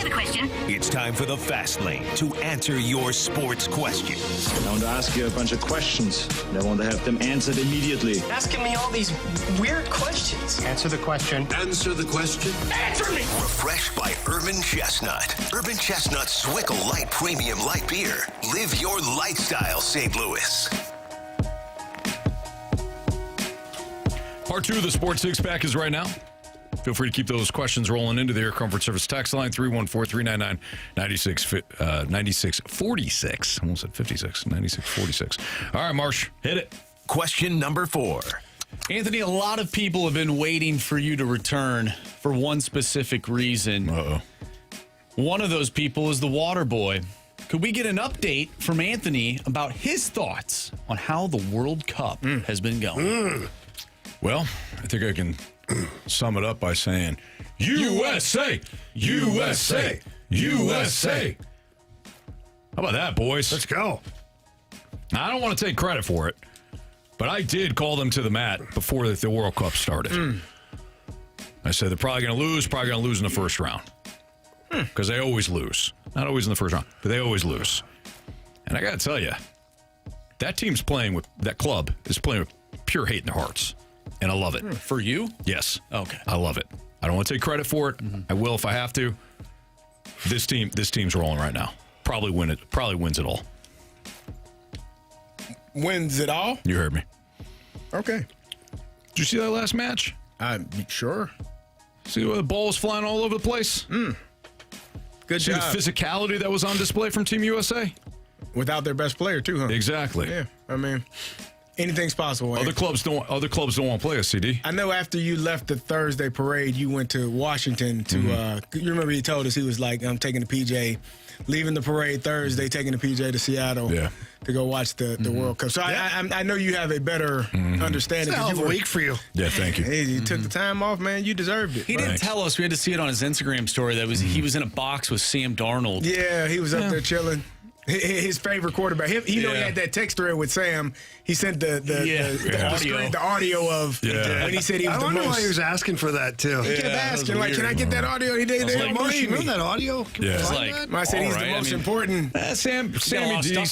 the question. It's time for the Fast Lane to answer your sports questions. I want to ask you a bunch of questions. And I want to have them answered immediately. Asking me all these weird questions. Answer the question. Answer the question. Answer me! Refreshed by Urban Chestnut. Urban Chestnut Swickle Light Premium Light Beer. Live your lifestyle, St. Louis. Part 2 of the Sports Six-Pack is right now. Feel free to keep those questions rolling into the Air Comfort Service text line, 314-399-9646. Almost said 56, 9646. All right, Marsh, hit it. Question number 4. Anthony, a lot of people have been waiting for you to return for one specific reason. Uh-oh. One of those people is the Water Boy. Could we get an update from Anthony about his thoughts on how the World Cup has been going? Well, I think I can sum it up by saying, USA! USA! USA! How about that, boys? Let's go. I don't want to take credit for it, but I did call them to the mat before the World Cup started. I said they're probably going to lose in the first round. Because they always lose. Not always in the first round, but they always lose. And I got to tell you, that club is playing with pure hate in their hearts. And I love it. For you? Yes. Okay. I love it. I don't want to take credit for it. I will if I have to. This team's rolling right now. Probably wins it all. Wins it all? You heard me. Okay. Did you see that last match? Sure. See the balls flying all over the place? Good See job. the physicality that was on display from Team USA? Without their best player, too, huh? Exactly. Yeah. I mean, anything's possible. Other clubs don't want to play us, CD. I know after you left the Thursday parade, you went to Washington to, you remember he told us he was like, I'm taking the PJ, leaving the parade Thursday, taking the PJ to Seattle to go watch the World Cup. So I know you have a better understanding. It's a hell of a week for you. Yeah, thank you. Hey, you took the time off, man. You deserved it. He didn't tell us. We had to see it on his Instagram story. That was he was in a box with Sam Darnold. Yeah, he was up there chilling. His favorite quarterback. He had that text thread with Sam. He sent the audio of when he said he was the most. I wonder why he was asking for that, too. He kept asking, like, can I get that audio? He didn't remember that audio? Yeah. It's like, I said he's the most important. Sammy D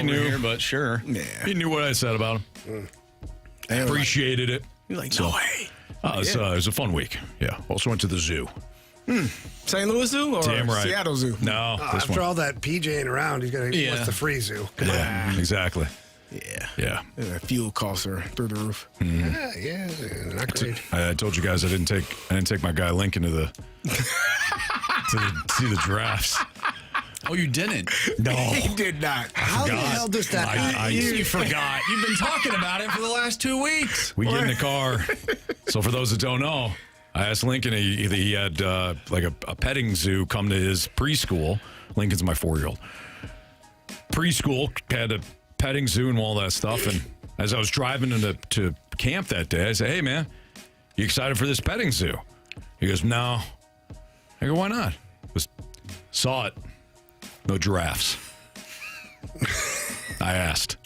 knew. Here, but sure. Yeah. He knew what I said about him. Appreciated it. You're like, no way. It was a fun week. Yeah. Also went to the zoo. St. Louis Zoo or Damn right. Seattle Zoo? No. After all that PJing around, he's got to what's the free zoo? Yeah, exactly. Yeah. Fuel costs are through the roof. Yeah, not great. I told you guys I didn't take my guy Lincoln to the to see the giraffes. Oh, you didn't? No. He did not. How the hell does that happen? You forgot. You've been talking about it for the last 2 weeks. We get in the car. So for those that don't know, I asked Lincoln, he had like a petting zoo come to his preschool. Lincoln's my 4-year-old. Preschool had a petting zoo and all that stuff. And as I was driving to camp that day, I said, hey, man, you excited for this petting zoo? He goes, no. I go, why not? Saw it. No giraffes. I asked.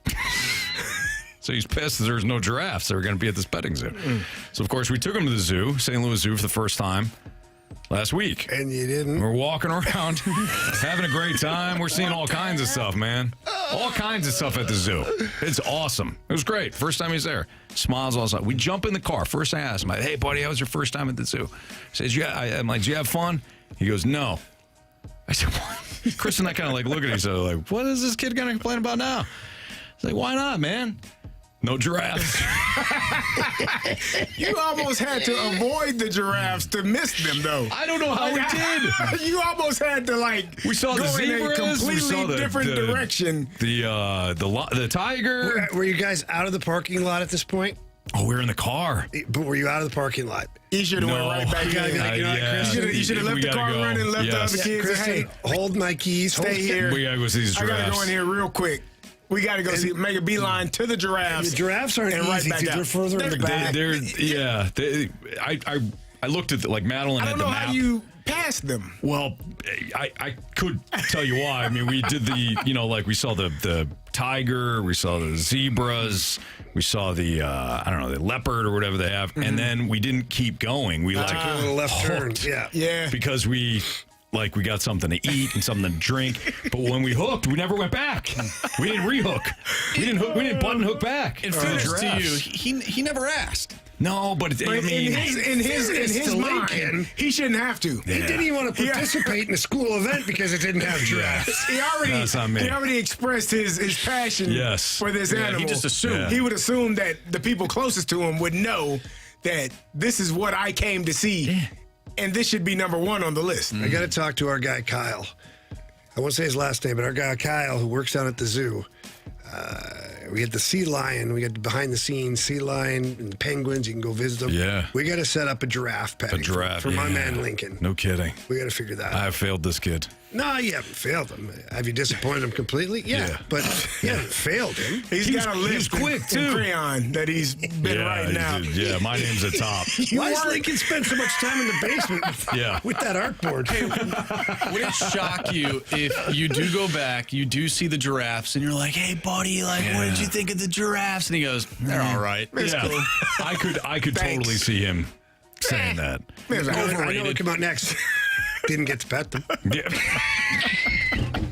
So he's pissed that there's no giraffes that are going to be at this petting zoo. So, of course, we took him to the zoo, St. Louis Zoo, for the first time last week. And you didn't? We're walking around, having a great time. We're seeing all kinds of stuff, man. All kinds of stuff at the zoo. It's awesome. It was great. First time he's there. Smiles all the time. We jump in the car. First I asked him, hey, buddy, how was your first time at the zoo? He says, I'm like, did you have fun? He goes, no. I said, what? Chris and I kind of like look at each other like, what is this kid going to complain about now? He's like, why not, man? No giraffes. You almost had to avoid the giraffes to miss them, though. I don't know how we did. You almost had to we saw go the zebras, in a completely different direction. The tiger. Were you guys out of the parking lot at this point? Oh, we were in the car. But were you out of the parking lot? You should have went right back in. You should have left the car running and left the other kids. Chris, hey, hold my keys. Stay here. We gotta go see these giraffes. I gotta go in here real quick. We got to go make a beeline to the giraffes. The giraffes aren't easy. They're further in the back. I looked at Madeline had the map. I don't know how you passed them. Well, I could tell you why. I mean, we did we saw the tiger, we saw the zebras, we saw the the leopard or whatever they have, and then we didn't keep going. We took a little left turn. Yeah. Because we like we got something to eat and something to drink. But when we hooked, we never went back. We didn't rehook. We didn't button hook back. In fairness to you, he never asked. No, but I mean, in his mind, he shouldn't have to. He didn't even want to participate in a school event because it didn't have giraffes. He already expressed his passion for this animal. He just assumed. He would assume that the people closest to him would know that this is what I came to see, and this should be number one on the list. I got to talk to our guy Kyle. I won't say his last name, but our guy Kyle, who works down at the zoo. We had the sea lion. We got behind the scenes sea lion and the penguins. You can go visit them. Yeah. We got to set up a giraffe paddock for my man Lincoln. No kidding. We got to figure that out. I have failed this kid. No, you haven't failed him. Have you disappointed him completely? Yeah. But you haven't failed him. He's got a list quick, in crayon that he's been writing out. Yeah, my name's at top. Why does Lincoln spend so much time in the basement with that artboard? Hey, would it shock you if you do go back, you do see the giraffes, and you're like, hey, buddy, what did you think of the giraffes? And he goes, they're all right. It's cool. I could totally see him saying that. I know what come out next. Didn't get to pet them. Yeah.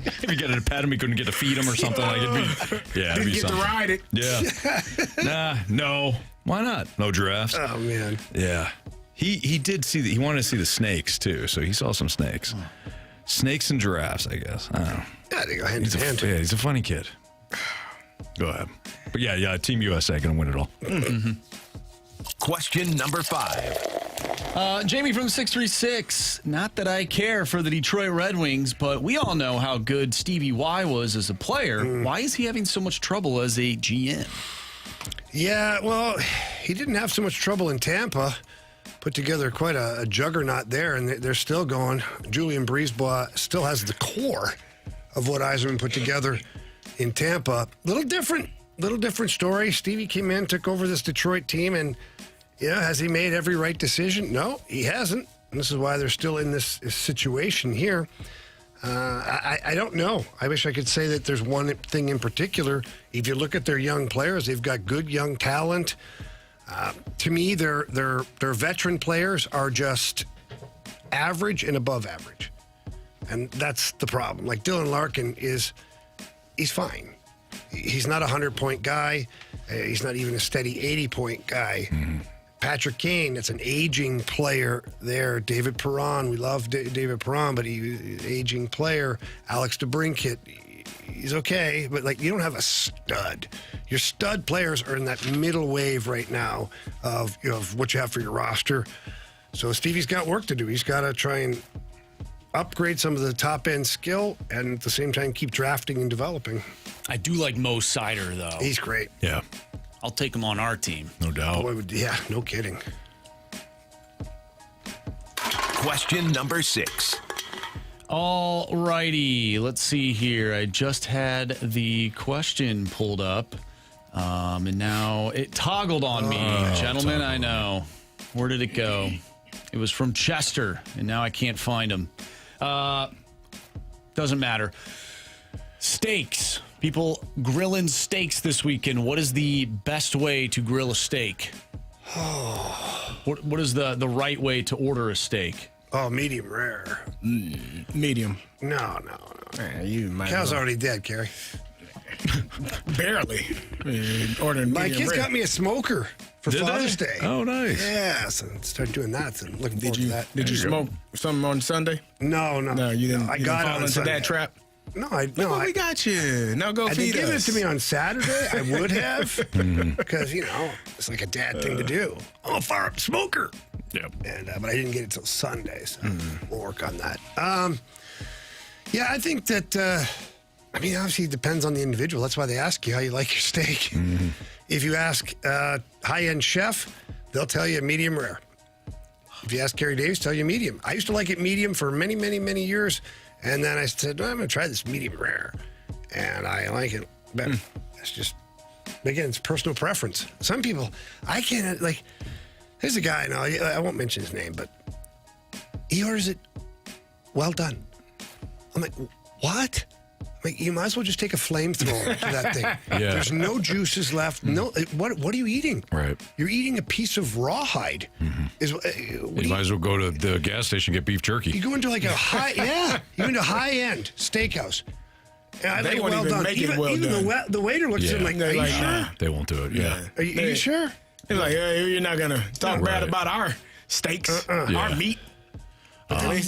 If you get to pet him, you couldn't get to feed him or something like it. Didn't get to ride it. Yeah. No. Why not? No giraffes. Oh man. Yeah. He did see he wanted to see the snakes too, so he saw some snakes. Snakes and giraffes, I guess. I don't know. Yeah, they go hand in hand. Yeah, he's a funny kid. Go ahead. But yeah, Team USA gonna win it all. Mm-hmm. Question number 5. Jamie from 636. Not that I care for the Detroit Red Wings, but we all know how good Stevie Y was as a player. Why is he having so much trouble as a GM? Yeah, well, he didn't have so much trouble in Tampa. Put together quite a juggernaut there, and they're still going. Julian Brisebois still has the core of what Yzerman put together in Tampa. Little different story. Stevie came in, took over this Detroit team, and has he made every right decision? No, he hasn't. And this is why they're still in this situation here. I don't know. I wish I could say that there's one thing in particular. If you look at their young players, they've got good young talent. To me, their veteran players are just average and above average. And that's the problem. Like Dylan Larkin he's fine. He's not a 100-point guy. He's not even a steady 80-point guy. Mm-hmm. Patrick Kane, that's an aging player there. David Perron, we love David Perron, but he's an aging player. Alex DeBrincat, he's okay, but you don't have a stud. Your stud players are in that middle wave right now of what you have for your roster. So Stevie's got work to do. He's got to try and upgrade some of the top-end skill and at the same time keep drafting and developing. I do like Mo Sider, though. He's great. Yeah. I'll take him on our team. No doubt. Yeah, no kidding. Question number 6. All righty. Let's see here. I just had the question pulled up, and now it toggled on me. Gentlemen, I know. Where did it go? It was from Chester, and now I can't find him. Doesn't matter. Steaks. People grilling steaks this weekend. What is the best way to grill a steak? What is the right way to order a steak? Oh, medium rare. Medium. No. Cal's already dead, Carey. Barely. Ordering my kids got me a smoker for Father's Day. Oh, nice. Yeah, so start doing that. So looking forward to that. Did you smoke something on Sunday? No. You didn't. I you got didn't fall into Sunday. that trap. No, we got you. Now go feed us. Give it to me on Saturday, I would have, because it's like a dad thing to do. I'll fire up the smoker. Yep. And but I didn't get it till Sunday, so we'll work on that. Yeah, I think that. Obviously, it depends on the individual. That's why they ask you how you like your steak. Mm-hmm. If you ask high-end chef, they'll tell you medium rare. If you ask Carey Davis, tell you medium. I used to like it medium for many, many, many years. And then I said, I'm going to try this medium rare. And I like it better. It's just, again, it's personal preference. Some people, I can't, there's a guy, I won't mention his name, but he orders it well done. I'm like, what? Like, you might as well just take a flamethrower to that thing. Yeah. There's no juices left. No, what are you eating? Right. You're eating a piece of rawhide. You might as well go to the gas station and get beef jerky. You go into like a high, you go into high-end steakhouse. And I They like won't well even done. make it even well even done. the waiter looks at him like, They're are you like, sure? nah. They won't do it. Yeah. Are you sure? They're like, hey, you're not gonna talk bad Right. about our steaks, Yeah. our meat.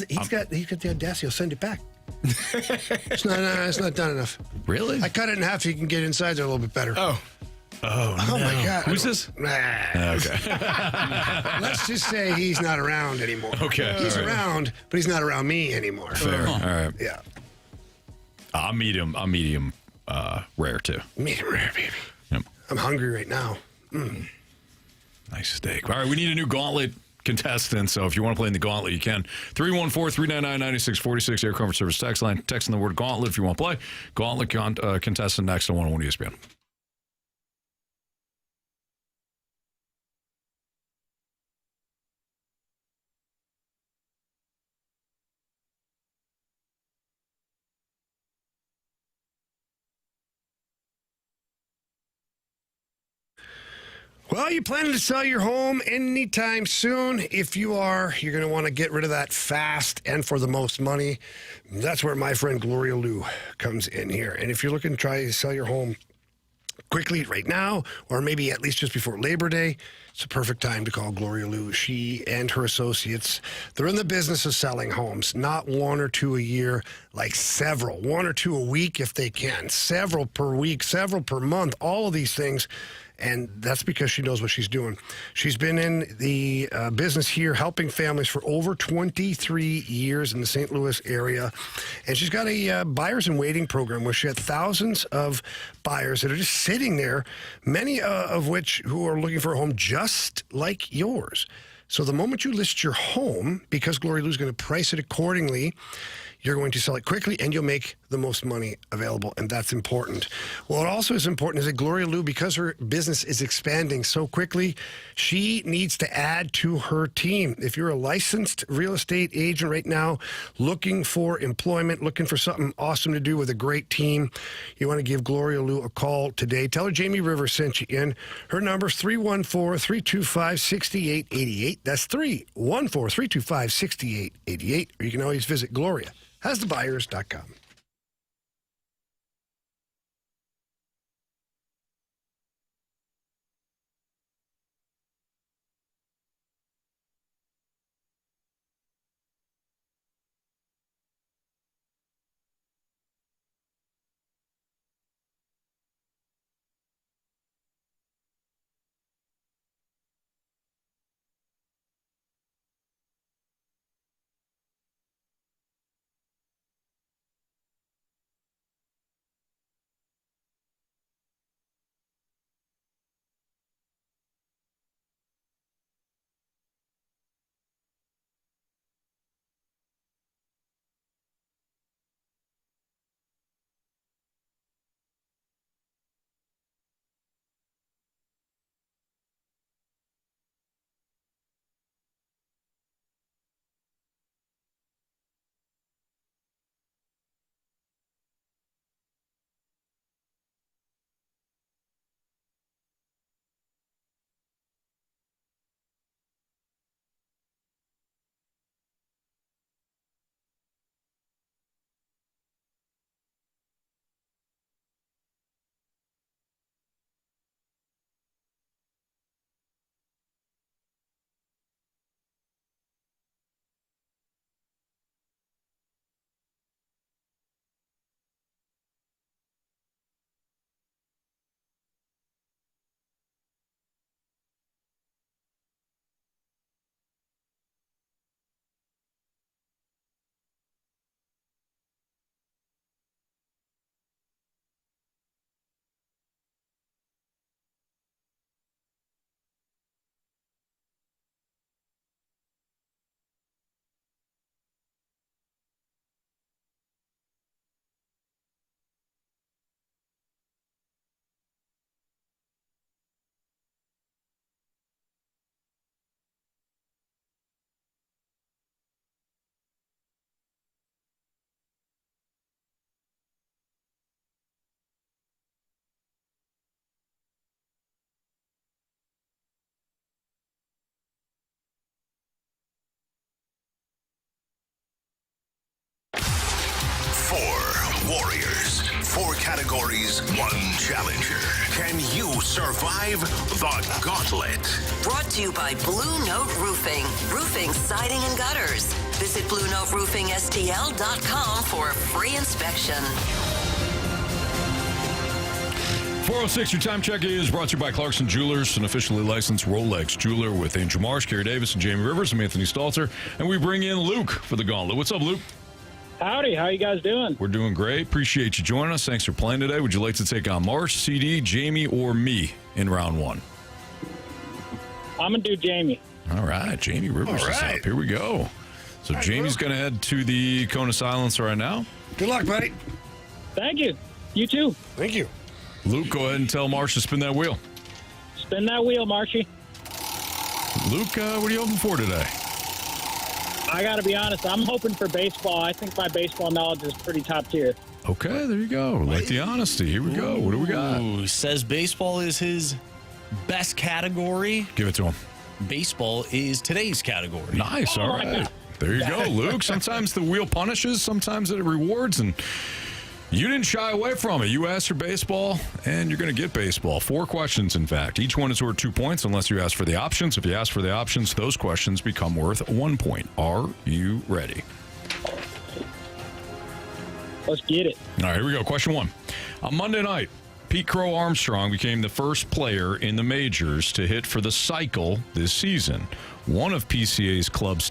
He's got the audacity. He'll send it back. It's not done enough. Really? I cut it in half so you can get inside there a little bit better. Oh, Oh my God. Who's this? Okay. Let's just say he's not around anymore. Okay. He's All right. around, but he's not around me anymore. Fair. All right. Yeah. I'm medium rare too. Medium rare, baby. Yep. I'm hungry right now. Nice steak. All right, we need a new Gauntlet contestant. So if you want to play in the Gauntlet, you can. 314-399-9646, Air Comfort Service text line. Text in the word Gauntlet if you want to play. Gauntlet contestant next on 101 ESPN. Well, you planning to sell your home anytime soon? If you are, you're going to want to get rid of that fast and for the most money. That's where my friend Gloria Liu comes in here. And if you're looking to try to sell your home quickly right now, or maybe at least just before Labor Day, it's a perfect time to call Gloria Liu. She and her associates, they're in the business of selling homes, not one or two a year, like several, one or two a week if they can, several per week, several per month, all of these things. And that's because she knows what she's doing. She's been in the business here helping families for over 23 years in the St. Louis area. And she's got a buyers in waiting program where she had thousands of buyers that are just sitting there, many of which who are looking for a home just like yours. So the moment you list your home, because Gloria Liu is going to price it accordingly, you're going to sell it quickly and you'll make the most money available, and that's important. What also is important is that Gloria Liu, because her business is expanding so quickly, she needs to add to her team. If you're a licensed real estate agent right now, looking for employment, looking for something awesome to do with a great team, you want to give Gloria Liu a call today. Tell her Jamie Rivers sent you in. Her number is 314-325-6888. That's 314-325-6888. Or you can always visit GloriaHasTheBuyers.com. warriors. 4 categories, 1 challenger. Can you survive the gauntlet? Brought to you by Blue Note Roofing. Roofing, siding, and gutters. Visit BlueNoteRoofingSTL.com for a free inspection. 4:06, your time check is brought to you by Clarkson Jewelers, an officially licensed Rolex jeweler with Andrew Marsh, Carey Davis, and Jamie Rivers. I'm Anthony Stalter, and we bring in Luke for the Gauntlet. What's up, Luke? Howdy, how you guys doing? We're doing great. Appreciate you joining us. Thanks for playing today. Would you like to take on Marsh, CD, Jamie, or me in round 1? I'm going to do Jamie. All right, Jamie Rivers is up. Here we go. So Jamie's going to head to the Cone of Silence right now. Good luck, buddy. Thank you. You too. Thank you. Luke, go ahead and tell Marsh to spin that wheel. Spin that wheel, Marshy. Luke, what are you hoping for today? I got to be honest, I'm hoping for baseball. I think my baseball knowledge is pretty top tier. Okay, there you go. Like the honesty. Here we go. What do we got? Says baseball is his best category. Give it to him. Baseball is today's category. Nice. All right. There you go, Luke. Sometimes the wheel punishes, sometimes it rewards, and you didn't shy away from it. You asked for baseball, and you're going to get baseball. 4 questions, in fact. Each one is worth 2 points unless you ask for the options. If you ask for the options, those questions become worth 1 point. Are you ready? Let's get it. All right, here we go. Question 1. On Monday night, Pete Crow Armstrong became the first player in the majors to hit for the cycle this season. One of PCA's Cubs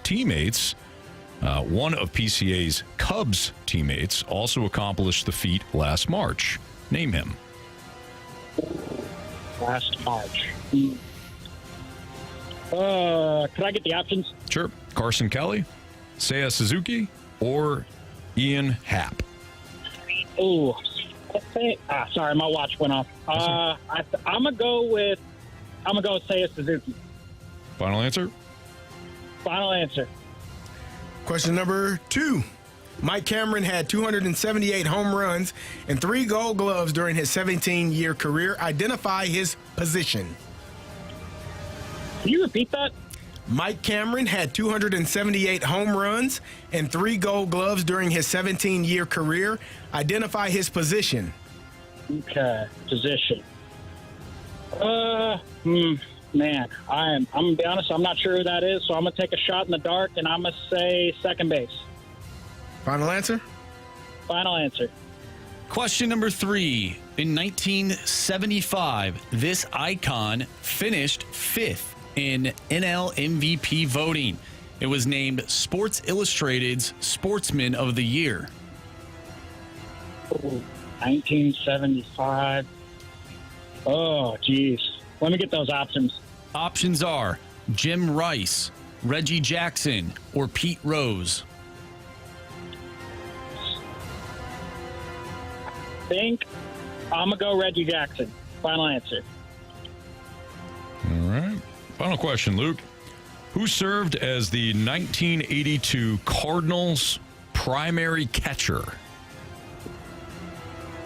teammates also accomplished the feat last March. Name him. Last March. Could I get the options? Sure. Carson Kelly, Seiya Suzuki, or Ian Happ? Oh, sorry, my watch went off. I'm gonna go with Seiya Suzuki. Final answer? Final answer. Question number 2. Mike Cameron had 278 home runs and 3 Gold Gloves during his 17-year career. Identify his position. Can you repeat that? Mike Cameron had 278 home runs and 3 Gold Gloves during his 17-year career. Identify his position. Okay, position. Man, I'm gonna be honest, I'm not sure who that is, so I'm gonna take a shot in the dark and I'm gonna say second base. Final answer? Final answer. Question number 3. In 1975, this icon finished 5th in NL MVP voting. It was named Sports Illustrated's Sportsman of the Year. 1975. Oh, geez. Let me get those options. Options are Jim Rice, Reggie Jackson, or Pete Rose. I think I'm going to go Reggie Jackson. Final answer. All right. Final question, Luke. Who served as the 1982 Cardinals primary catcher?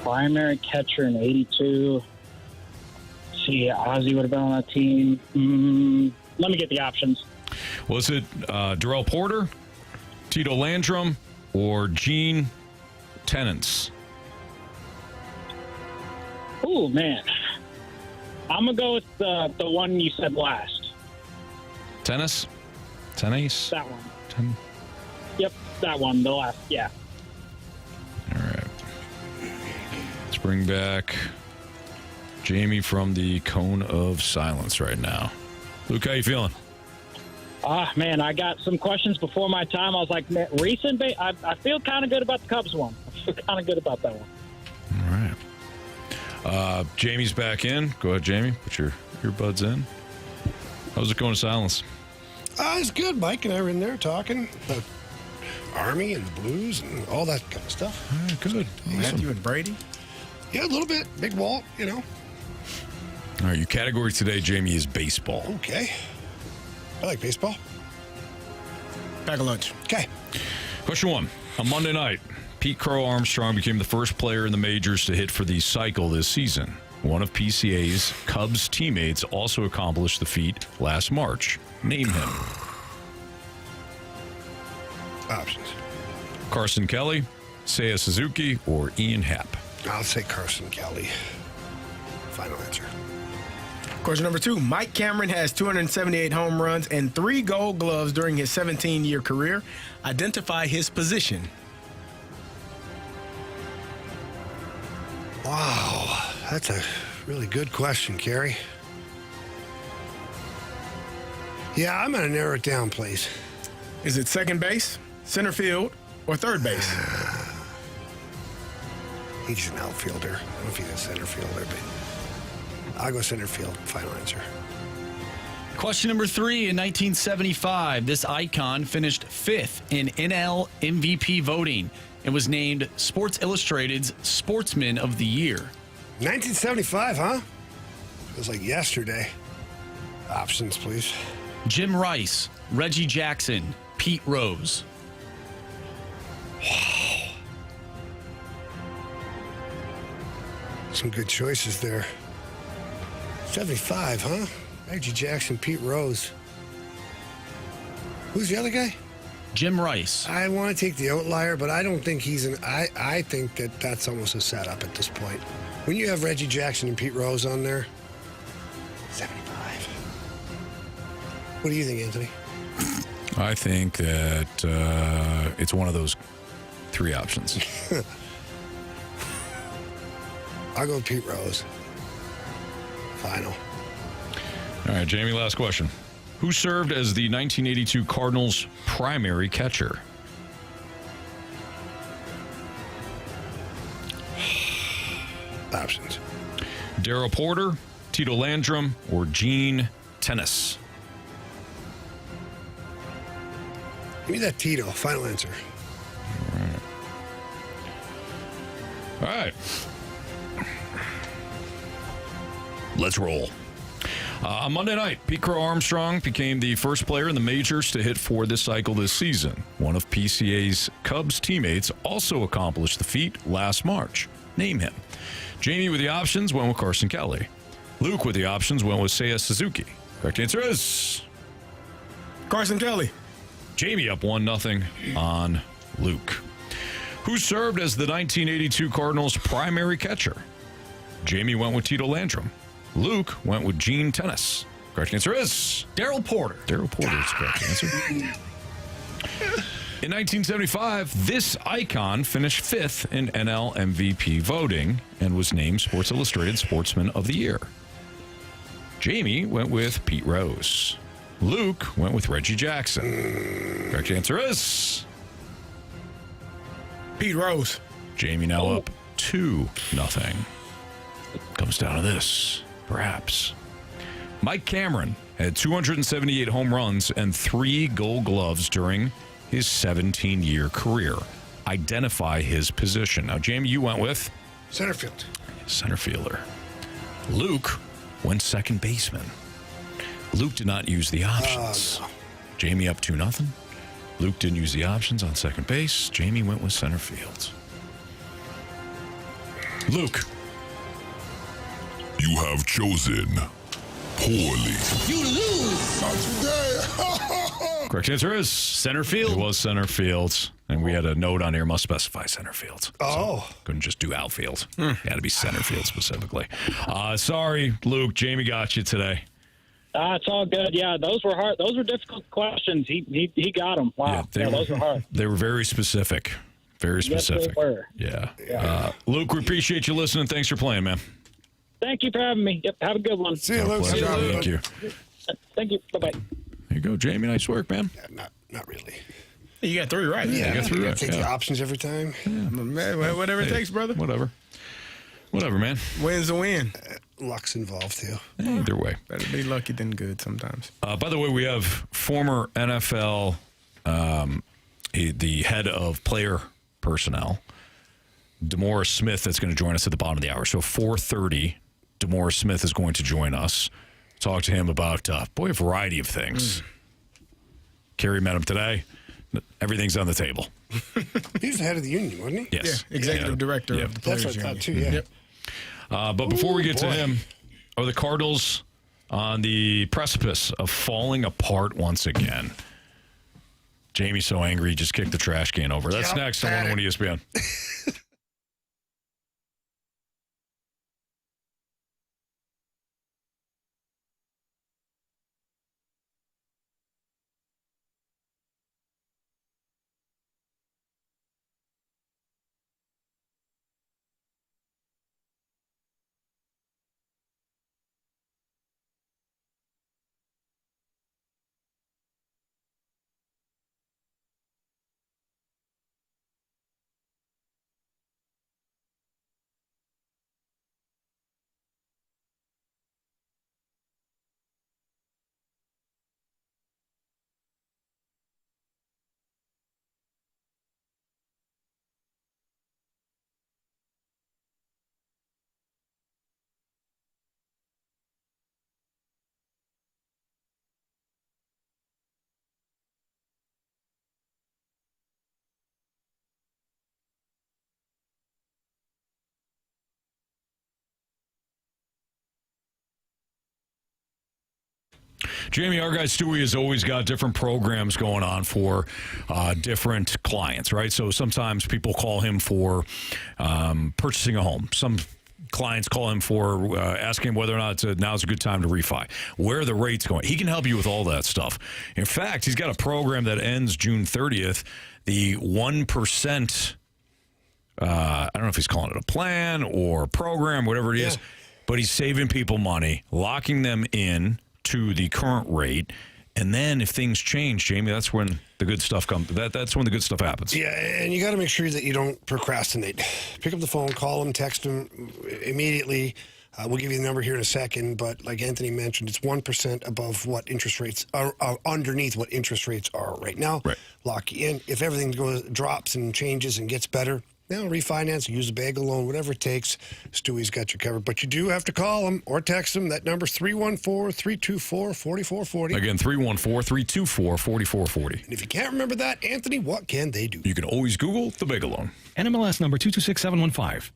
Primary catcher in 82. See, Ozzie would have been on that team. Let me get the options. Was it Darrell Porter, Tito Landrum, or Gene Tennants? Oh, man. I'm going to go with the one you said last. Tennis? That one. Yep, that one. The last, yeah. All right. Let's bring back Jamie from the Cone of Silence right now. Luke, how you feeling? Man, I got some questions before my time. I was like, man, I feel kind of good about the Cubs one. I feel kind of good about that one. All right. Jamie's back in. Go ahead, Jamie. Put your earbuds in. How's it going to Silence? It's good. Mike and I were in there talking about Army and the Blues and all that kind of stuff. All right, good. Matthew and Brady? Yeah, a little bit. Big Walt, you know. All right, your category today, Jamie, is baseball. Okay. I like baseball. Pack a lunch. Okay. Question 1. On Monday night, Pete Crow Armstrong became the first player in the majors to hit for the cycle this season. One of PCA's Cubs teammates also accomplished the feat last March. Name him. Options. Carson Kelly, Seiya Suzuki, or Ian Happ? I'll say Carson Kelly. Final answer. Question number 2. Mike Cameron has 278 home runs and 3 Gold Gloves during his 17-year career. Identify his position. Wow, that's a really good question, Carey. Yeah, I'm going to narrow it down, please. Is it second base, center field, or third base? He's an outfielder. I don't know if he's a center fielder, but I'll go center field. Final answer. Question number 3. In 1975, this icon finished 5th in NL MVP voting and was named Sports Illustrated's Sportsman of the Year. 1975, huh? Feels like yesterday. Options, please. Jim Rice, Reggie Jackson, Pete Rose. Wow. Some good choices there. 75, huh? Reggie Jackson, Pete Rose. Who's the other guy? Jim Rice. I want to take the outlier, but I don't think he's an... I think that's almost a setup at this point. When you have Reggie Jackson and Pete Rose on there, 75. What do you think, Anthony? I think that it's one of those 3 options. I'll go with Pete Rose. Final. All right, Jamie, last question. Who served as the 1982 Cardinals' primary catcher? Options. Darryl Porter, Tito Landrum, or Gene Tennis? Give me that Tito. Final answer. All right. Let's roll. On Monday night, Pete Crow Armstrong became the first player in the majors to hit 4 this cycle this season. One of PCA's Cubs teammates also accomplished the feat last March. Name him. Jamie with the options went with Carson Kelly. Luke with the options went with Seiya Suzuki. Correct answer is Carson Kelly. Jamie up 1-0 on Luke. Who served as the 1982 Cardinals' primary catcher? Jamie went with Tito Landrum. Luke went with Gene Tennis. Correct answer is Darryl Porter. Darryl Porter is the correct answer. In 1975, this icon finished 5th in NL MVP voting and was named Sports Illustrated Sportsman of the Year. Jamie went with Pete Rose. Luke went with Reggie Jackson. Correct answer is Pete Rose. Jamie now up 2-0. Comes down to this, perhaps. Mike Cameron had 278 home runs and 3 Gold Gloves during his 17-year career. Identify his position. Now, Jamie, you went with? Center field. Center fielder. Luke went second baseman. Luke did not use the options. No. Jamie up 2-0. Luke didn't use the options on second base. Jamie went with center field. Luke. You have chosen poorly. You lose. Not today. Correct answer is center field. It was center field. And we had a note on here, must specify center field. Oh. So couldn't just do outfield. Had to be center field specifically. Sorry, Luke. Jamie got you today. It's all good. Yeah, those were hard. Those were difficult questions. He got them. Wow. Yeah, those were hard. They were very specific. Very specific. Yes, they were. Yeah. Luke, we appreciate you listening. Thanks for playing, man. Thank you for having me. Yep, have a good one. See you, Luke. Thank you. Thank you. Bye-bye. There you go, Jamie. Nice work, man. Yeah, not really. You got 3 right. Yeah, you got 3 right. Take the options every time. Man, whatever it takes, brother. Whatever, man. Win's a win. Luck's involved, too. Either way. Better be lucky than good sometimes. By the way, we have former NFL, the head of player personnel, DeMaurice Smith, that's going to join us at the bottom of the hour. So 4:30, DeMaurice Smith is going to join us. Talk to him about, a variety of things. Carey met him today. Everything's on the table. He was the head of the union, wasn't he? Yes. Yeah, executive director of the Players That's what I Union. thought, too, yeah. Yep. But before we get to him, are the Cardinals on the precipice of falling apart once again? Jamie's so angry, he just kicked the trash can over. That's Yep, next on 101 ESPN. Jamie, our guy Stewie has always got different programs going on for different clients, right? So sometimes people call him for purchasing a home. Some clients call him for asking whether or not now's a good time to refi. Where are the rates going? He can help you with all that stuff. In fact, he's got a program that ends June 30th, the 1%, I don't know if he's calling it a plan or a program, whatever it is, but he's saving people money, locking them in to the current rate, and then if things change, Jamie, that's when the good stuff comes. That's when the good stuff happens. Yeah, and you got to make sure that you don't procrastinate. Pick up the phone, call him, text him immediately. We'll give you the number here in a second, but like Anthony mentioned, it's 1% above what interest rates are underneath what interest rates are right now. Right. Lock you in. If everything drops and changes and gets better, now refinance, use a bagel loan, whatever it takes. Stewie's got you covered. But you do have to call him or text him. That number's 314-324-4440. Again, 314-324-4440. And if you can't remember that, Anthony, what can they do? You can always Google the bagel loan. NMLS number 226715.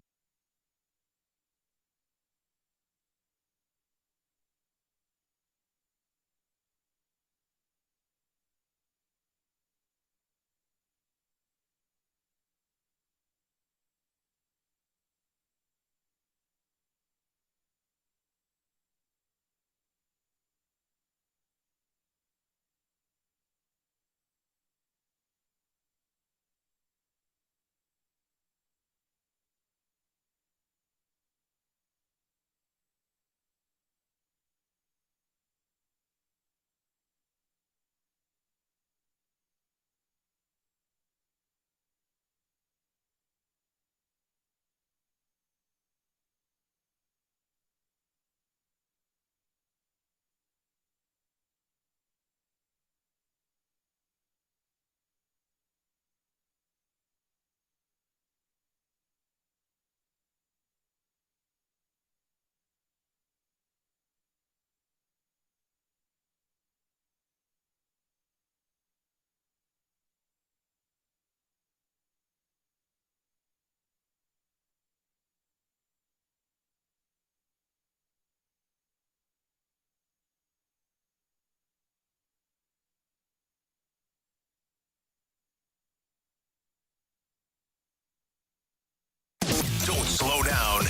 Don't slow down.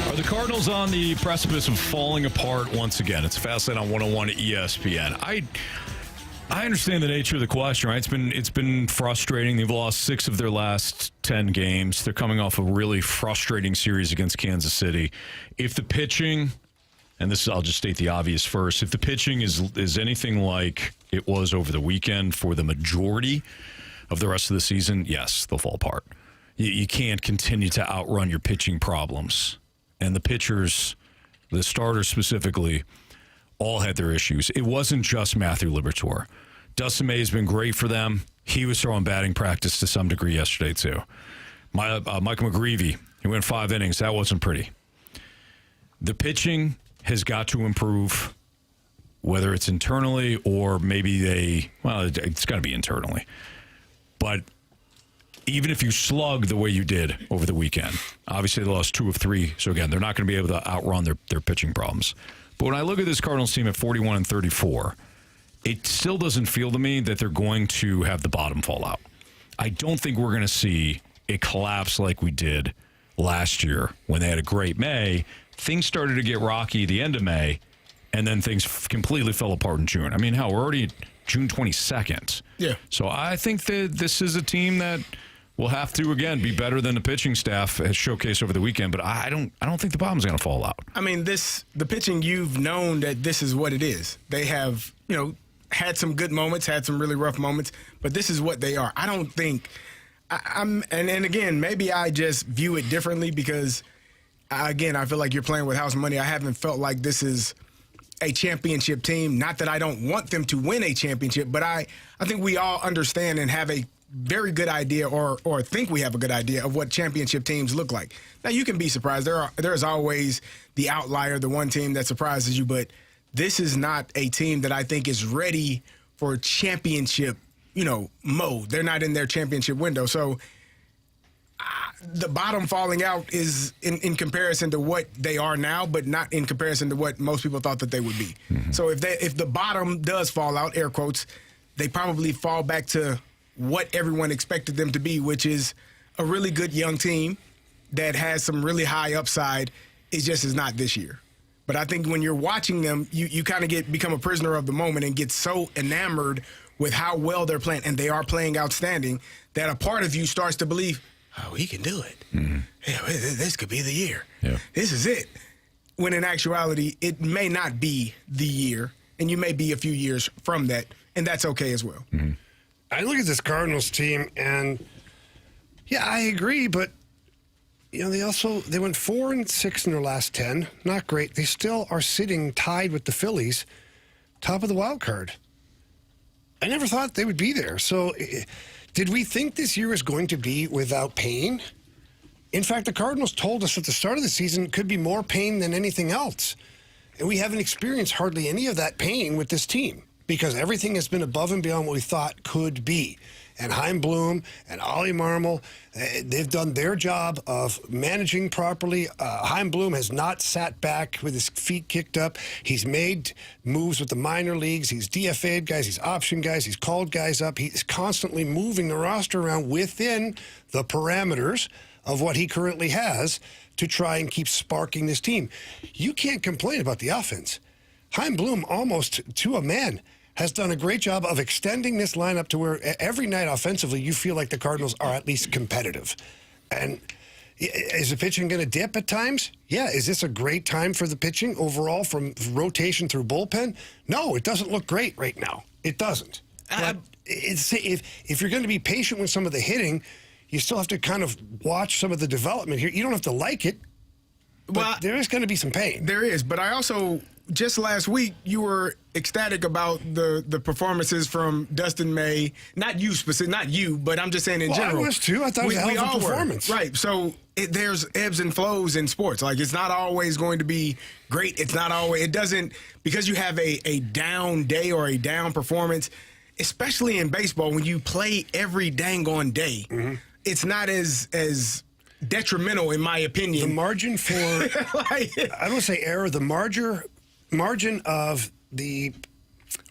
Are the Cardinals on the precipice of falling apart once again? It's Fastlane on 101 ESPN. I understand the nature of the question, right? It's been frustrating. They've lost 6 of their last 10 games. They're coming off a really frustrating series against Kansas City. If the pitching, and this I'll just state the obvious first, if the pitching is anything like it was over the weekend for the majority of the rest of the season, yes, they'll fall apart. You can't continue to outrun your pitching problems. And the pitchers, the starters specifically, all had their issues. It wasn't just Matthew Liberatore. Dustin May has been great for them. He was throwing batting practice to some degree yesterday, too. Michael McGreevy, he went 5 innings. That wasn't pretty. The pitching has got to improve. whether it's internally or maybe it's got to be internally. But even if you slug the way you did over the weekend, obviously they lost 2 of 3. So again, they're not going to be able to outrun their pitching problems. But when I look at this Cardinals team at 41-34, it still doesn't feel to me that they're going to have the bottom fall out. I don't think we're going to see a collapse like we did last year when they had a great May. Things started to get rocky at the end of May, and then things completely fell apart in June. I mean, hell, we're already June 22nd. Yeah. So I think that this is a team that will have to, again, be better than the pitching staff has showcased over the weekend, but I don't think the bottom's going to fall out. I mean, the pitching, you've known that this is what it is. They have, had some good moments, had some really rough moments, but this is what they are. I don't think and again, maybe I just view it differently because, again, I feel like you're playing with house money. I haven't felt like this is a championship team. Not that I don't want them to win a championship, but I think we all understand and have a very good idea or think we have a good idea of what championship teams look like. Now, you can be surprised. There's always the outlier, the one team that surprises you, but this is not a team that I think is ready for championship, mode. They're not in their championship window. So the bottom falling out is in comparison to what they are now, but not in comparison to what most people thought that they would be. Mm-hmm. So if the bottom does fall out, air quotes, they probably fall back to what everyone expected them to be, which is a really good young team that has some really high upside. It just is not this year. But I think when you're watching them, you kind of become a prisoner of the moment and get so enamored with how well they're playing, and they are playing outstanding, that a part of you starts to believe, oh, he can do it. Mm-hmm. Yeah, this could be the year. Yeah. This is it. When in actuality, it may not be the year, and you may be a few years from that, and that's okay as well. Mm-hmm. I look at this Cardinals team, and yeah, I agree, but they went 4-6 in their last 10. Not great. They still are sitting tied with the Phillies, top of the wild card. I never thought they would be there. So did we think this year is going to be without pain? In fact, the Cardinals told us at the start of the season it could be more pain than anything else. And we haven't experienced hardly any of that pain with this team because everything has been above and beyond what we thought could be. And Chaim Bloom and Ollie Marmol, they've done their job of managing properly. Chaim Bloom has not sat back with his feet kicked up. He's made moves with the minor leagues. He's DFA'd guys. He's optioned guys. He's called guys up. He's constantly moving the roster around within the parameters of what he currently has to try and keep sparking this team. You can't complain about the offense. Chaim Bloom, almost to a man, has done a great job of extending this lineup to where every night offensively you feel like the Cardinals are at least competitive. And is the pitching going to dip at times? Yeah. Is this a great time for the pitching overall from rotation through bullpen? No, it doesn't look great right now. It doesn't. But if you're going to be patient with some of the hitting, you still have to kind of watch some of the development here. You don't have to like it, but there is going to be some pain. There is, but I also... Just last week, you were ecstatic about the performances from Dustin May. Not you specific, not you, but I'm just saying in general. I was too. I thought it was a hell of a performance. Right. So there's ebbs and flows in sports. Like it's not always going to be great. It's not always. It doesn't because you have a down day or a down performance, especially in baseball when you play every dang on day. Mm-hmm. It's not as detrimental, in my opinion. The margin for I don't want to say error. The margin of the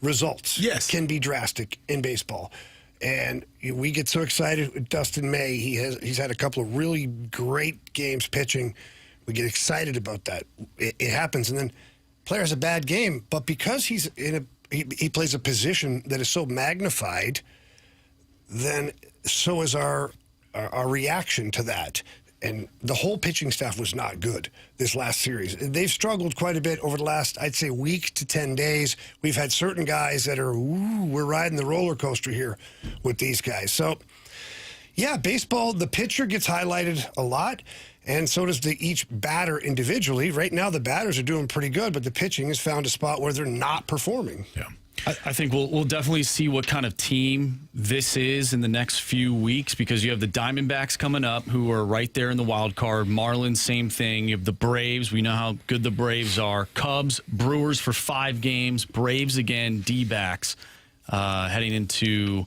results can be drastic in baseball. And we get so excited with Dustin May. He's had a couple of really great games pitching. We get excited about that. It happens. And then player has a bad game. But because he plays a position that is so magnified, then so is our reaction to that. And the whole pitching staff was not good this last series. They've struggled quite a bit over the last, I'd say, week to 10 days. We've had certain guys that are, we're riding the roller coaster here with these guys. So, yeah, baseball, the pitcher gets highlighted a lot, and so does each batter individually. Right now, the batters are doing pretty good, but the pitching has found a spot where they're not performing. Yeah. I think we'll definitely see what kind of team this is in the next few weeks, because you have the Diamondbacks coming up, who are right there in the wild card. Marlins, same thing. You have the Braves. We know how good the Braves are. Cubs, Brewers for 5 games. Braves again. D-backs heading into.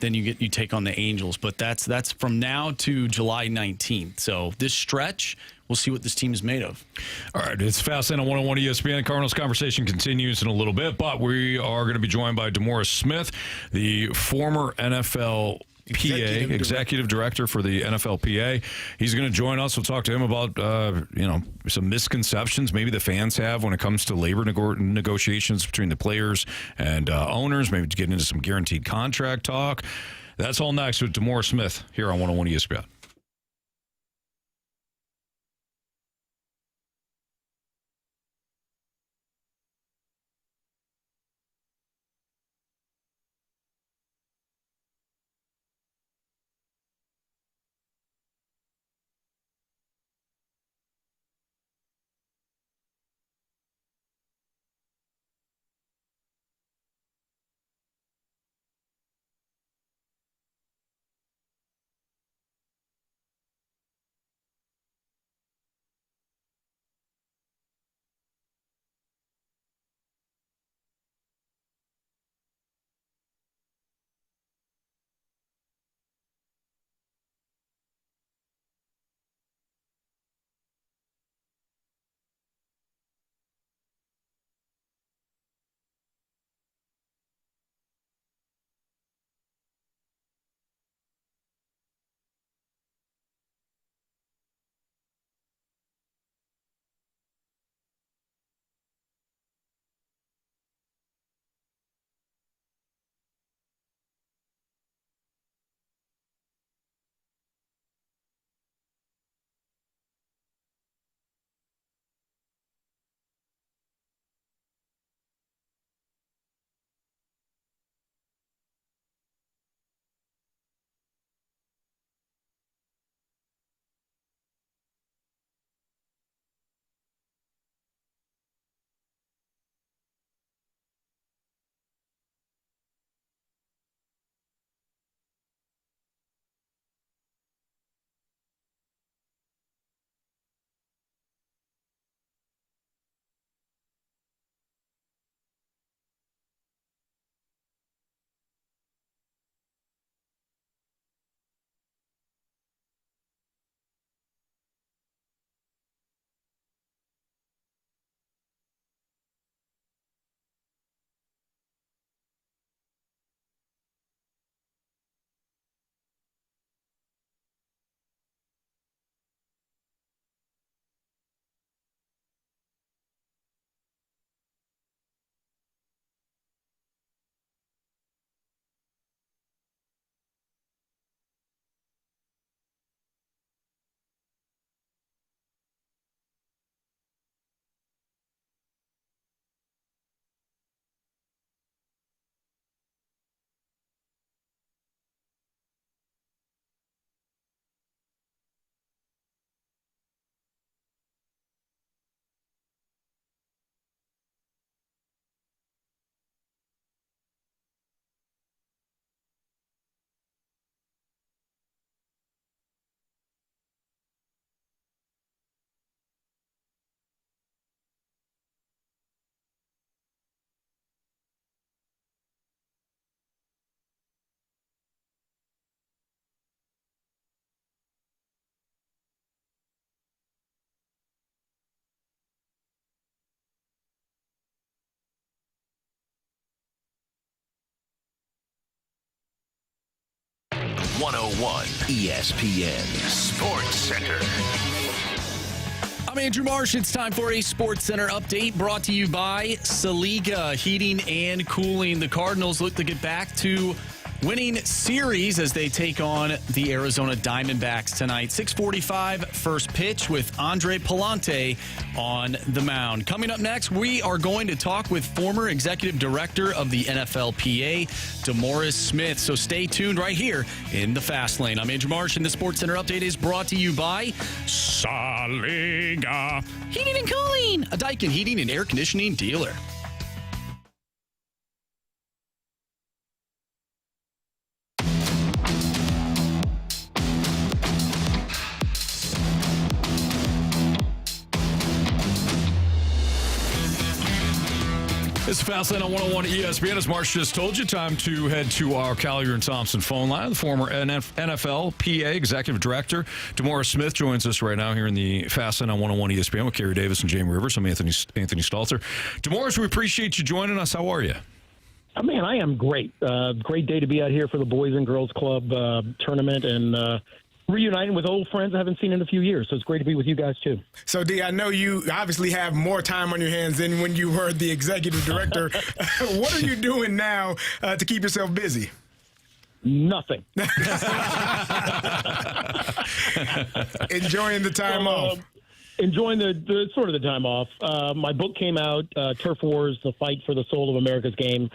Then you take on the Angels, but that's from now to July 19th. So this stretch, we'll see what this team is made of. All right, it's Fast Lane on 101 ESPN. Cardinals conversation continues in a little bit, but we are going to be joined by DeMaurice Smith, the former NFLPA executive director for the NFLPA. He's going to join us. We'll talk to him about some misconceptions maybe the fans have when it comes to labor negotiations between the players and owners. Maybe to get into some guaranteed contract talk. That's all next with DeMaurice Smith here on 101 ESPN. ESPN Sports Center. I'm Andrew Marsh. It's time for a Sports Center update brought to you by Saliga Heating and Cooling. The Cardinals look to get back to winning series as they take on the Arizona Diamondbacks tonight. 6:45 first pitch with Andre Palante on the mound. Coming up next, we are going to talk with former executive director of the NFLPA, DeMaurice Smith. So stay tuned right here in the Fast Lane. I'm Andrew Marsh, and the Sports Center update is brought to you by Saliga Heating and Cooling, a Daikin heating and air conditioning dealer. This is Fastlane on 101 ESPN. As Marsh just told you, time to head to our Collier and Thompson phone line. The former NFLPA Executive Director, DeMaurice Smith, joins us right now here in the Fastlane on 101 ESPN with Carey Davis and Jamie Rivers. I'm Anthony Stalter. DeMaurice, we appreciate you joining us. How are you? Oh, man, I am great. Great day to be out here for the Boys and Girls Club tournament and reuniting with old friends I haven't seen in a few years. So it's great to be with you guys, too. So, D, I know you obviously have more time on your hands than when you were the executive director. What are you doing now to keep yourself busy? Nothing. Enjoying the time off. Enjoying the sort of the time off. My book came out, Turf Wars, The Fight for the Soul of America's Game.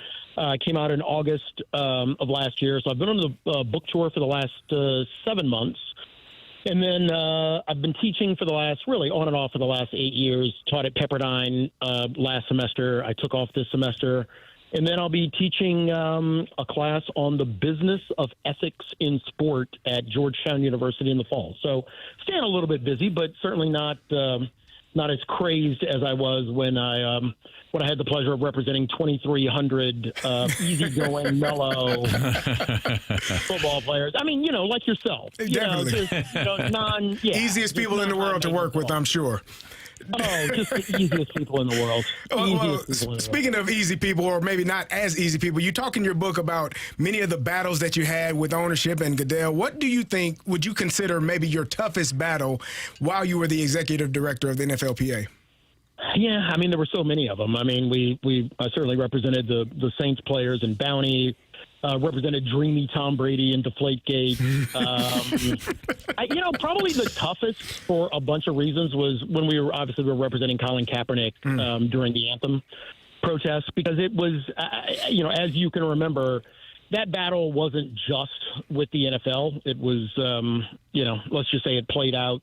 Came out in August of last year. So I've been on the book tour for the last 7 months. And then I've been teaching for the last, really on and off for the last 8 years. Taught at Pepperdine last semester. I took off this semester. And then I'll be teaching a class on the business of ethics in sport at Georgetown University in the fall. So staying a little bit busy, but certainly not as crazed as I was when I had the pleasure of representing 2,300 easygoing, mellow football players. I mean, like yourself. Definitely. Easiest people in the world to work with, I'm sure. Oh, just the easiest people in the world. Speaking of easy people, or maybe not as easy people, you talk in your book about many of the battles that you had with ownership and Goodell. What do you think, would you consider maybe your toughest battle while you were the executive director of the NFLPA? Yeah, I mean, there were so many of them. I mean, I certainly represented the Saints players in Bounty, represented dreamy Tom Brady in Deflategate. Probably the toughest for a bunch of reasons was when we were representing Colin Kaepernick during the anthem protests, because it was, as you can remember, that battle wasn't just with the NFL. It was, let's just say it played out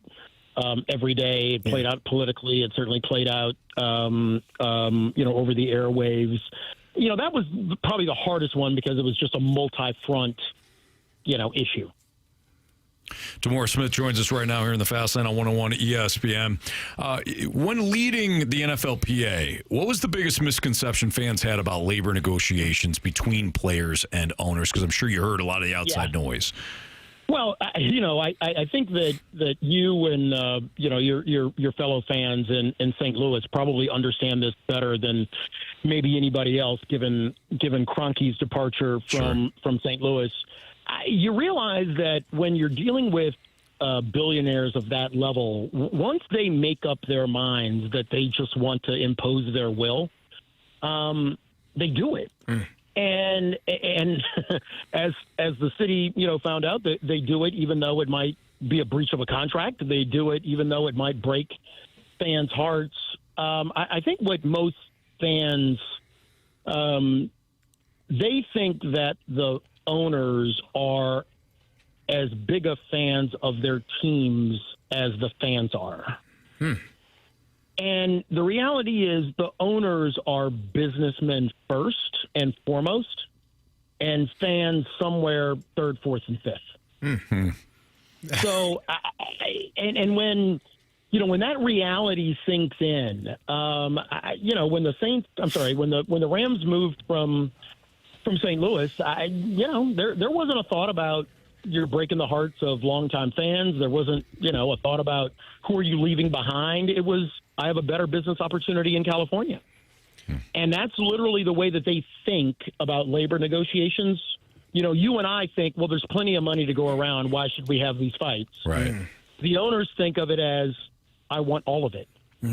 every day. It played out politically. It certainly played out, over the airwaves. That was probably the hardest one because it was just a multi-front, issue. DeMaurice Smith joins us right now here in the Fast Lane on 101 ESPN. When leading the NFLPA, what was the biggest misconception fans had about labor negotiations between players and owners? Because I'm sure you heard a lot of the outside noise. Well, I think that you and your fellow fans in St. Louis probably understand this better than maybe anybody else, given Kroenke's departure from St. Louis. You realize that when you're dealing with billionaires of that level, once they make up their minds that they just want to impose their will, they do it. And as the city, found out, that they do it even though it might be a breach of a contract. They do it even though it might break fans' hearts. I think what most fans, they think that the owners are as big of fans of their teams as the fans are. And the reality is the owners are businessmen first and foremost, and fans somewhere third, fourth, and fifth. So, and when that reality sinks in, when the Rams moved from St. Louis, there wasn't a thought about you're breaking the hearts of longtime fans. There wasn't, a thought about who are you leaving behind. It was, I have a better business opportunity in California. And that's literally the way that they think about labor negotiations. You and I think, well, there's plenty of money to go around. Why should we have these fights? Right. The owners think of it as, I want all of it. All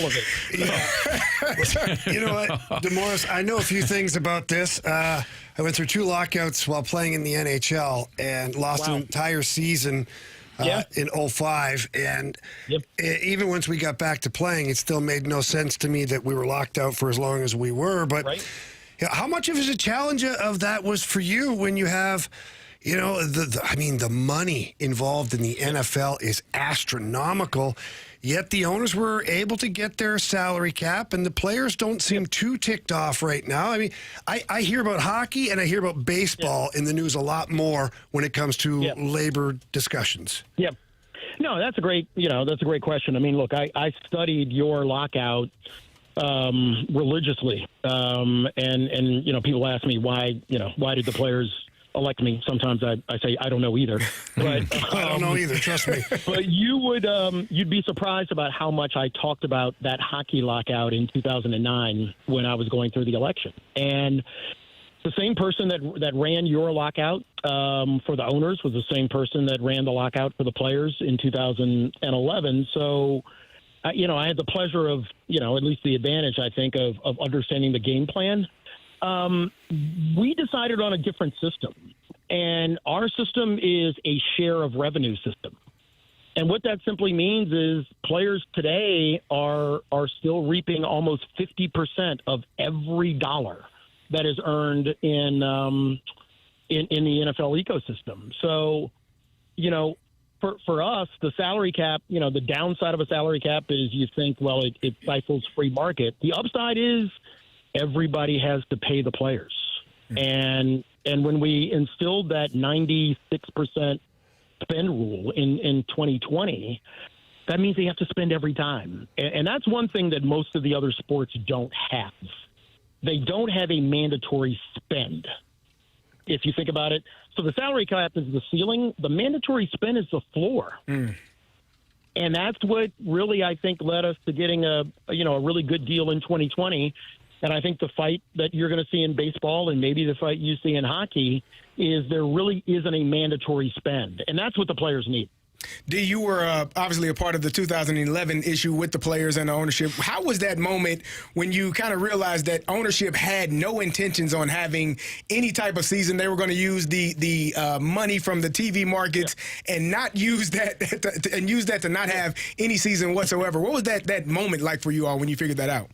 of it. Yeah. You know what, DeMaurice, I know a few things about this. I went through 2 lockouts while playing in the NHL and lost an entire season in 05. And even once we got back to playing, it still made no sense to me that we were locked out for as long as we were. But how much of a challenge of that was for you when you have the money involved in the NFL is astronomical, yet the owners were able to get their salary cap, and the players don't seem too ticked off right now. I mean, I hear about hockey and I hear about baseball in the news a lot more when it comes to labor discussions. Yep. No, that's a great question. I mean, look, I studied your lockout religiously, and people ask me why did the players elect me? Sometimes I say I don't know either. But I don't know either. Trust me. But you'd be surprised about how much I talked about that hockey lockout in 2009 when I was going through the election. And the same person that ran your lockout for the owners was the same person that ran the lockout for the players in 2011. So, I had the pleasure of, at least the advantage, I think, of understanding the game plan. We decided on a different system, and our system is a share of revenue system. And what that simply means is players today are still reaping almost 50% of every dollar that is earned in the NFL ecosystem. So, for us, the salary cap, the downside of a salary cap is you think, well, it stifles free market. The upside is everybody has to pay the players. And when we instilled that 96% spend rule in 2020, that means they have to spend every time. And that's one thing that most of the other sports don't have. They don't have a mandatory spend, if you think about it. So the salary cap is the ceiling. The mandatory spend is the floor. And that's what really, I think, led us to getting a really good deal in 2020. And I think the fight that you're going to see in baseball and maybe the fight you see in hockey is there really isn't a mandatory spend. And that's what the players need. D, you were obviously a part of the 2011 issue with the players and the ownership. How was that moment when you kind of realized that ownership had no intentions on having any type of season? They were going to use the money from the TV markets and not use that to not have any season whatsoever. What was that moment like for you all when you figured that out?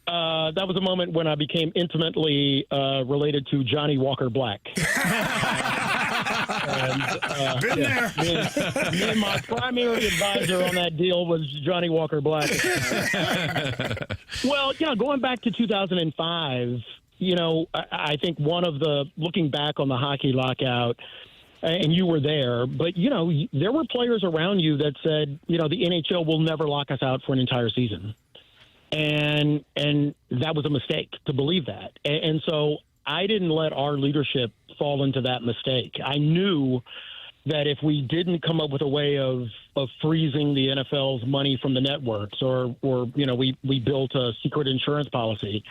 That was a moment when I became intimately related to Johnny Walker Black. Been there. Me and my primary advisor on that deal was Johnny Walker Black. Well, going back to 2005, I think looking back on the hockey lockout, and you were there, but, there were players around you that said, the NHL will never lock us out for an entire season. And that was a mistake to believe that. And so I didn't let our leadership fall into that mistake. I knew that if we didn't come up with a way of freezing the NFL's money from the networks or we built a secret insurance policy,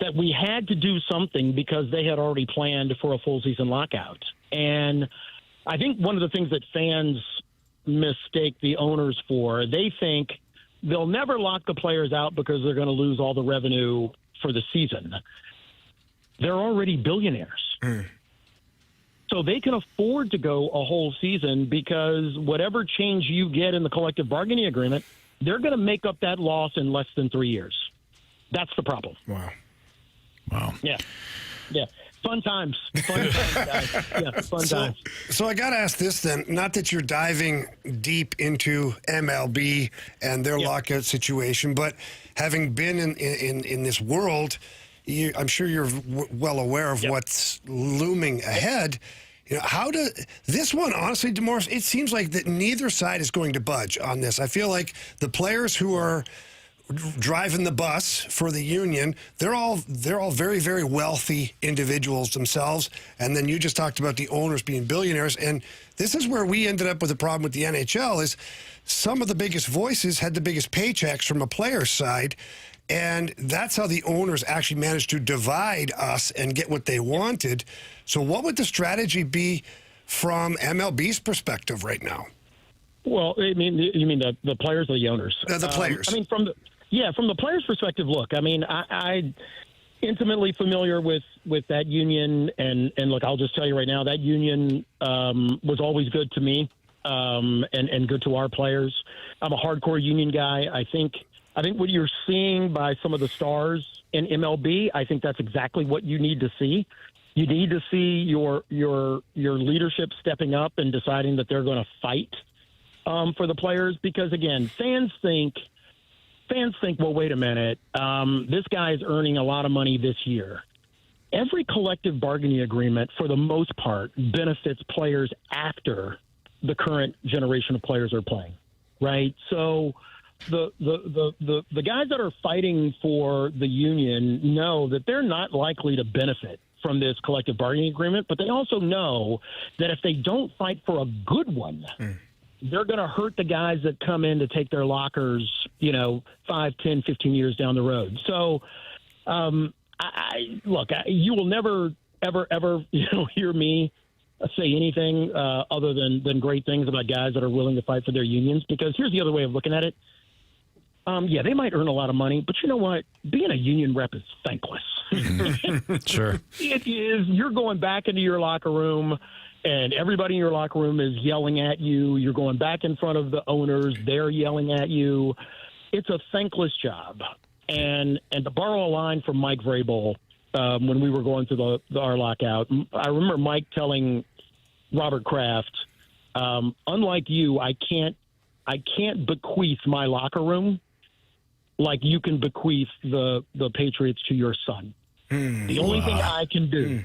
that we had to do something because they had already planned for a full season lockout. And I think one of the things that fans mistake the owners for, they think they'll never lock the players out because they're going to lose all the revenue for the season. They're already billionaires. So they can afford to go a whole season because whatever change you get in the collective bargaining agreement, they're going to make up that loss in less than 3 years. That's the problem. Wow. Yeah. Fun times, guys. Yeah, fun times. So I got to ask this then, not that you're diving deep into MLB and their lockout situation, but having been in this world, I'm sure you're well aware of what's looming ahead. How do this one, honestly, DeMaurice, it seems like that neither side is going to budge on this. I feel like the players who are driving the bus for the union, they're all very, very wealthy individuals themselves. And then you just talked about the owners being billionaires. And this is where we ended up with a problem with the NHL is some of the biggest voices had the biggest paychecks from a player's side. And that's how the owners actually managed to divide us and get what they wanted. So what would the strategy be from MLB's perspective right now? Well, you mean the players or the owners? The players. From the players' perspective, look, I intimately familiar with that union, and look, I'll just tell you right now, that union was always good to me and good to our players. I'm a hardcore union guy. I think what you're seeing by some of the stars in MLB, I think that's exactly what you need to see. You need to see your leadership stepping up and deciding that they're going to fight for the players, because again, fans think, well, wait a minute, this guy's earning a lot of money this year. Every collective bargaining agreement, for the most part, benefits players after the current generation of players are playing. right? So the guys that are fighting for the union know that they're not likely to benefit from this collective bargaining agreement, but they also know that if they don't fight for a good one, they're going to hurt the guys that come in to take their lockers, 5, 10, 15 years down the road. So, you will never, ever, hear me say anything other than great things about guys that are willing to fight for their unions, because here's the other way of looking at it. They might earn a lot of money, but you know what? Being a union rep is thankless. Sure. It is. You're going back into your locker room, and everybody in your locker room is yelling at you. You're going back in front of the owners. They're yelling at you. It's a thankless job. And to borrow a line from Mike Vrabel, when we were going through our lockout, I remember Mike telling Robert Kraft, unlike you, I can't bequeath my locker room like you can bequeath the Patriots to your son. The only thing I can do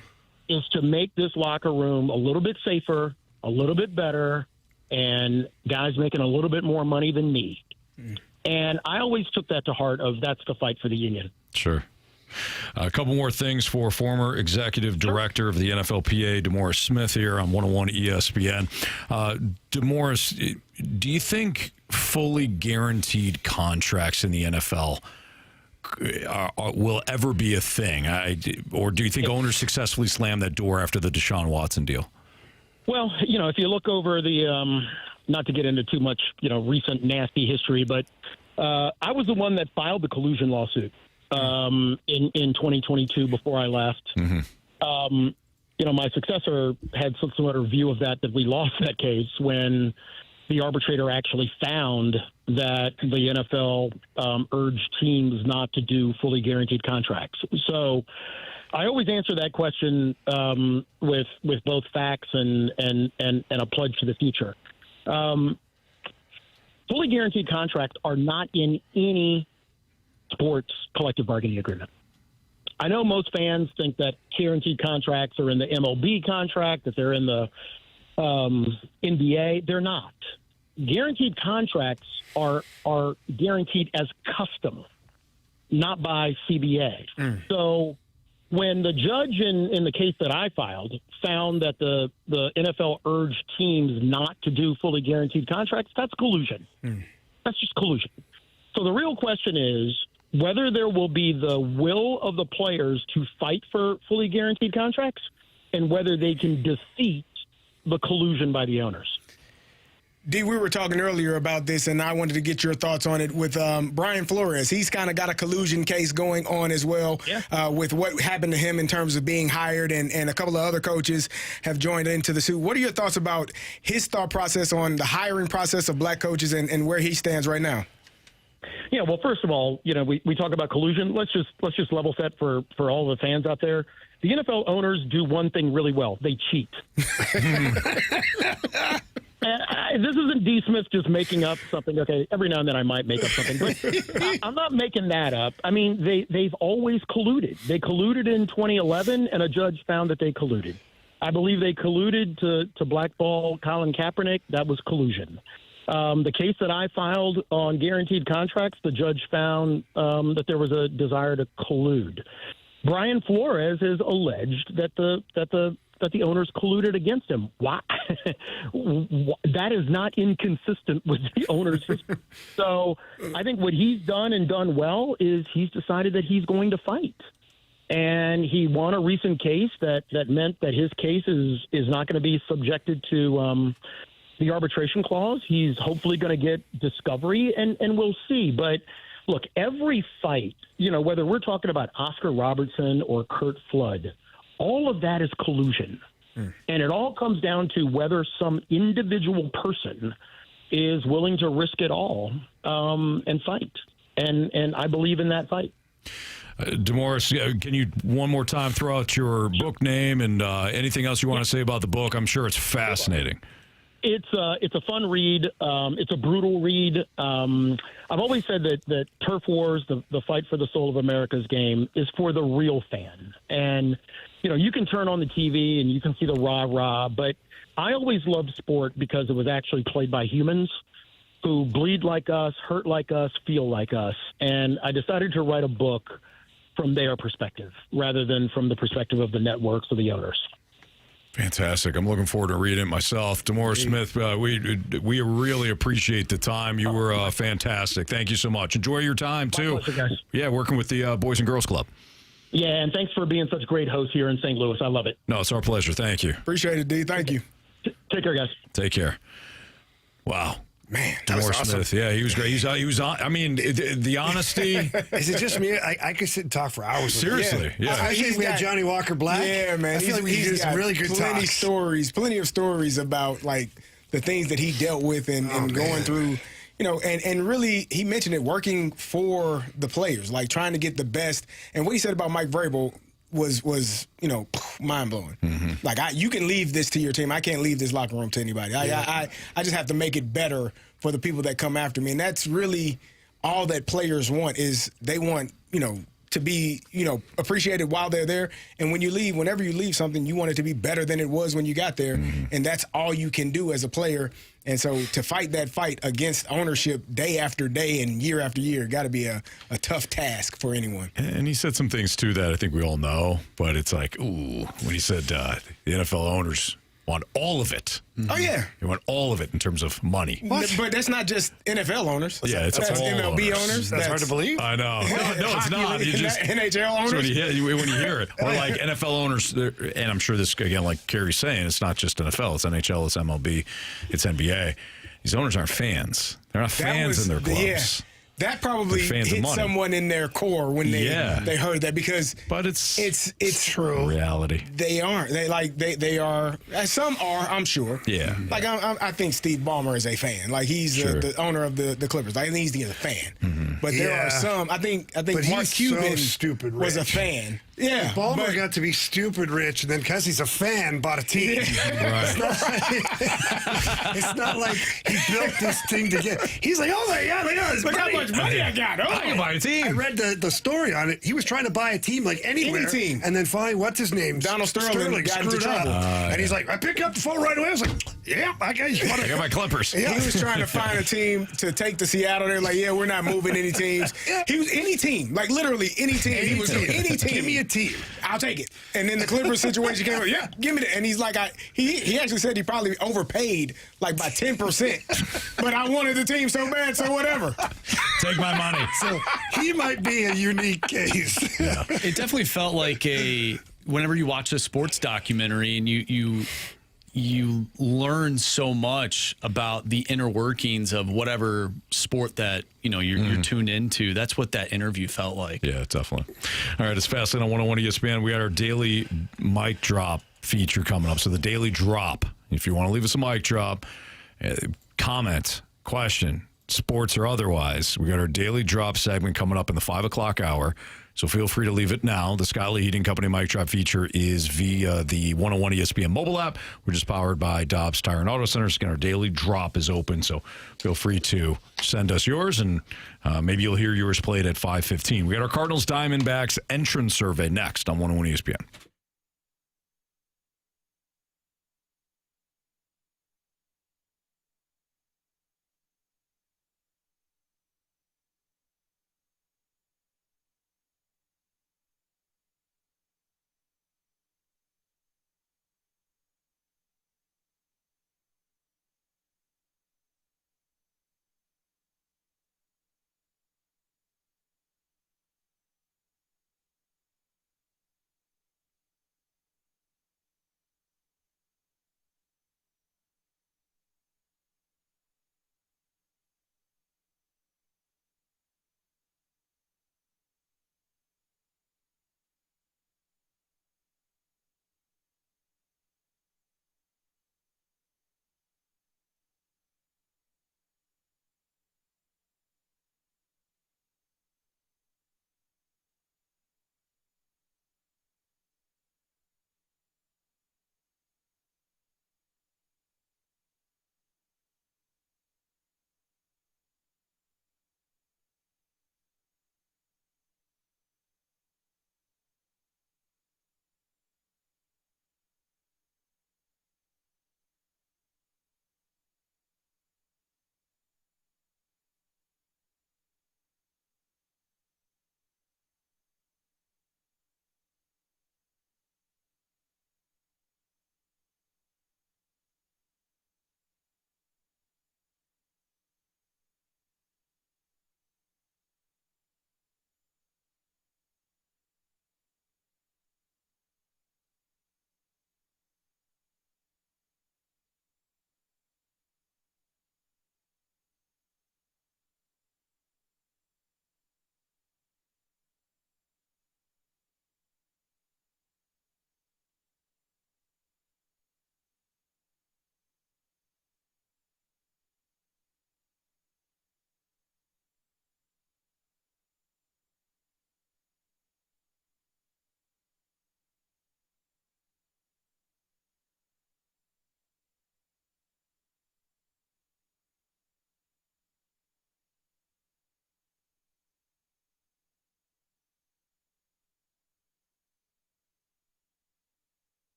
is to make this locker room a little bit safer, a little bit better, and guys making a little bit more money than me. And I always took that to heart of that's the fight for the union. Sure. A couple more things for former executive director of the NFLPA, DeMaurice Smith, here on 101 ESPN. DeMaurice, do you think fully guaranteed contracts in the NFL will ever be a thing? Or do you think owners successfully slammed that door after the Deshaun Watson deal? Well, if you look over the, not to get into too much, recent nasty history, but I was the one that filed the collusion lawsuit in 2022 before I left. My successor had some sort of view of that we lost that case when the arbitrator actually found that the NFL urged teams not to do fully guaranteed contracts. So I always answer that question with both facts and a pledge to the future. Fully guaranteed contracts are not in any sports collective bargaining agreement. I know most fans think that guaranteed contracts are in the MLB contract, that they're in the NBA. They're not. Guaranteed contracts are guaranteed as custom, not by CBA. So when the judge in the case that I filed found that the NFL urged teams not to do fully guaranteed contracts, that's collusion. That's just collusion. So the real question is whether there will be the will of the players to fight for fully guaranteed contracts and whether they can defeat the collusion by the owners. D, we were talking earlier about this, and I wanted to get your thoughts on it with Brian Flores. He's kind of got a collusion case going on as well with what happened to him in terms of being hired, and a couple of other coaches have joined into the suit. What are your thoughts about his thought process on the hiring process of black coaches and where he stands right now? Yeah, well, first of all, we talk about collusion. Let's just level set for all the fans out there. The NFL owners do one thing really well. They cheat. This isn't D. Smith just making up something. Okay, every now and then I might make up something, but I'm not making that up. I mean, they've always colluded. They colluded in 2011, and a judge found that they colluded. I believe they colluded to blackball Colin Kaepernick. That was collusion. The case that I filed on guaranteed contracts, the judge found that there was a desire to collude. Brian Flores has alleged that the owners colluded against him. Why? That is not inconsistent with the owners. So I think what he's done and done well is he's decided that he's going to fight. And he won a recent case that meant that his case is not going to be subjected to the arbitration clause. He's hopefully going to get discovery, and we'll see. But look, every fight, whether we're talking about Oscar Robertson or Curt Flood, all of that is collusion. And it all comes down to whether some individual person is willing to risk it all and fight. And I believe in that fight. DeMaurice, can you one more time throw out your book name and anything else you want to say about the book? I'm sure it's fascinating. It's a fun read. It's a brutal read. I've always said that Turf Wars, the fight for the soul of America's game, is for the real fan. And, you can turn on the TV and you can see the rah-rah, but I always loved sport because it was actually played by humans who bleed like us, hurt like us, feel like us. And I decided to write a book from their perspective rather than from the perspective of the networks or the owners. Fantastic. I'm looking forward to reading it myself. DeMaurice Smith, we really appreciate the time. You were fantastic. Thank you so much. Enjoy your time, too. My pleasure, guys. Yeah, working with the Boys and Girls Club. Yeah, and thanks for being such great hosts here in St. Louis. I love it. No, it's our pleasure. Thank you. Appreciate it, D. Thank you. Take care, guys. Take care. Wow. Man, DeMaurice was awesome. Smith. Yeah, he was great. He was on. I mean, the honesty. Is it just me? I could sit and talk for hours. Seriously, yeah. I think we had Johnny Walker Black. Yeah, man. I feel like we could do some really good talks. Plenty of stories about like the things that he dealt with and going through. You know, and really, he mentioned it, working for the players, like trying to get the best. And what he said about Mike Vrabel was you know, mind blowing. Mm-hmm. Like you can leave this to your team. I can't leave this locker room to anybody. I just have to make it better for the people that come after me. And that's really all that players want, is they want, you know, to be, you know, appreciated while they're there. And when you leave, whenever you leave something, you want it to be better than it was when you got there. Mm-hmm. And that's all you can do as a player. And so to fight that fight against ownership day after day and year after year got to be a tough task for anyone. And he said some things, too, that I think we all know. But it's like, ooh, when he said the NFL owners want all of it. Oh, yeah. They want all of it in terms of money. But that's not just NFL owners. Yeah, it's that's all MLB owners. That's hard to believe. I know. No, it's not. You just NHL owners. When you hear it. Or like NFL owners, and I'm sure this, again, like Carey's saying, it's not just NFL. It's NHL, it's MLB, it's NBA. These owners aren't fans. They're not fans in their clubs. Yeah. That probably hit someone in their core when they heard that, because it's true reality. They aren't. They are. Some are, I'm sure. Yeah. Like I think Steve Ballmer is a fan. Like he's the owner of the Clippers. Like he's a fan. Mm-hmm. But there are some. I think but Mark Cuban stupid was a rich. fan. Yeah. Ballmer got to be stupid rich, and then because he's a fan, bought a team. Right. It's not like he built this thing to get. He's like, oh yeah, look how much money I got. Oh, I can buy a team. I read the story on it. He was trying to buy a team like anywhere. Any team. And then finally, what's his name? Donald Sterling got into screwed up. trouble. And he's like, I picked up the phone right away. I was like, yeah, I got my Clippers. Yeah. He was trying to find a team to take to Seattle. They're like, yeah, we're not moving any teams. He was any team, like literally any team. He was any team. Give me a team. I'll take it. And then the Clippers situation came up. Yeah, give me that. And he's like, he actually said he probably overpaid like by 10%. But I wanted the team so bad, so whatever. Take my money. So he might be a unique case. Yeah. It definitely felt like whenever you watch a sports documentary and you learn so much about the inner workings of whatever sport that you're tuned into. That's what that interview felt like. Yeah, definitely. All right, it's Fastlane on 101 ESPN. We got our daily mic drop feature coming up. So the daily drop, if you want to leave us a mic drop, comment, question, sports or otherwise, we got our daily drop segment coming up in the 5 o'clock hour. So feel free to leave it now. The Skyly Heating Company mic drop feature is via the 101 ESPN mobile app, which is powered by Dobbs Tire and Auto Centers. Again, our daily drop is open, so feel free to send us yours, and maybe you'll hear yours played at 5:15. We got our Cardinals Diamondbacks entrance survey next on 101 ESPN.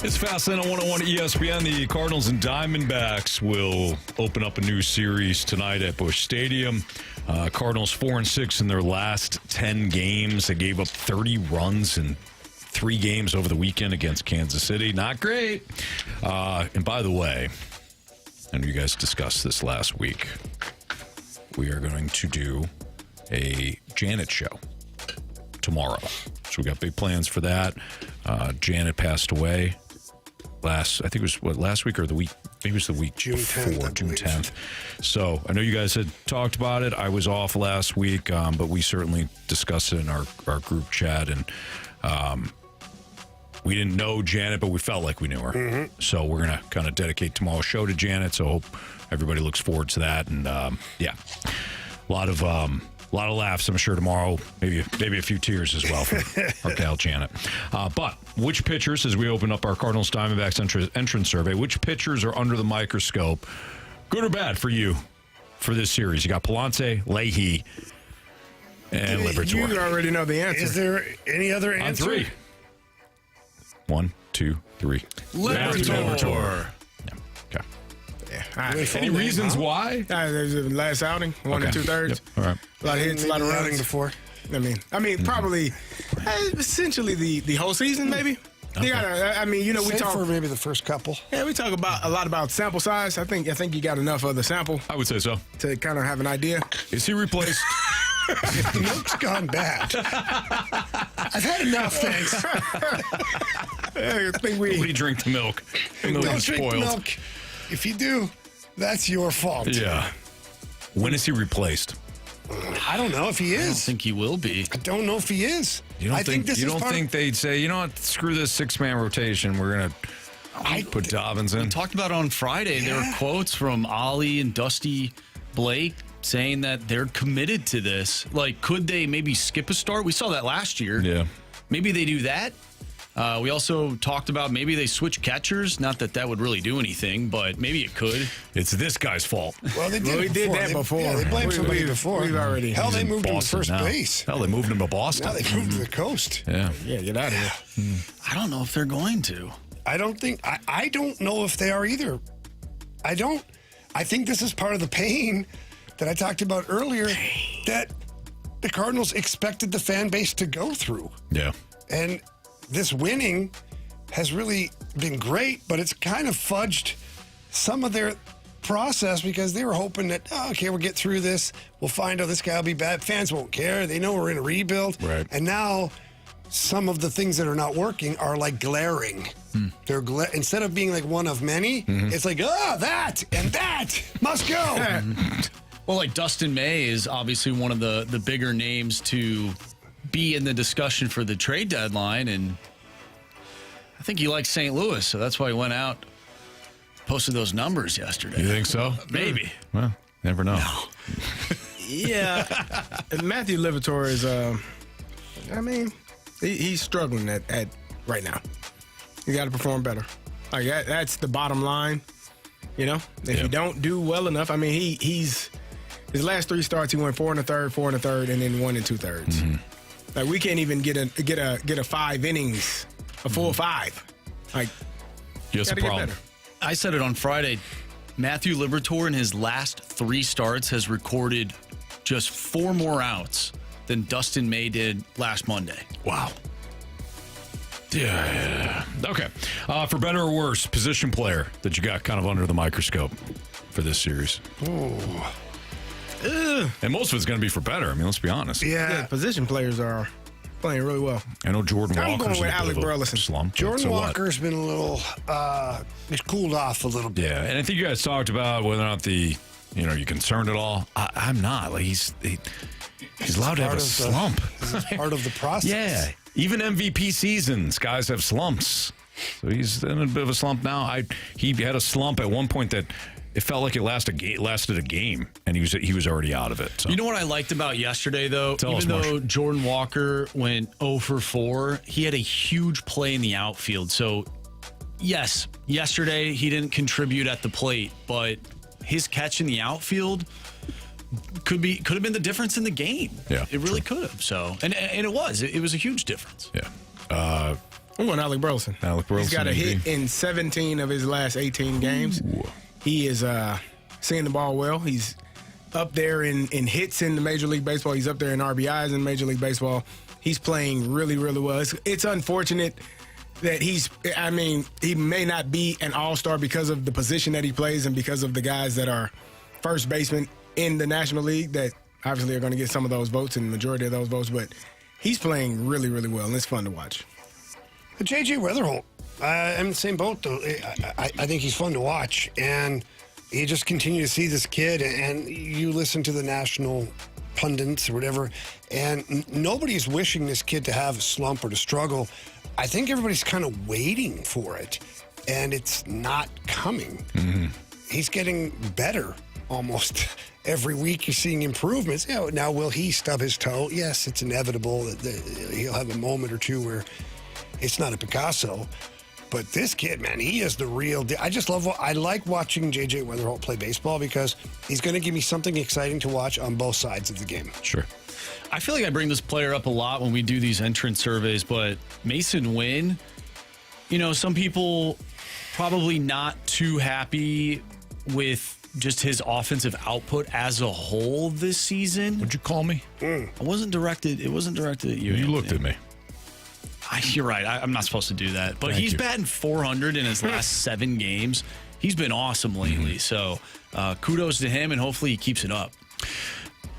It's Fastlane on 101 ESPN. The Cardinals and Diamondbacks will open up a new series tonight at Busch Stadium. Cardinals 4-6 in their last 10 games. They gave up 30 runs in 3 games over the weekend against Kansas City. Not great. And by the way, I know you guys discussed this last week. We are going to do a Janet show tomorrow. So we got big plans for that. Janet passed away last week or the week? Maybe it was the week before, June 10th. So I know you guys had talked about it. I was off last week, but we certainly discussed it in our group chat. And we didn't know Janet, but we felt like we knew her. Mm-hmm. So we're going to kind of dedicate tomorrow's show to Janet. So I hope everybody looks forward to that. And yeah, a lot of laughs, I'm sure, tomorrow. Maybe a few tears as well for our gal Janet. But which pitchers, as we open up our Cardinals Diamondbacks entrance survey, which pitchers are under the microscope, good or bad for you for this series? You got Palante, Leahy, and Liberatore. You already know the answer. Is there any other answer? On 3. 1, 2, 3. Liberatore. Okay. Yeah. Any reasons why? There's a last outing, 1 and 2/3. Yep. All right. A lot of hits, a lot of runs before. I mean, probably essentially the whole season, maybe. Okay. You gotta, we talk for maybe the first couple. Yeah, we talk a lot about sample size. I think you got enough of the sample. I would say so. To kind of have an idea. Is he replaced? The milk's gone bad. I've had enough, thanks. I think Nobody drink the milk. Don't drink milk. If you do, that's your fault. Yeah. When is he replaced? I don't know if he is. I don't think he will be. I don't know if he is. You don't think they'd say, you know what, screw this 6-man rotation. We're going to put Dobbins in? We talked about it on Friday. There were quotes from Ollie and Dusty Blake saying that they're committed to this. Like, could they maybe skip a start? We saw that last year. Yeah. Maybe they do that. We also talked about maybe they switch catchers. Not that would really do anything, but maybe it could. It's this guy's fault. Well, they did, we did that before. Yeah, they blamed somebody before. We've already. Hell, they moved him to first now. base. Hell, they moved him to Boston. Now they moved to the coast. Yeah. Yeah, get out of here. I don't know if they're going to. I don't know if they are either. I think this is part of the pain that I talked about earlier that the Cardinals expected the fan base to go through. Yeah. And this winning has really been great, but it's kind of fudged some of their process because they were hoping that, we'll get through this. We'll find out this guy will be bad. Fans won't care. They know we're in a rebuild. Right. And now some of the things that are not working are like glaring. They're instead of being like one of many, it's like, that and that must go. Well, like Dustin May is obviously one of the bigger names to be in the discussion for the trade deadline, and I think he likes St. Louis, so that's why he went out, posted those numbers yesterday. You think so? Maybe. Well, never know. No. Yeah. Matthew Liberatore is, he's struggling at right now. You got to perform better. Like that's the bottom line. You know, if you don't do well enough, he's his last 3 starts he went 4 1/3, and then 1 2/3. Mm-hmm. Like we can't even get a 5 innings, a full 5. Like that's a problem. I said it on Friday. Matthew Liberatore in his last 3 starts has recorded just 4 more outs than Dustin May did last Monday. Wow. Yeah. Okay. For better or worse, position player that you got kind of under the microscope for this series. Oh. And most of it's going to be for better. Let's be honest. Yeah, position players are playing really well. I know Jordan Walker's going with Alec Burleson slump. Jordan Walker's been a little, he's cooled off a little bit. Yeah, and I think you guys talked about whether or not you're concerned at all. I'm not. Like he's allowed to have a slump. It's part of the process. Yeah, even MVP seasons, guys have slumps. So he's in a bit of a slump now. He had a slump at one point that it felt like it lasted a game, and he was already out of it. So. You know what I liked about yesterday, though? Even though Jordan Walker went 0 for 4, he had a huge play in the outfield. So, yes, yesterday he didn't contribute at the plate, but his catch in the outfield could have been the difference in the game. Yeah, it really could have. So, and it was a huge difference. Yeah. I'm going Alec Burleson. Alec Burleson. He's got a hit in 17 of his last 18 games. Ooh. He is seeing the ball well. He's up there in hits in the Major League Baseball. He's up there in RBIs in Major League Baseball. He's playing really, really well. It's unfortunate that he may not be an all-star because of the position that he plays and because of the guys that are first basemen in the National League that obviously are going to get some of those votes and the majority of those votes. But he's playing really, really well, and it's fun to watch. J.J. Weatherholt, I'm in the same boat, though. I think he's fun to watch, and you just continue to see this kid, and you listen to the national pundits or whatever, and nobody's wishing this kid to have a slump or to struggle. I think everybody's kind of waiting for it, and it's not coming. Mm-hmm. He's getting better almost every week. You're seeing improvements. Now, will he stub his toe? Yes, it's inevitable that he'll have a moment or two where it's not a Picasso. But this kid, man, he is the real deal. I like watching J.J. Weatherholt play baseball because he's going to give me something exciting to watch on both sides of the game. Sure. I feel like I bring this player up a lot when we do these entrance surveys, but Mason Wynn, some people probably not too happy with just his offensive output as a whole this season. Would you call me? It wasn't directed at you. You looked at me. You're right. I'm not supposed to do that. But he's batting 400 in his last 7 games. He's been awesome lately. So kudos to him, and hopefully he keeps it up.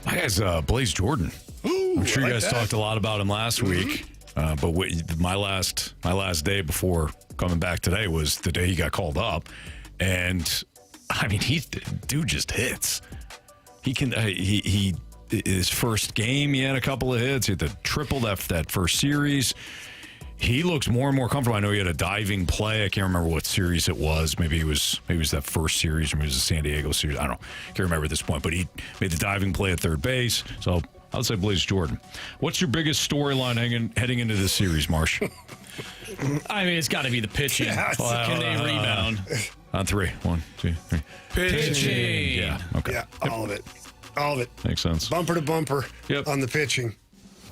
My guy's Blaze Jordan. Ooh, I'm sure you guys talked a lot about him last week. But my last day before coming back today was the day he got called up. And, dude just hits. He can, his first game, he had a couple of hits. He had the triple that first series. He looks more and more comfortable. I know he had a diving play. I can't remember what series it was. Maybe it was that first series, or maybe it was the San Diego series. I don't know. Can't remember at this point. But he made the diving play at third base. So I would say Blaze Jordan. What's your biggest storyline heading into this series, Marsh? It's got to be the pitching. Can they rebound? On 3. 1, 2, 3. Pitching. Yeah. Okay. Yeah, all of it. All of it. Makes sense. Bumper to bumper on the pitching.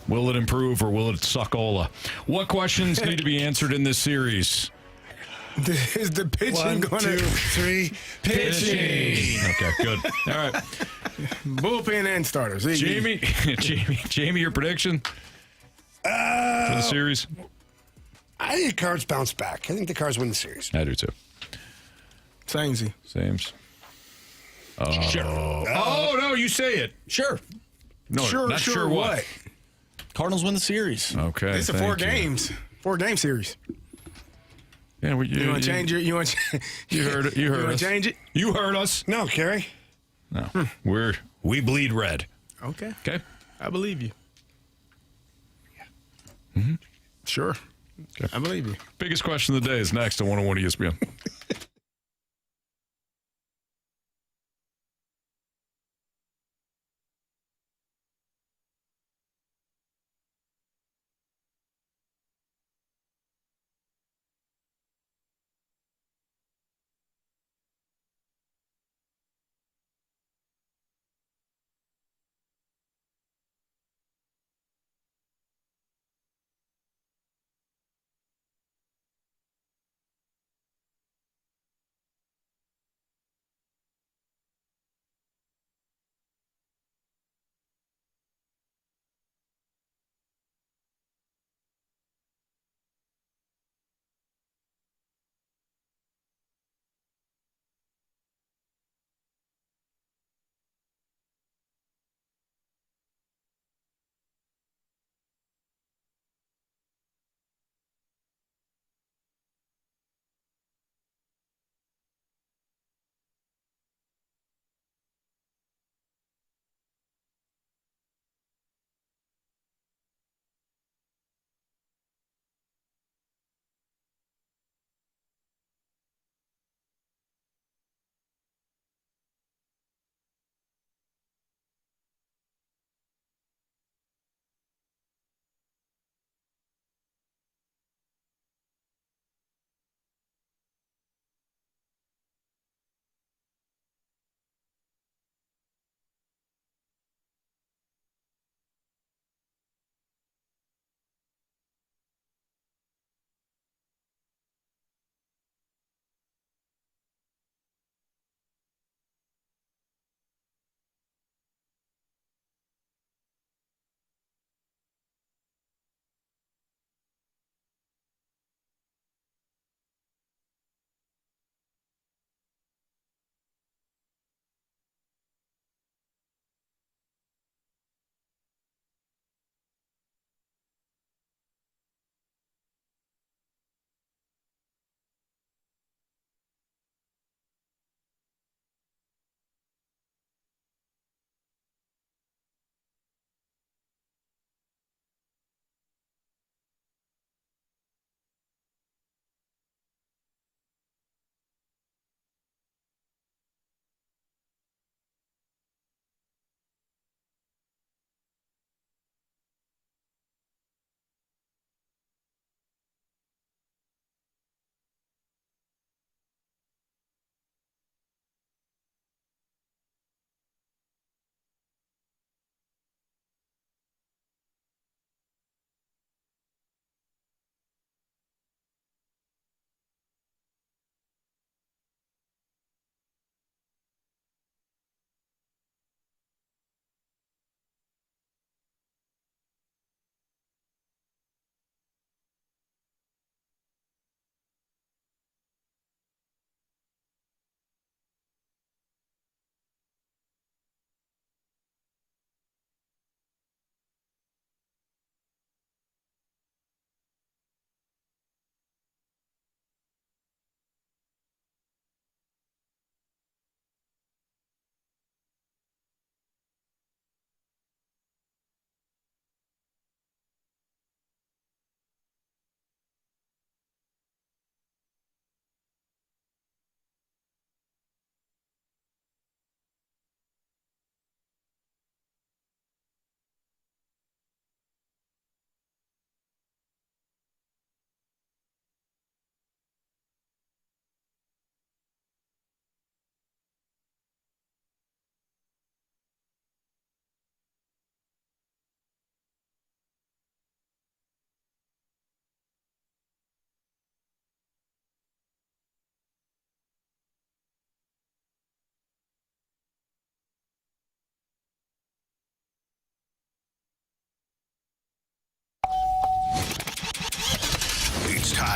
Will it improve or will it suck-ola? What questions need to be answered in this series? Is the pitching going to... 1, 2, 3. Pitching. Okay, good. All right. Bullpen and starters. Jamie, your prediction for the series? I think the Cards bounce back. I think the Cards win the series. I do too. Samesy. Sames. Sure. Oh, no, you say it. Sure. No, not sure what. Cardinals win the series. Okay. It's a 4-game series. Yeah, you want to change it? You want? You heard it. You heard us. Change it? You heard us. No, Carey. No, we bleed red. Okay. Okay. I believe you. Yeah. Mm-hmm. Sure. Okay. I believe you. Biggest question of the day is next on 101 ESPN.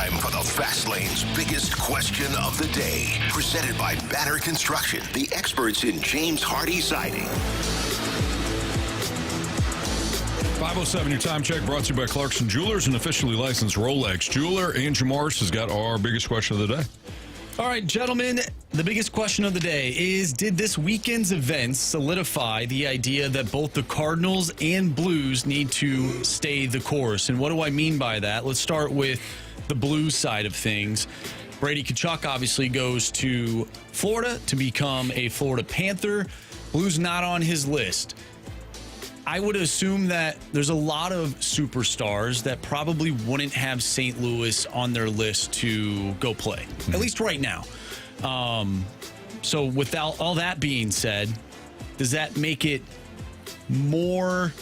time for the Fast Lane's biggest question of the day. Presented by Banner Construction, the experts in James Hardy siding. 5:07, your time check brought to you by Clarkson Jewelers, an officially licensed Rolex jeweler. Andrew Marsh has got our biggest question of the day. All right, gentlemen, the biggest question of the day is, did this weekend's events solidify the idea that both the Cardinals and Blues need to stay the course? And what do I mean by that? Let's start with the Blues side of things. Brady Tkachuk obviously goes to Florida to become a Florida Panther. Blues not on his list. I would assume that there's a lot of superstars that probably wouldn't have St. Louis on their list to go play, at least right now. So without all that being said, does that make it more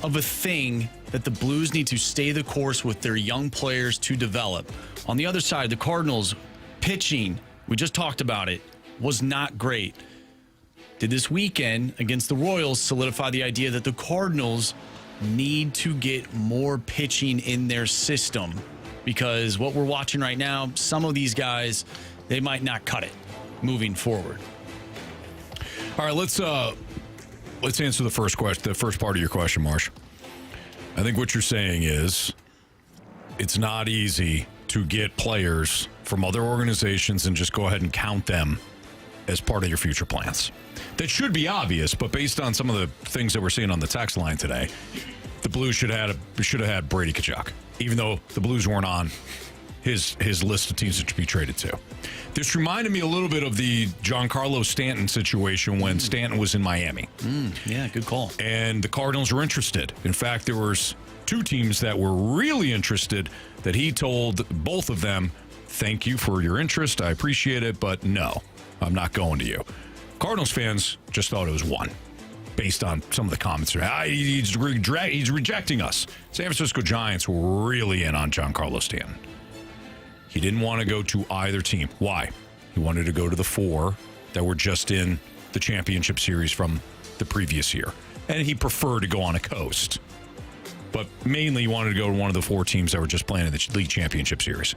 of a thing that the Blues need to stay the course with their young players to develop? On the other side, the Cardinals pitching, we just talked about it, was not great. Did this weekend against the Royals solidify the idea that the Cardinals need to get more pitching in their system? Because what we're watching right now, some of these guys, they might not cut it moving forward. All right, let's answer the first question, the first part of your question, Marsh. I think what you're saying is it's not easy to get players from other organizations and just go ahead and count them as part of your future plans. That should be obvious, but based on some of the things that we're seeing on the text line today, the Blues should have had Brady Tkachuk, even though the Blues weren't on his list of teams that should be traded to. This reminded me a little bit of the Giancarlo Stanton situation when Stanton was in Miami. Yeah, good call. And the Cardinals were interested. In fact, there was two teams that were really interested that he told both of them, thank you for your interest, I appreciate it, but no, I'm not going to you. Cardinals fans just thought it was one, based on some of the comments. He's rejecting us. San Francisco Giants were really in on Giancarlo Stanton. He didn't want to go to either team. Why? He wanted to go to the four that were just in the championship series from the previous year. And he preferred to go on a coast. But mainly he wanted to go to one of the four teams that were just playing in the league championship series.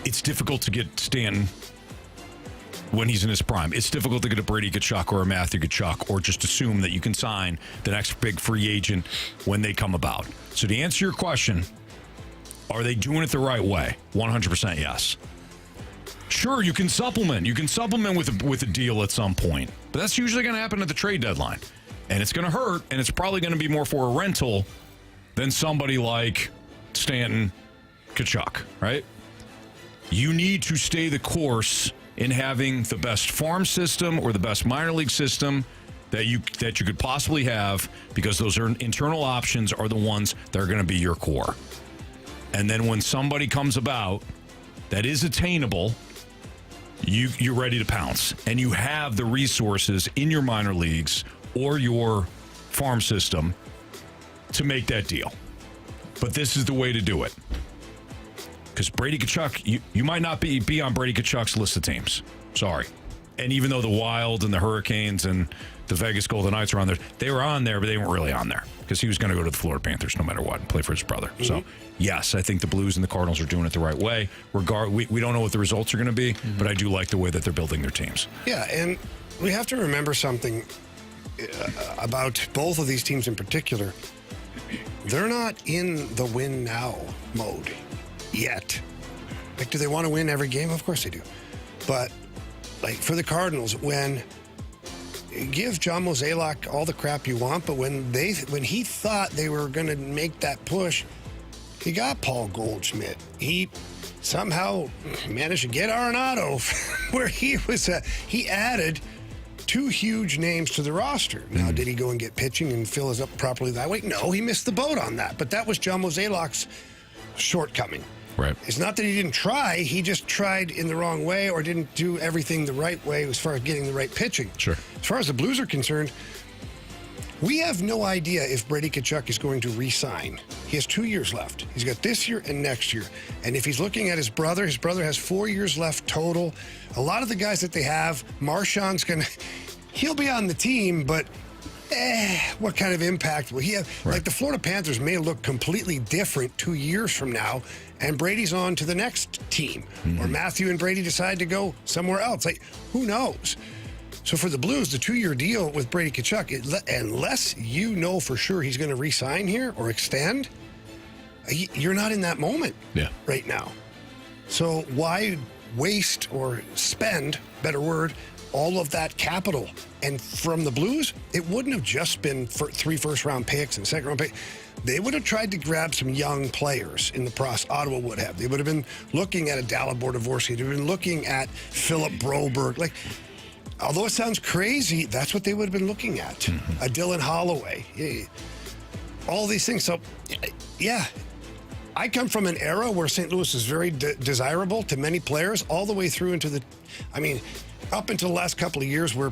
It's difficult to get Stanton when he's in his prime. It's difficult to get a Brady Tkachuk or a Matthew Tkachuk or just assume that you can sign the next big free agent when they come about. So to answer your question, are they doing it the right way? 100% yes. Sure, you can supplement. You can supplement with a deal at some point. But that's usually going to happen at the trade deadline. And it's going to hurt, and it's probably going to be more for a rental than somebody like Stanton, Tkachuk, right? You need to stay the course in having the best farm system or the best minor league system that you could possibly have, because those internal options are the ones that are going to be your core. And then when somebody comes about that is attainable, you're ready to pounce. And you have the resources in your minor leagues or your farm system to make that deal. But this is the way to do it. Because Brady Tkachuk, you might not be on Brady Tkachuk's list of teams. Sorry. And even though the Wild and the Hurricanes and the Vegas Golden Knights are on there, they were on there, but they weren't really on there because he was going to go to the Florida Panthers no matter what and play for his brother. Mm-hmm. So, yes, I think the Blues and the Cardinals are doing it the right way. We don't know what the results are going to be, but I do like the way that they're building their teams. Yeah, and we have to remember something about both of these teams in particular. They're not in the win now mode yet. Like, do they want to win every game? Of course they do. But, like, for the Cardinals, give John Mozeliak all the crap you want, but when he thought they were going to make that push, he got Paul Goldschmidt. He somehow managed to get Arenado, where he added two huge names to the roster. Now, did he go and get pitching and fill us up properly that way? No, he missed the boat on that. But that was John Mozeliak's shortcoming. Right. It's not that he didn't try. He just tried in the wrong way or didn't do everything the right way as far as getting the right pitching. Sure. As far as the Blues are concerned, we have no idea if Brady Tkachuk is going to re-sign. He has 2 years left. He's got this year and next year. And if he's looking at his brother has 4 years left total. A lot of the guys that they have, Marchand's he'll be on the team, but what kind of impact will he have? Right. Like the Florida Panthers may look completely different 2 years from now, and Brady's on to the next team. Or Matthew and Brady decide to go somewhere else. Like, who knows? So for the Blues, the 2-year deal with Brady Tkachuk, unless you know for sure he's going to re-sign here or extend, you're not in that moment right now. So why waste or spend, better word, all of that capital? And from the Blues, it wouldn't have just been for 3 first-round picks and second-round picks. They would have tried to grab some young players in the process. Ottawa would have. They would have been looking at a Dalibor Dvorsky. They would have been looking at Philip Broberg. Like, although it sounds crazy, that's what they would have been looking at. A Dylan Holloway. All these things. So, yeah. I come from an era where St. Louis is very desirable to many players, all the way through into up until the last couple of years where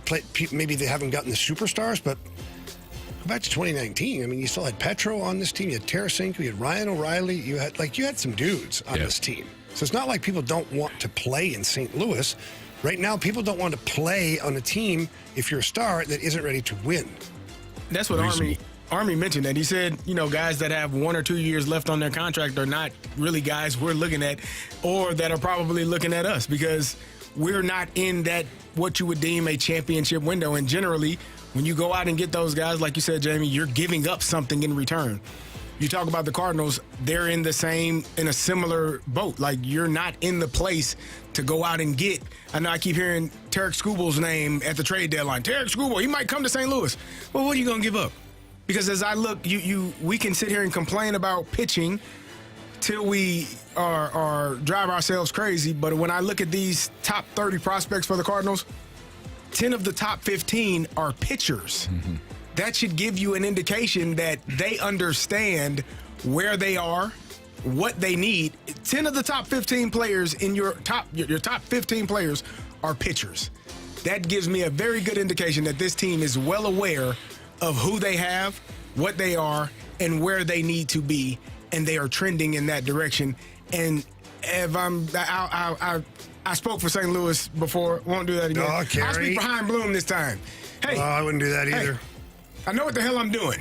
maybe they haven't gotten the superstars, but go back to 2019. I mean, you still had Petro on this team. You had Tarasenko. You had Ryan O'Reilly. You had some dudes on this team. So it's not like people don't want to play in St. Louis. Right now, people don't want to play on a team, if you're a star, that isn't ready to win. That's what Army mentioned that. He said, guys that have 1 or 2 years left on their contract are not really guys we're looking at, or that are probably looking at us, because we're not in that what you would deem a championship window. And generally, when you go out and get those guys, like you said, Jamie, you're giving up something in return. You talk about the Cardinals, they're in a similar boat. Like, you're not in the place to go out and get. I know I keep hearing Tarek Skubal's name at the trade deadline. Tarek Skubal, he might come to St. Louis. Well, what are you going to give up? Because as I look, we can sit here and complain about pitching till we are drive ourselves crazy. But when I look at these top 30 prospects for the Cardinals, 10 of the top 15 are pitchers. That should give you an indication that they understand where they are, what they need. 10 of the top 15 players in your top 15 players are pitchers. That gives me a very good indication that this team is well aware of who they have, what they are, and where they need to be, and they are trending in that direction. And if I spoke for St. Louis before, won't do that again. Oh, Carey. I'll speak behind Bloom this time. Hey, I wouldn't do that either. Hey, I know what the hell I'm doing.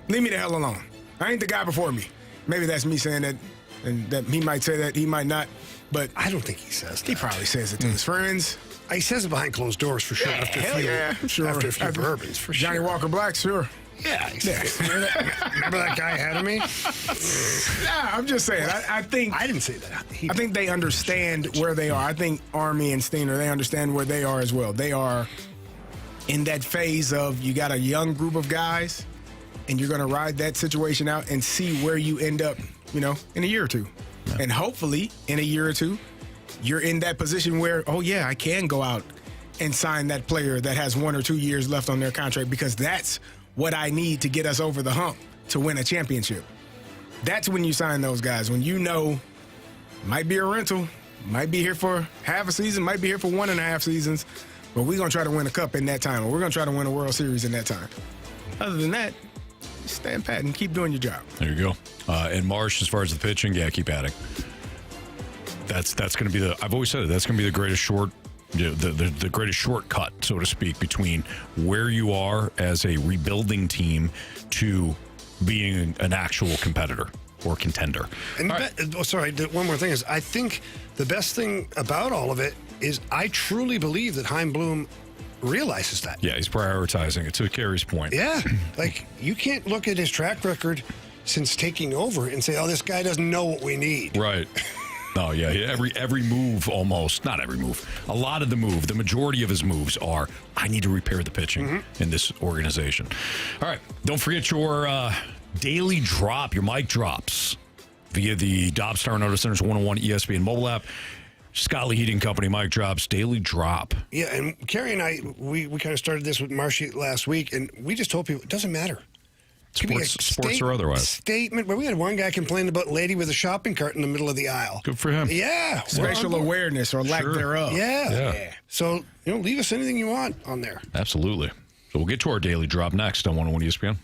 Leave me the hell alone. I ain't the guy before me. Maybe that's me saying that, and that he might say that, he might not. But I don't think he says that. He probably says it to his friends. He says it behind closed doors for sure. After a few bourbons, for sure. Johnny Walker Black, sure. Yeah. Remember that guy ahead of me? Yeah, I'm just saying. I think I didn't say that. I think they understand where they are. I think Army and Steiner, they understand where they are as well. They are in that phase of, you got a young group of guys, and you're going to ride that situation out and see where you end up, in a year or two. Yeah. And hopefully, in a year or two, you're in that position where, I can go out and sign that player that has 1 or 2 years left on their contract, because that's what I need to get us over the hump to win a championship. That's when you sign those guys, when might be a rental, might be here for half a season, might be here for 1.5 seasons, but we're going to try to win a cup in that time, or we're going to try to win a World Series in that time. Other than that, stand pat and keep doing your job. There you go. And Marsh, as far as the pitching, keep adding. That's going to be I've always said it, that's going to be the greatest the greatest shortcut, so to speak, between where you are as a rebuilding team to being an actual competitor or contender. And one more thing is, I think the best thing about all of it is I truly believe that Chaim Bloom realizes that. Yeah, he's prioritizing it, to Carey's point. Yeah, like, you can't look at his track record since taking over and say, this guy doesn't know what we need. Right. No, yeah, every move, almost, not every move, a lot of the majority of his moves are, I need to repair the pitching in this organization. All right, don't forget your daily drop, your mic drops via the Dobbs Star Notice Center's 101 ESPN mobile app. Scott Lee Heating Company mic drops, daily drop. Yeah, and Carey and I, we kind of started this with Marshy last week, and we just told people, it doesn't matter. Sports or otherwise. Statement. But we had one guy complain about a lady with a shopping cart in the middle of the aisle. Good for him. Yeah. Spatial awareness or lack thereof. Yeah. So, leave us anything you want on there. Absolutely. So we'll get to our daily drop next on 101 ESPN.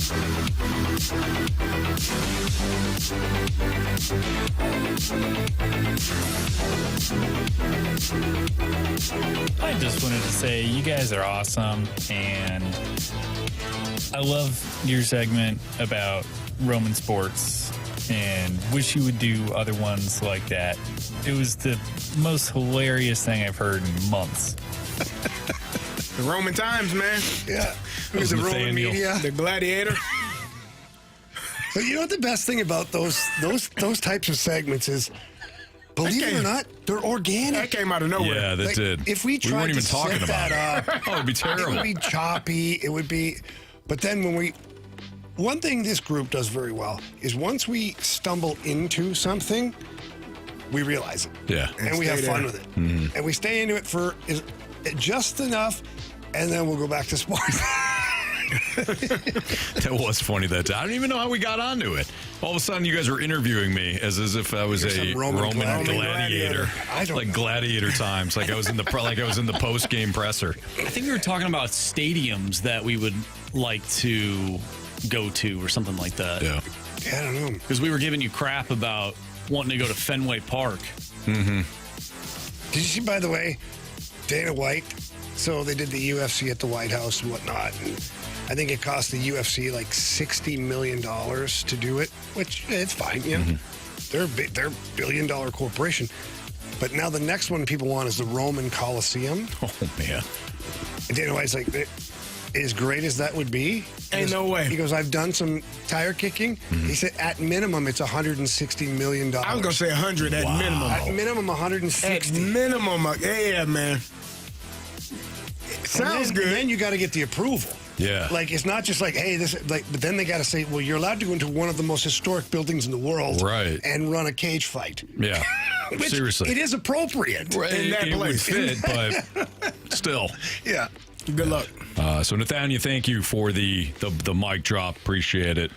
I just wanted to say you guys are awesome, and I love your segment about Roman sports, and wish you would do other ones like that. It was the most hilarious thing I've heard in months. The Roman times, man. Yeah. It was the Roman Nathaniel. media. The gladiator. But you know what the best thing about those types of segments is, believe it or not, they're organic. That came out of nowhere. Yeah, that did. If we tried weren't even to talking set about that up, oh, it'd be terrible. it would be choppy. It would be. But then one thing this group does very well is once we stumble into something, we realize it. Yeah. And we have fun with it. Mm-hmm. And we stay into it for just enough, and then we'll go back to sports. That was funny that day. I don't even know how we got onto it. All of a sudden, you guys were interviewing me as if I was a Roman gladiator. I don't know. Gladiator times, like I was in the post game presser. I think we were talking about stadiums that we would like to go to or something like that. Yeah. I don't know. Because we were giving you crap about wanting to go to Fenway Park. Mm-hmm. Did you see, by the way, Dana White? So they did the UFC at the White House and whatnot. And I think it cost the UFC like $60 million to do it, which it's fine. You know, they're $1 billion corporation. But now the next one people want is the Roman Coliseum. Oh man! And Dana White's like, as great as that would be, ain't no way. He goes, I've done some tire kicking. He said, at minimum, it's $160 million. I was gonna say 100 at minimum. At minimum, 160. At minimum, yeah, man. Sounds good. And then you got to get the approval. Yeah. Like, it's not just like, hey, this, like, but then they got to say, well, you're allowed to go into one of the most historic buildings in the world. Right. And run a cage fight. Yeah. Which Seriously. It is appropriate. Right. In that it place. would fit, but still. Yeah. Good luck. So, Nathaniel, thank you for the mic drop. Appreciate it.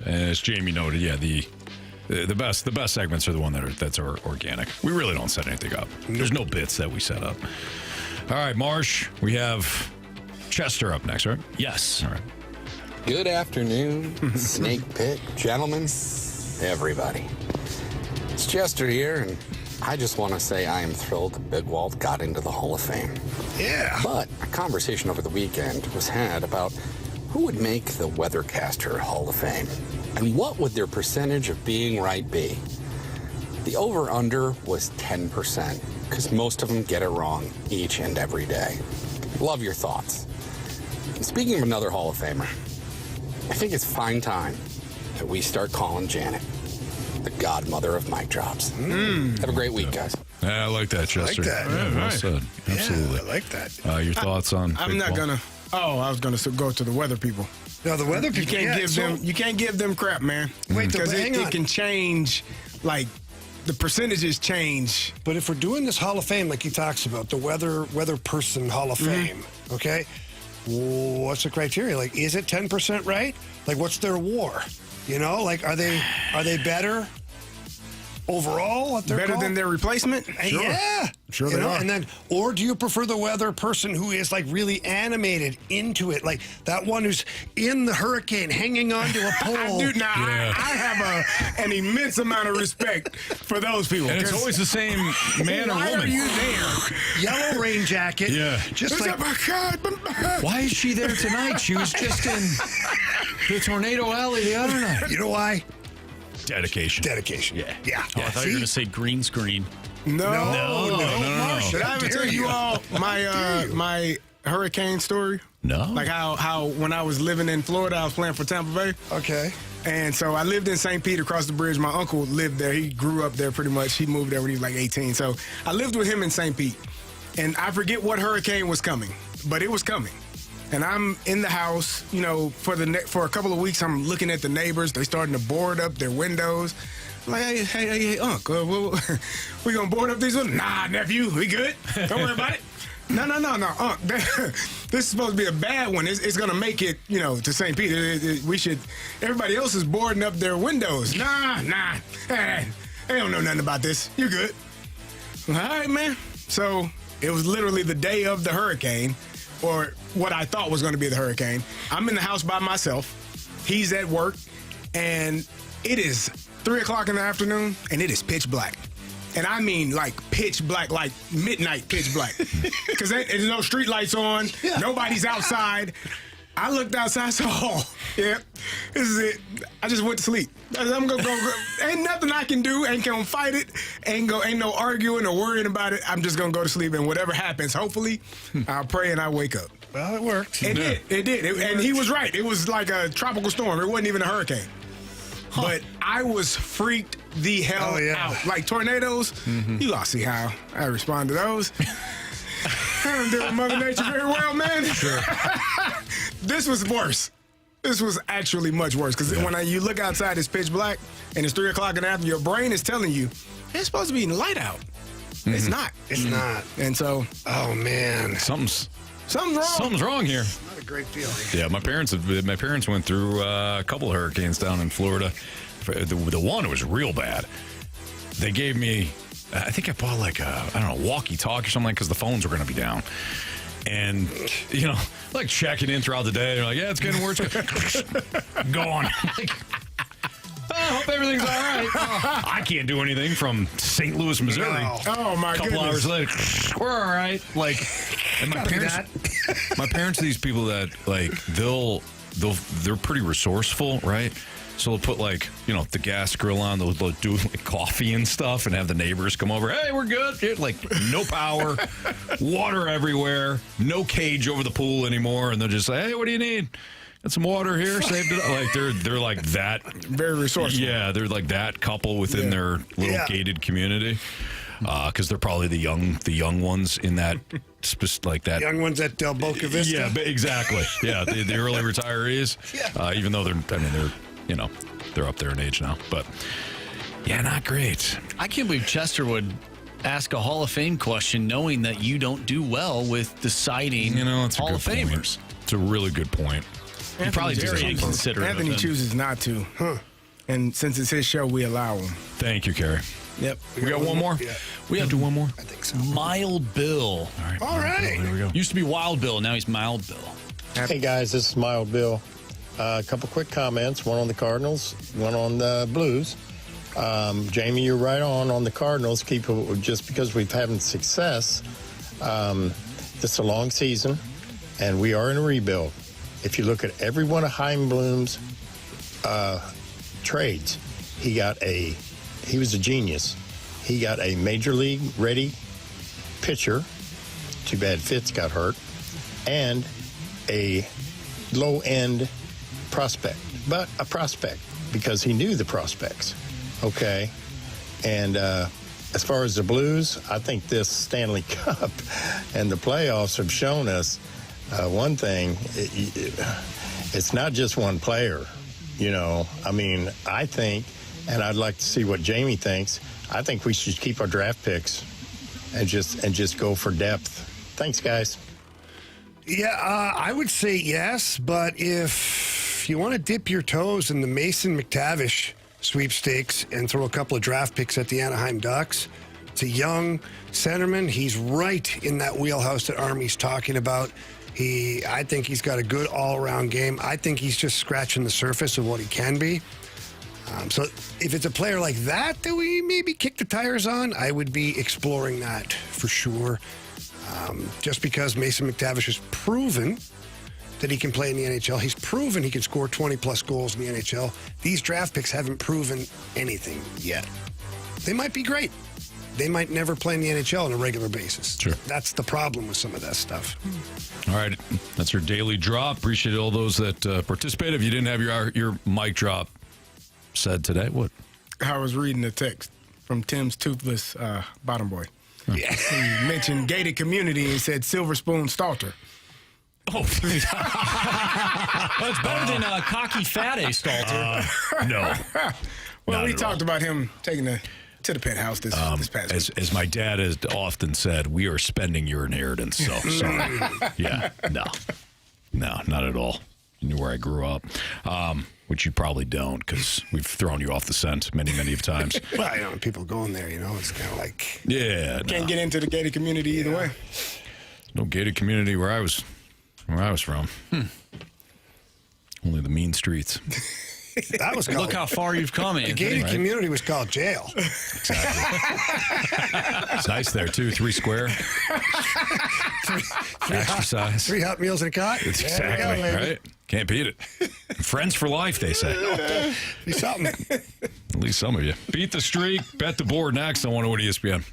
And as Jamie noted, yeah, the best segments are the one that's organic. We really don't set anything up. There's no bits that we set up. All right, Marsh, we have Chester up next, right? Yes. All right. Good afternoon, Snake Pit, gentlemen, everybody. It's Chester here, and I just want to say I am thrilled that Big Walt got into the Hall of Fame. Yeah. But a conversation over the weekend was had about who would make the Weathercaster Hall of Fame, and what would their percentage of being right be? The over-under was 10%, because most of them get it wrong each and every day. Love your thoughts. And speaking of another Hall of Famer, I think it's fine time that we start calling Janet the godmother of mic drops. Have a great week, guys. Yeah, I like that, Chester. I like that. Yeah, well said. Absolutely. Yeah, I like that. Your thoughts on I'm not gonna. Oh, I was gonna go to the weather people. No, the weather people. You can't give them crap, man. Wait, because hang on. it can change. Like the percentages change. But if we're doing this Hall of Fame, like he talks about, the weather person Hall of Fame, okay? What's the criteria? Like, is it 10% right? Like, what's their WAR? You know, like, are they better overall? What they're Better called? than their replacement? Sure. Yeah. Sure you they know? are. And then, or do you prefer the weather person who is like really animated into it? Like that one who's in the hurricane hanging onto a pole. I have an immense amount of respect for those people. And it's always the same man or Why woman. are you there? Yellow rain jacket. Yeah. Just like, Why is she there tonight? She was just in the Tornado Alley the other night. you know why? Dedication. Yeah. Oh, I thought you were going to say green screen. No. Marsh, Should I ever tell you all my hurricane story? No. Like how when I was living in Florida, I was playing for Tampa Bay. Okay. And so I lived in St. Pete across the bridge. My uncle lived there. He grew up there pretty much. He moved there when he was like 18. So I lived with him in St. Pete. And I forget what hurricane was coming, but it was coming. And I'm in the house, you know, for a couple of weeks. I'm looking at the neighbors. They're starting to board up their windows. I'm like, hey, Unc, we gonna board up these windows? Nah, nephew, we good. Don't worry about it. No, Unc. This is supposed to be a bad one. It's gonna make it, you know, to St. Pete. We should. Everybody else is boarding up their windows. Nah. Hey, they don't know nothing about this. You good? All right, man. So it was literally the day of the hurricane, or what I thought was going to be the hurricane. I'm in the house by myself, He's at work, and it is 3 o'clock in the afternoon, and it is pitch black. And I mean like pitch black, like midnight pitch black. Because there's no street lights on. Nobody's outside. I looked outside and said, oh, yeah, this is it. I just went to sleep. I'm going to go. Ain't nothing I can do. Ain't going to fight it. Ain't no arguing or worrying about it. I'm just going to go to sleep. And whatever happens, hopefully, I'll pray and I wake up. Well, it worked. It did. And he was right. It was like a tropical storm. It wasn't even a hurricane. But I was freaked the hell out. Like tornadoes, you all see how I respond to those. I don't deal with Mother Nature very well, man. Sure. This was worse. This was actually much worse. Because when you look outside, it's pitch black, and it's 3 o'clock in the afternoon, your brain is telling you, it's supposed to be light out. It's not. It's not. And so, oh, man. Something's wrong. Something's wrong here. Not a great feeling. Yeah, my parents went through a couple of hurricanes down in Florida. The one was real bad. They gave me, I think I bought like a walkie-talkie or something, because the phones were going to be down. And, like checking in throughout the day. They're like, yeah, it's getting worse. Gone. Like, I hope everything's all right. I can't do anything from St. Louis, Missouri. No. Oh, my goodness. A couple hours later, we're all right. Like, and my parents are these people that, like, they're pretty resourceful, right? So they'll put, like, the gas grill on. They'll do, like, coffee and stuff and have the neighbors come over. Hey, we're good. Like, no power, water everywhere, no cage over the pool anymore. And they'll just say, hey, what do you need? Got some water here. Saved it. Like, they're like that. Very resourceful. Yeah, they're like that couple within their little gated community. Because they're probably the young ones in that, like that. Young ones at Del Boca Vista. Yeah, exactly. Yeah, the early retirees. Even though they're up there in age now, but yeah, not great. I can't believe Chester would ask a Hall of Fame question knowing that you don't do well with deciding it's Hall of Famers. It's a really good point. He probably very inconsiderate. Anthony chooses not to. And since it's his show, we allow him. Thank you, Carey. Yep. We got one more? Yeah. We have to do one more? I think so. Mild Bill. All right. Here we go. Used to be Wild Bill. Now he's Mild Bill. Hey, guys. This is Mild Bill. A couple quick comments. One on the Cardinals, one on the Blues. Jamie, you're right on the Cardinals. Just because we've having success, this is a long season, and we are in a rebuild. If you look at every one of Heimblum's trades, he was a genius. He got a major league ready pitcher. Too bad Fitz got hurt, and a low end prospect, but a prospect because he knew the prospects. Okay. And as far as the Blues, I think this Stanley Cup and the playoffs have shown us one thing. It's not just one player, I mean, I think, and I'd like to see what Jamie thinks, I think we should keep our draft picks and just go for depth. Thanks, guys. Yeah, I would say yes, but if you want to dip your toes in the Mason McTavish sweepstakes and throw a couple of draft picks at the Anaheim Ducks, it's a young centerman. He's right in that wheelhouse that Army's talking about. I think he's got a good all-around game. I think he's just scratching the surface of what he can be. So if it's a player like that we maybe kick the tires on, I would be exploring that for sure. Just because Mason McTavish has proven that he can play in the NHL. He's proven he can score 20-plus goals in the NHL. These draft picks haven't proven anything yet. They might be great. They might never play in the NHL on a regular basis. Sure. That's the problem with some of that stuff. All right. That's your daily drop. Appreciate all those that participated. If you didn't have your mic drop said today, what? I was reading a text from Tim's toothless bottom boy. Yeah. He mentioned gated community and said Silver Spoon Stalter. Oh, that's better than cocky fat A Stalter. No. Well, we talked about him taking to the penthouse this past week. As my dad has often said, we are spending your inheritance. So sorry. Yeah, no, not at all. You knew where I grew up, which you probably don't because we've thrown you off the scent many of times. Well, people going there, it's kind of like can't get into the gated community either way. No gated community where I was from. Only the mean streets. That was called, Look how far you've come, the Anthony. gated community was called jail. Exactly. It's nice there, too. 3 square. Exercise. 3 hot meals and a cot. Exactly, right? Can't beat it. Friends for life, they say. Be something. At least some of you. Beat the streak. Bet the board next on 101 ESPN.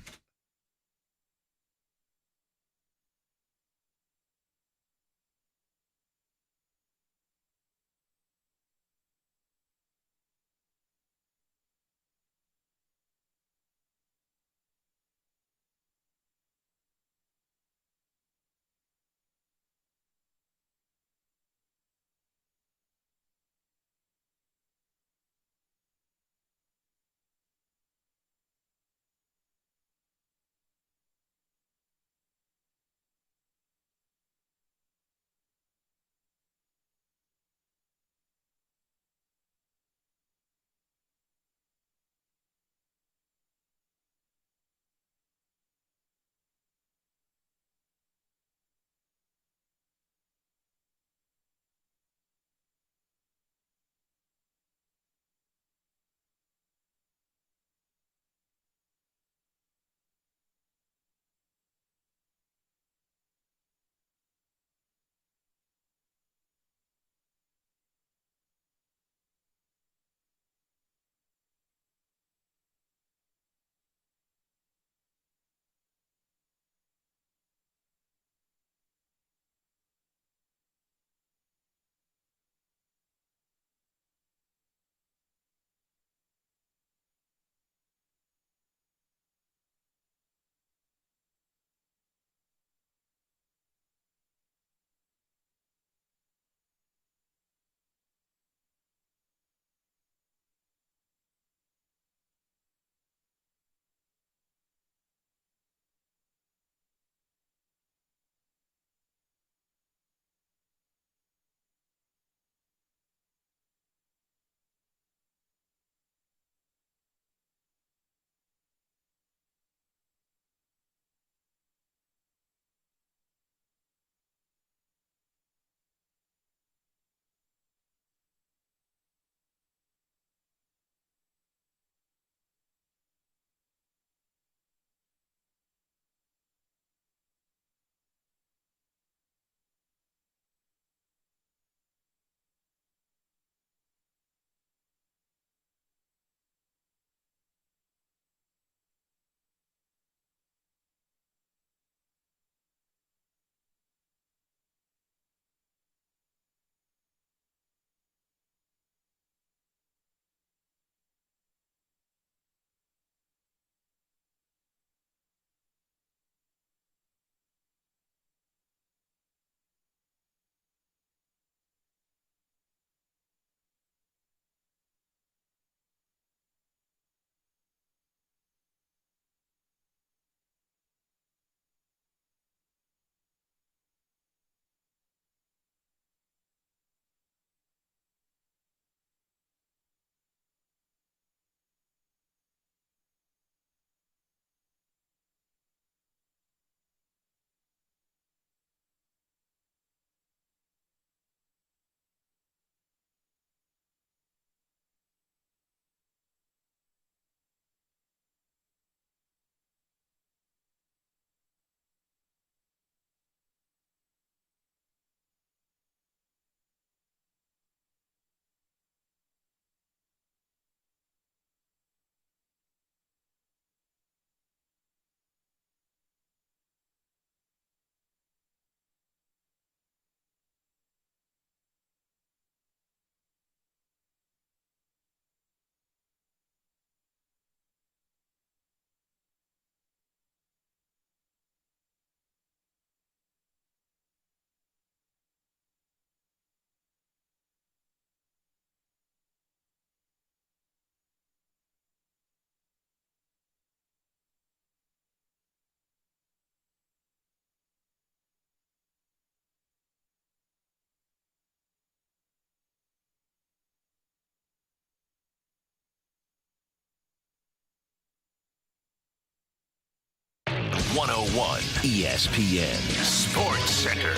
ESPN Sports Center.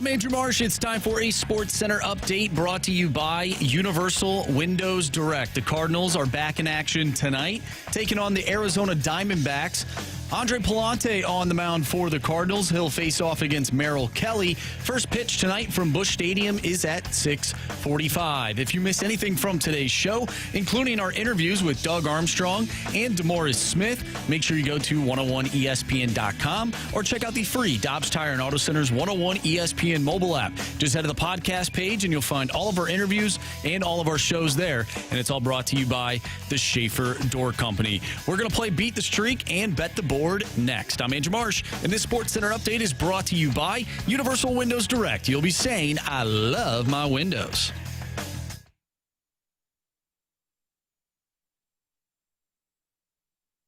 I'm Andrew Marsh. It's time for a Sports Center update brought to you by Universal Windows Direct. The Cardinals are back in action tonight, taking on the Arizona Diamondbacks. Andre Palante on the mound for the Cardinals. He'll face off against Merrill Kelly. First pitch tonight from Busch Stadium is at 6:45. If you missed anything from today's show, including our interviews with Doug Armstrong and DeMaurice Smith, make sure you go to 101ESPN.com or check out the free Dobbs Tire and Auto Center's 101 ESPN mobile app. Just head to the podcast page and you'll find all of our interviews and all of our shows there. And it's all brought to you by the Schaefer Door Company. We're going to play Beat the Streak and Bet the Board next. I'm Andrew Marsh, and this Sports Center update is brought to you by Universal Windows Direct. You'll be saying, I love my windows.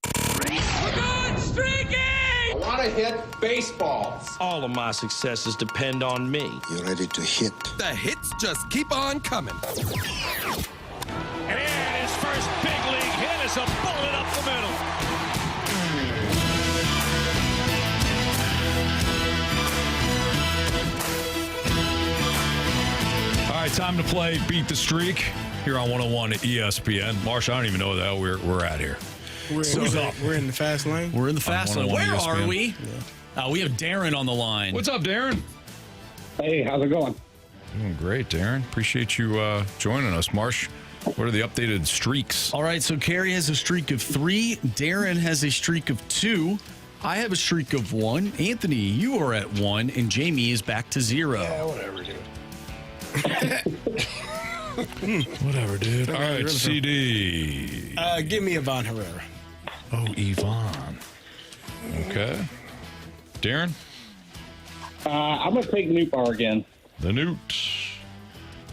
I want to hit baseballs. All of my successes depend on me. You're ready to hit. The hits just keep on coming. And his first big league hit is a bullet up the middle. All right, time to play Beat the Streak here on 101 at ESPN. Marsh, I don't even know what the hell we're at here. We're in the fast lane. We're in the fast lane. Where ESPN. are we? Yeah. We have Darren on the line. What's up, Darren? Hey, how's it going? Doing great, Darren. Appreciate you joining us. Marsh, what are the updated streaks? All right, so Carey has a streak of 3. Darren has a streak of 2. I have a streak of 1. Anthony, you are at 1, and Jamie is back to 0. Yeah, whatever, dude. Whatever, dude. All right, CD. Give me Ivan Herrera. Oh, Ivan. Okay. Darren? I'm going to take Newbar again. The Newt.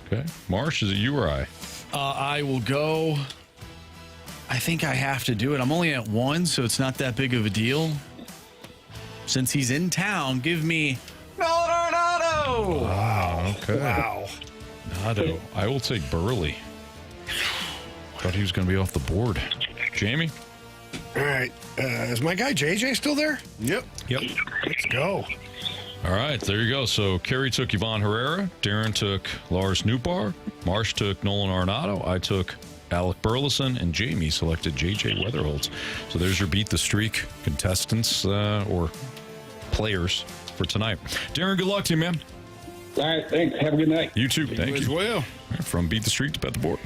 Okay. Marsh, is it you or I? I will go. I think I have to do it. I'm only at 1, so it's not that big of a deal. Since he's in town, give me Arenado. Wow. Okay. Wow. Nado. I will take Burley. Thought he was going to be off the board. Jamie? All right. Is my guy JJ still there? Yep. Let's go. All right, there you go. So Carey took Ivan Herrera. Darren took Lars Nootbaar. Marsh took Nolan Arenado. I took Alec Burleson. And Jamie selected J.J. Weatherholtz. So there's your Beat the Streak contestants or players for tonight. Darren, good luck to you, man. All right, thanks. Have a good night. You too. Thank you. As well. From Beat the Streak to Bet the Board.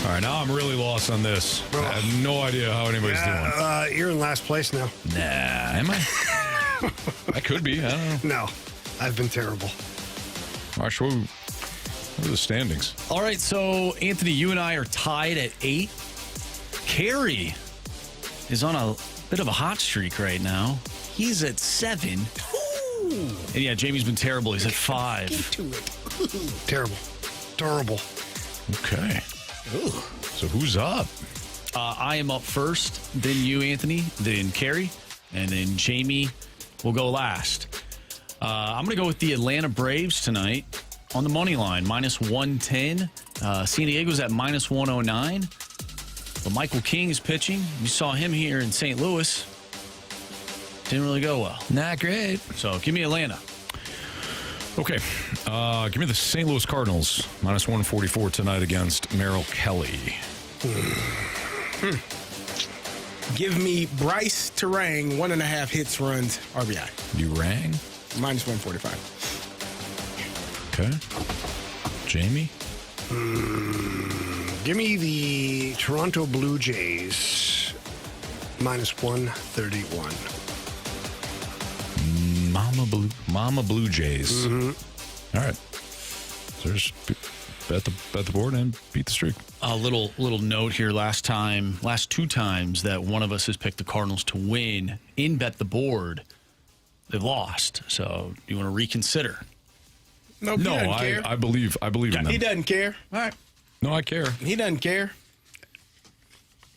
All right, now I'm really lost on this. I have no idea how anybody's doing. You're in last place now. Nah, am I? I could be. I don't know. No, I've been terrible. Marsh, what are the standings? All right, so Anthony, you and I are tied at 8. Carey is on a bit of a hot streak right now. He's at 7. Ooh. And yeah, Jamie's been terrible. He's at 5. Into it. Terrible. Okay. Ooh. So who's up? I am up first, then you, Anthony, then Carey, and then Jamie will go last. I'm going to go with the Atlanta Braves tonight on the money line, minus 110. San Diego's at minus 109. But Michael King is pitching. You saw him here in St. Louis. Didn't really go well. Not great. So give me Atlanta. Okay. Give me the St. Louis Cardinals, minus 144 tonight against Merrill Kelly. Give me Bryce Terang, 1.5 hits, runs, RBI. You rang? Minus 145. Okay. Jamie? Give me the Toronto Blue Jays, minus 131. Mama Blue Jays. Mm-hmm. All right. So there's bet the board and beat the streak. A little note here. Last 2 times that one of us has picked the Cardinals to win in bet the board, they've lost. So you want to reconsider? No, I believe in them. He doesn't care. All right. No, I care. He doesn't care.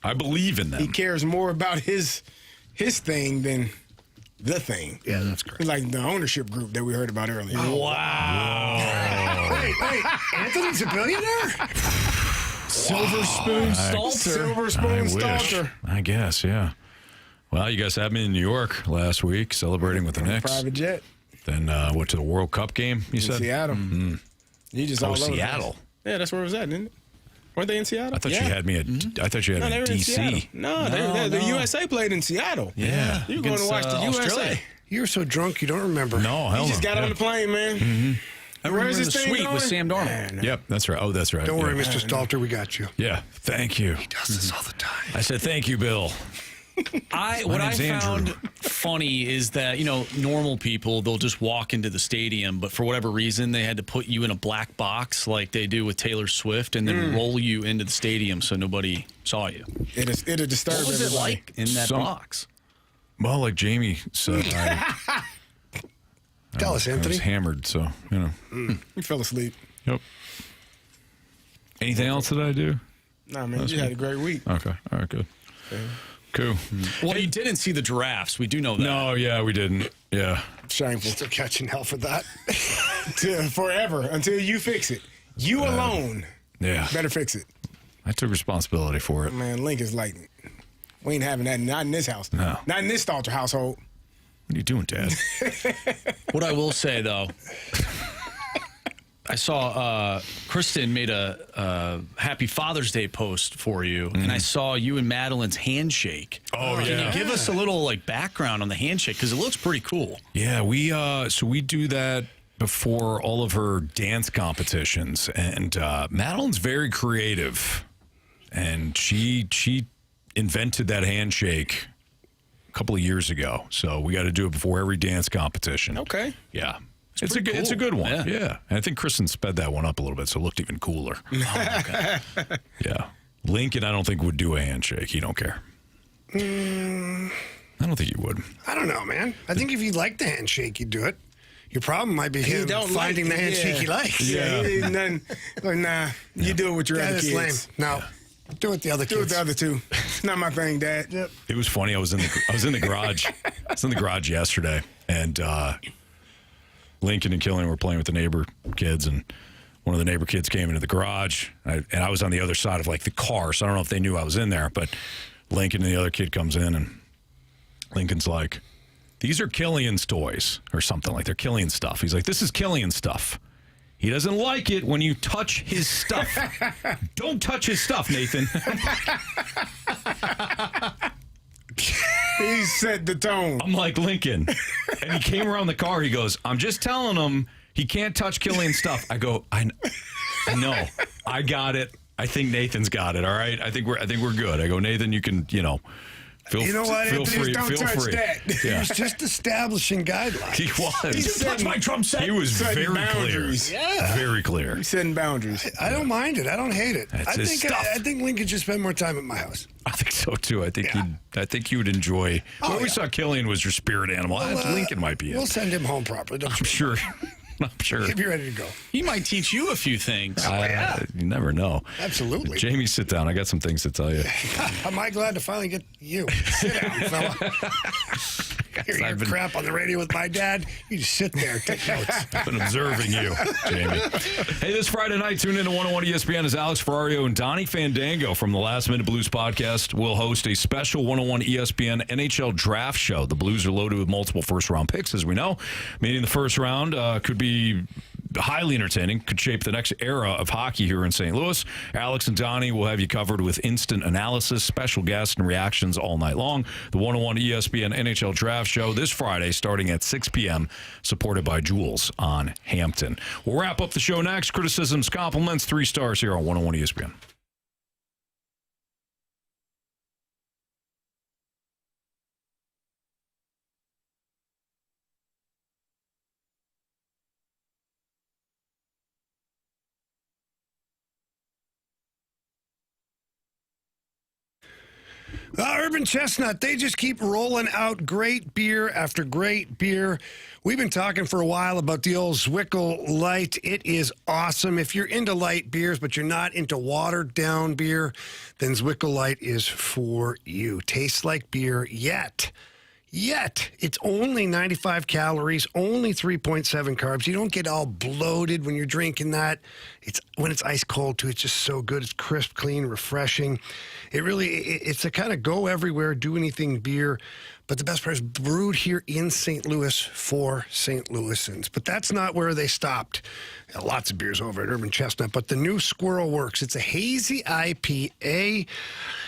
I believe in them. He cares more about his thing than the thing. Yeah, that's correct. Like the ownership group that we heard about earlier. Wow. Hey, Wait, Anthony's a billionaire? Silver Spoon Stalter. Silver Spoon Stalter. I guess, yeah. Well, you guys had me in New York last week celebrating with the Knicks. Private jet. Then went to the World Cup game, you said? Seattle. Mm-hmm. You just all over Seattle. Yeah, that's where it was at, didn't it? Weren't they in Seattle? I thought you had me at. I thought you had me they at were in DC. Seattle. No, the USA played in Seattle. Yeah. You were going to watch the USA. You're so drunk you don't remember. No, hell You just got on the plane, man. Mm-hmm. I Where's remember this the thing suite going? with Sam Darnold. Yep, that's right. Oh, that's right. Don't worry, yeah. Mr. Stalter, we got you. Yeah, thank you. He does this all the time. I said thank you, Bill. What I name's found Andrew. funny is that, normal people, they'll just walk into the stadium, but for whatever reason, they had to put you in a black box like they do with Taylor Swift and then roll you into the stadium so nobody saw you. It'll disturb What was it everybody. like in that box? Well, like Jamie said, Tell us, I Anthony. was hammered, so, You fell asleep. Yep. Anything else that I do? Nah, man, you had a great week. Okay. All right, good. Cool. Well, you didn't see the giraffes. We do know that. No, yeah, we didn't. Yeah. Shameful. Still catching hell for that. Forever, until you fix it. You alone Yeah. better fix it. I took responsibility for it. Man, Link is like, we ain't having that. Not in this house. No. Not in this Stalter household. What are you doing, Dad? What I will say, though, I saw Kristen made a Happy Father's Day post for you, and I saw you and Madeline's handshake. Oh, Can yeah. you give us a little background on the handshake? Because it looks pretty cool. Yeah, we do that before all of her dance competitions, and Madeline's very creative, and she invented that handshake a couple of years ago. So we got to do it before every dance competition. Okay. Yeah. It's a good one. Yeah. And I think Kristen sped that one up a little bit, so it looked even cooler. Oh, okay. Yeah. Lincoln, I don't think, would do a handshake. He don't care. I don't think he would. I don't know, man. I think if you like the handshake, you do it. Your problem might be him finding the handshake he likes. Yeah. He ain't nothing. Like, nah, you do it with your other That is kids. lame. No. Do it with the other Do it with kids. the other two. It's not my thing, Dad. Yep. It was funny. I was in the garage. I was in the garage yesterday, and Lincoln and Killian were playing with the neighbor kids, and one of the neighbor kids came into the garage, and I was on the other side of the car, so I don't know if they knew I was in there, but Lincoln and the other kid comes in, and Lincoln's like, "These are Killian's toys," or something like they're Killian's stuff. He's like, "This is Killian's stuff. He doesn't like it when you touch his stuff. Don't touch his stuff, Nathan." He set the tone. I'm like, Lincoln. And he came around the car. He goes, "I'm just telling him he can't touch Killian's stuff." I go, I know. I got it. I think Nathan's got it. All right. I think we're good. I go, Nathan, you can, You know what, feel Anthony? free. Don't Feel touch free. that. He Yeah. was just establishing guidelines. He was. He's setting my drum set. He was Setting very boundaries. clear. Yeah. Very clear. He's setting boundaries. I don't mind it. I don't hate it. That's his stuff. I think Lincoln should spend more time at my house. I think so too. I think you would enjoy. Oh, we saw Killian was your spirit animal. Lincoln might be it. We'll send him home properly. Don't I'm sure. I'm sure. He'll be ready to go. He might teach you a few things. You never know. Absolutely. Jamie, sit down. I got some things to tell you. Am I glad to finally get you? Sit down, fella. Hear your crap on the radio with my dad. You just sit there, take notes. I've been observing you, Jamie. Hey, this Friday night, tune in to 101 ESPN as Alex Ferrario and Donnie Fandango from the Last Minute Blues podcast will host a special 101 ESPN NHL draft show. The Blues are loaded with multiple first-round picks, as we know. Meaning the first round could be highly entertaining, could shape the next era of hockey here in St. Louis. Alex and Donnie will have you covered with instant analysis, special guests, and reactions all night long. The 101 ESPN NHL Draft Show this Friday starting at 6 p.m., supported by Jules on Hampton. We'll wrap up the show next. Criticisms, compliments, 3 stars here on 101 ESPN. Urban Chestnut, they just keep rolling out great beer after great beer. We've been talking for a while about the old Zwickel Light. It is awesome. If you're into light beers, but you're not into watered-down beer, then Zwickel Light is for you. Tastes like beer, yet Yet, it's only 95 calories, only 3.7 carbs. You don't get all bloated when you're drinking that. When it's ice cold, too, it's just so good. It's crisp, clean, refreshing. It's a kind of go everywhere, do anything beer. But the best part is brewed here in St. Louis for St. Louisans. But that's not where they stopped. Lots of beers over at Urban Chestnut. But the new Squirrel Works. It's a hazy IPA.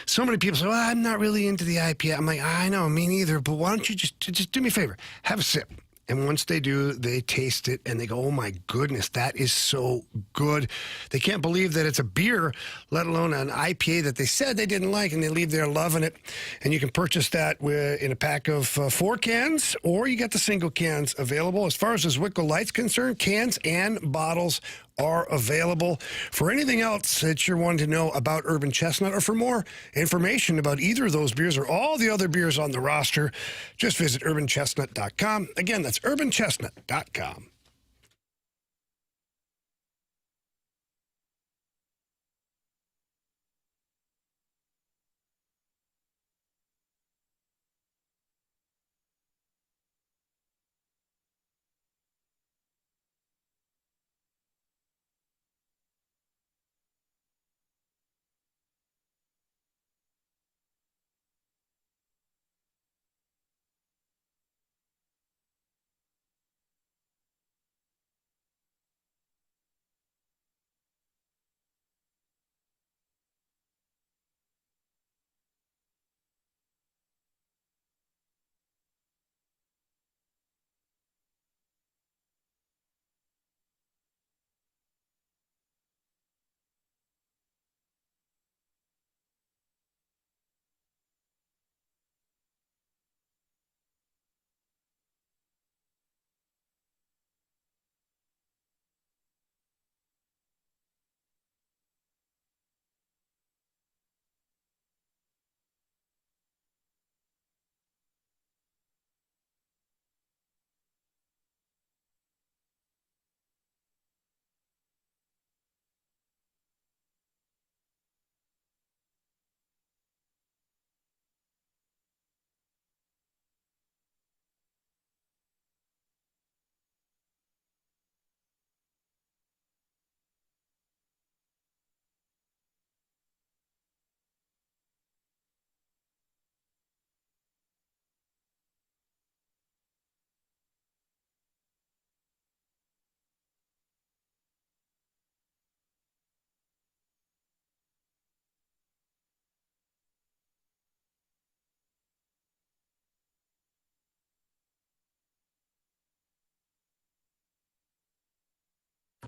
So many people say, well, I'm not really into the IPA. I'm like, I know, me neither. But why don't you just do me a favor? Have a sip. And once they do, they taste it and they go, oh my goodness, that is so good. They can't believe that it's a beer, let alone an IPA that they said they didn't like, and they leave there loving it. And you can purchase that in a pack of 4 cans, or you got the single cans available. As far as the Zwickle Light's concerned, cans and bottles are available. For anything else that you're wanting to know about Urban Chestnut, or for more information about either of those beers or all the other beers on the roster, just visit urbanchestnut.com. Again, that's urbanchestnut.com.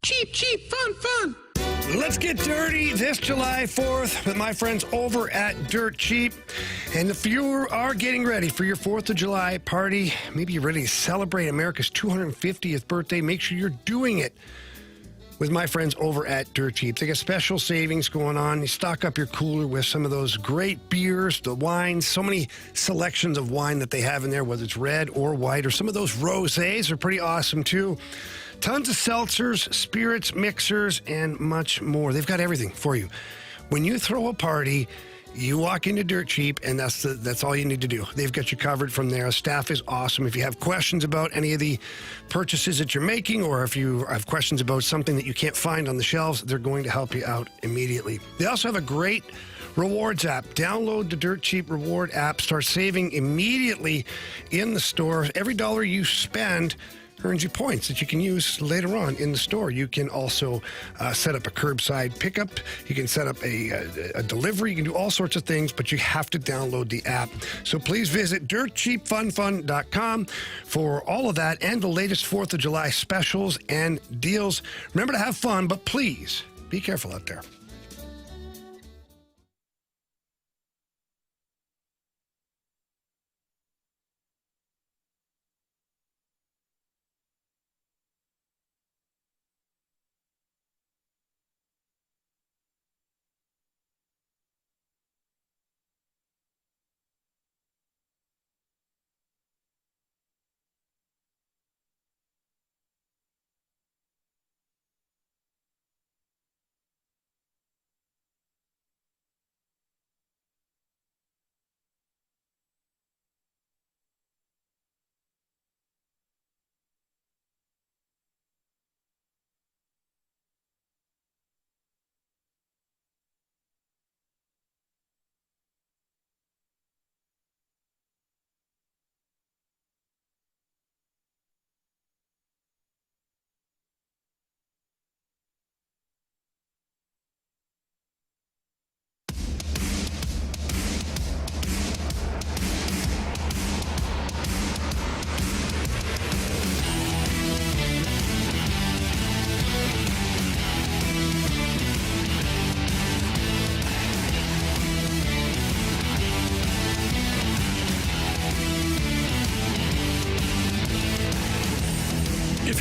Cheap, cheap, fun, fun. Let's get dirty this July 4th with my friends over at Dirt Cheap. And if you are getting ready for your 4th of July party, maybe you're ready to celebrate America's 250th birthday, make sure you're doing it with my friends over at Dirt Cheap. They got special savings going on. You stock up your cooler with some of those great beers, the wines, so many selections of wine that they have in there, whether it's red or white, or some of those rosés are pretty awesome too. Tons of seltzers, spirits, mixers, and much more. They've got everything for you. When you throw a party, you walk into Dirt Cheap, and that's all you need to do. They've got you covered from there. Staff is awesome. If you have questions about any of the purchases that you're making, or if you have questions about something that you can't find on the shelves, they're going to help you out immediately. They also have a great rewards app. Download the Dirt Cheap reward app. Start saving immediately in the store. Every dollar you spend earns you points that you can use later on in the store. You can also set up a curbside pickup. You can set up a delivery. You can do all sorts of things, but you have to download the app. So please visit dirtcheapfunfun.com for all of that and the latest 4th of July specials and deals. Remember to have fun, but please be careful out there.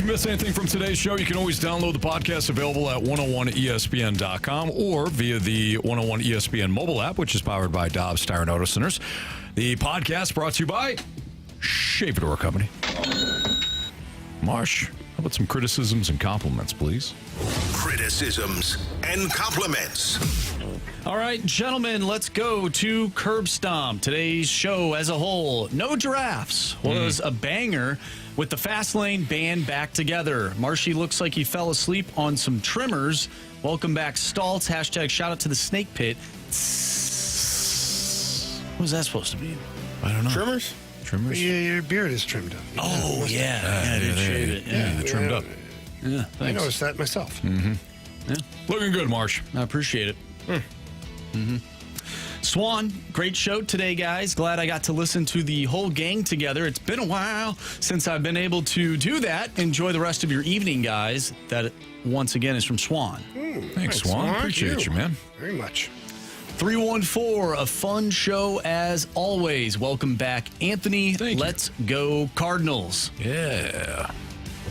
miss anything from today's show, you can always download the podcast available at 101ESPN.com or via the 101 ESPN mobile app, which is powered by Dobbs Tire and Auto Centers. The podcast brought to you by Shave Door Company. Marsh, how about some criticisms and compliments, please? Criticisms and compliments. All right, gentlemen, let's go to Curb Stomp. Today's show as a whole, No Giraffes was a banger with the Fast Lane band back together. Marshy looks like he fell asleep on some trimmers. Welcome back, Staltz. Hashtag shout out to the Snake Pit. What was that supposed to mean? I don't know. Trimmers? Trimmers? Yeah, your beard is trimmed up. Oh, yeah. I did shave it. Yeah, trimmed up. Yeah, I thanks. noticed that myself. Mm-hmm. Yeah. Looking good, Marsh. I appreciate it. Mm-hmm. Swan, great show today, guys. Glad I got to listen to the whole gang together. It's been a while since I've been able to do that. Enjoy the rest of your evening, guys. That, once again, is from Swan. Thanks, Swan. Appreciate you, man. Very much. 314, a fun show as always. Welcome back, Anthony. Let's go Cardinals. Yeah.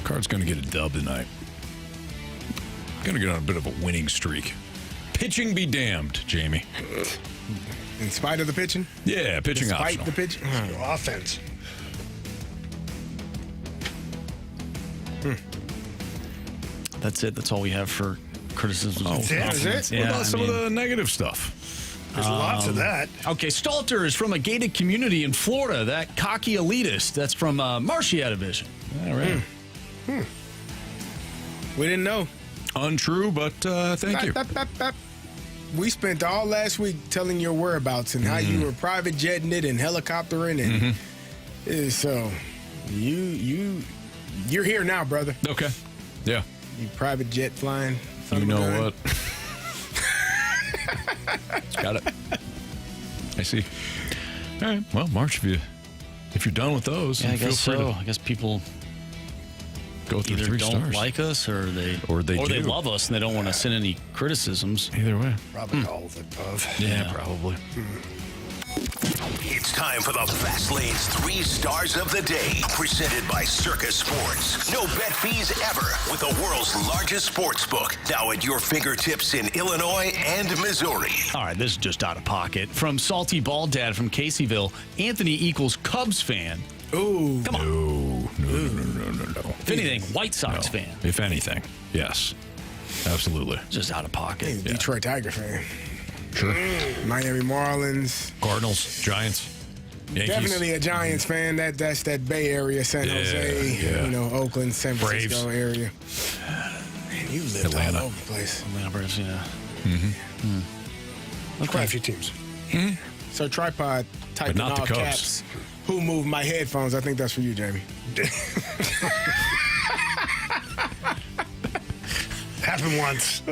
Card's going to get a dub tonight. Going to get on a bit of a winning streak. Pitching be damned, Jamie. In spite of the pitching? Yeah, pitching Despite optional. the pitching? Offense. That's it. That's all we have for criticism. That's it? What about some of the negative stuff? There's lots of that. Okay, Stalter is from a gated community in Florida. That cocky elitist. That's from Marshy Division. All right. We didn't know. Untrue, but thank you. We spent all last week telling your whereabouts and how you were private jetting it and helicoptering and so you're here now, brother. Okay. Yeah. You private jet flying. You know what? Got it. I see. All right. Well, Marsh, if you're done with those, Yeah, I feel guess free so. to I guess people go through either 3 don't stars. like us or they do. love us and they don't want to send any criticisms. Either way. Probably all of the above. Yeah, probably. It's time for the Fast Lane's 3 stars of the day, presented by Circus Sports. No bet fees ever with the world's largest sports book, now at your fingertips in Illinois and Missouri. All right, this is just out of pocket. From Salty Bald Dad from Caseyville, Anthony equals Cubs fan. Ooh. Come on. No. If anything, White Sox fan. If anything, yes. Absolutely. Just out of pocket. Detroit Tiger fan. Sure. Miami Marlins. Cardinals, Giants, Yankees. Definitely a Giants fan. That's that Bay Area, San Jose, Oakland, San Francisco area. Man, you lived Atlanta. all over the place. Atlanta Braves, yeah. Quite a few teams. So tripod type in not the all Cubs. caps. Who moved my headphones? I think that's for you, Jamie. Happened once.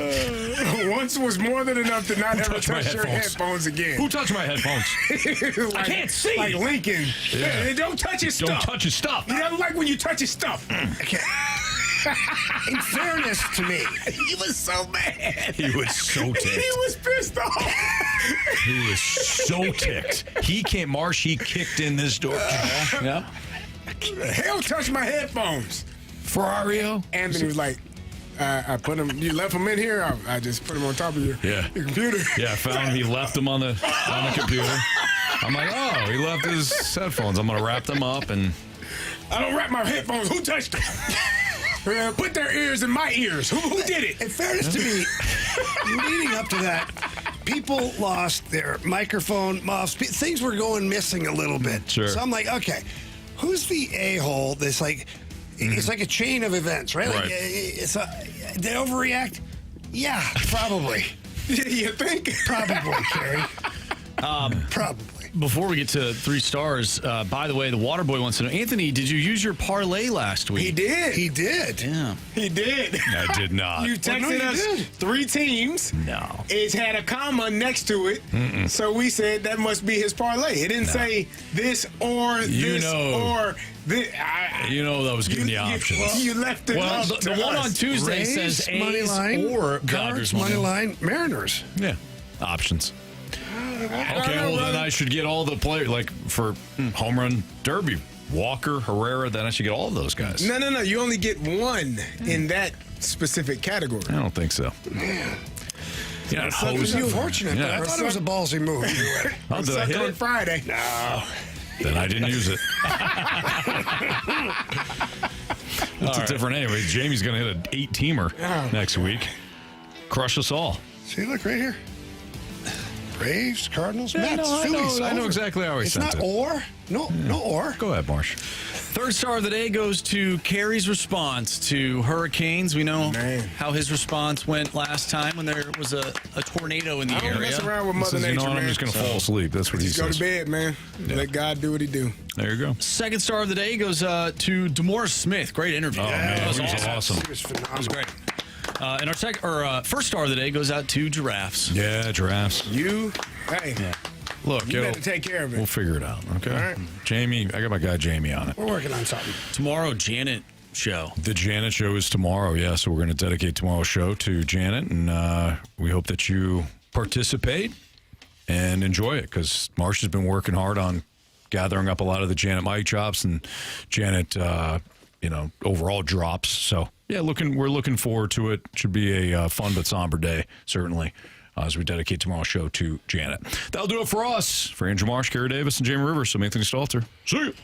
Once was more than enough to not ever touched my touch your headphones? headphones again. Who touched my headphones? I can't see. Like Lincoln. Yeah. Don't touch his stuff. Don't touch his stuff. He doesn't like when you touch his stuff. In fairness to me, He was so mad. He was so ticked. He was pissed off. He was so ticked. He kicked in this door. Yeah. Hell, touch my headphones. Ferrario. Anthony was like, I put them. You left them in here. I just put them on top of your computer. Yeah, I found he left them on the computer. I'm like, oh, he left his headphones. I'm gonna wrap them up and. I don't wrap my headphones. Who touched them? Put their ears in my ears. Who did it? in fairness to me, leading up to that, people lost their microphone muffs. Things were going missing a little bit. Sure. So I'm like, okay, who's the a-hole that's like, it's like a chain of events, right? Like, they overreact? Yeah, probably. You think? Probably, Carey. Probably. Before we get to 3 stars, by the way, the Waterboy wants to know, Anthony, did you use your parlay last week? He did. He did. Yeah. He did. I did not. You texted us 3 teams. No. It had a comma next to it. So we said that must be his parlay. It didn't say this or this or this. I was giving you options. You left it Well, up the to one us. on Tuesday Rays, says money A's line, or Cards, Dodgers money line, Mariners. Yeah. Options. Okay, well then I should get all the players like for home run derby Walker, Herrera, then I should get all of those guys. No. You only get one in that specific category. I don't think so. Man. You're not It's hosing. unfortunate, but I thought it was a ballsy move. Oh, did I hit on it? Friday. No. Then I didn't use it. That's a different anyway. Jamie's going to hit an 8-teamer next week. Crush us all. See, look right here. Braves, Cardinals, Yeah, Mets, Phillies. I know exactly how he It's sent not it. or. No or. Go ahead, Marsh. Third star of the day goes to Carey's response to hurricanes. We know how his response went last time when there was a tornado in the I don't area. mess around with Mother Says, Nature, you know what, man. I'm just going to fall asleep. That's what he Just go says. to bed, man. Let God do what he do. There you go. Second star of the day goes to DeMaurice Smith. Great interview. Oh, man, that was he was awesome. He was phenomenal. That was great. And our first star of the day goes out to giraffes. Yeah, giraffes. Hey. Yeah. Look, You better take care of it. We'll figure it out, okay? All right. Jamie, I got my guy Jamie on it. We're working on something. Tomorrow, Janet show. The Janet show is tomorrow, yeah, so we're going to dedicate tomorrow's show to Janet, and we hope that you participate and enjoy it, because Marsh has been working hard on gathering up a lot of the Janet mic chops and Janet, overall drops. So, yeah, we're looking forward to it. Should be a fun but somber day, certainly, as we dedicate tomorrow's show to Janet. That'll do it for us. For Andrew Marsh, Carey Davis, and Jamie Rivers, I'm Anthony Stalter. See you.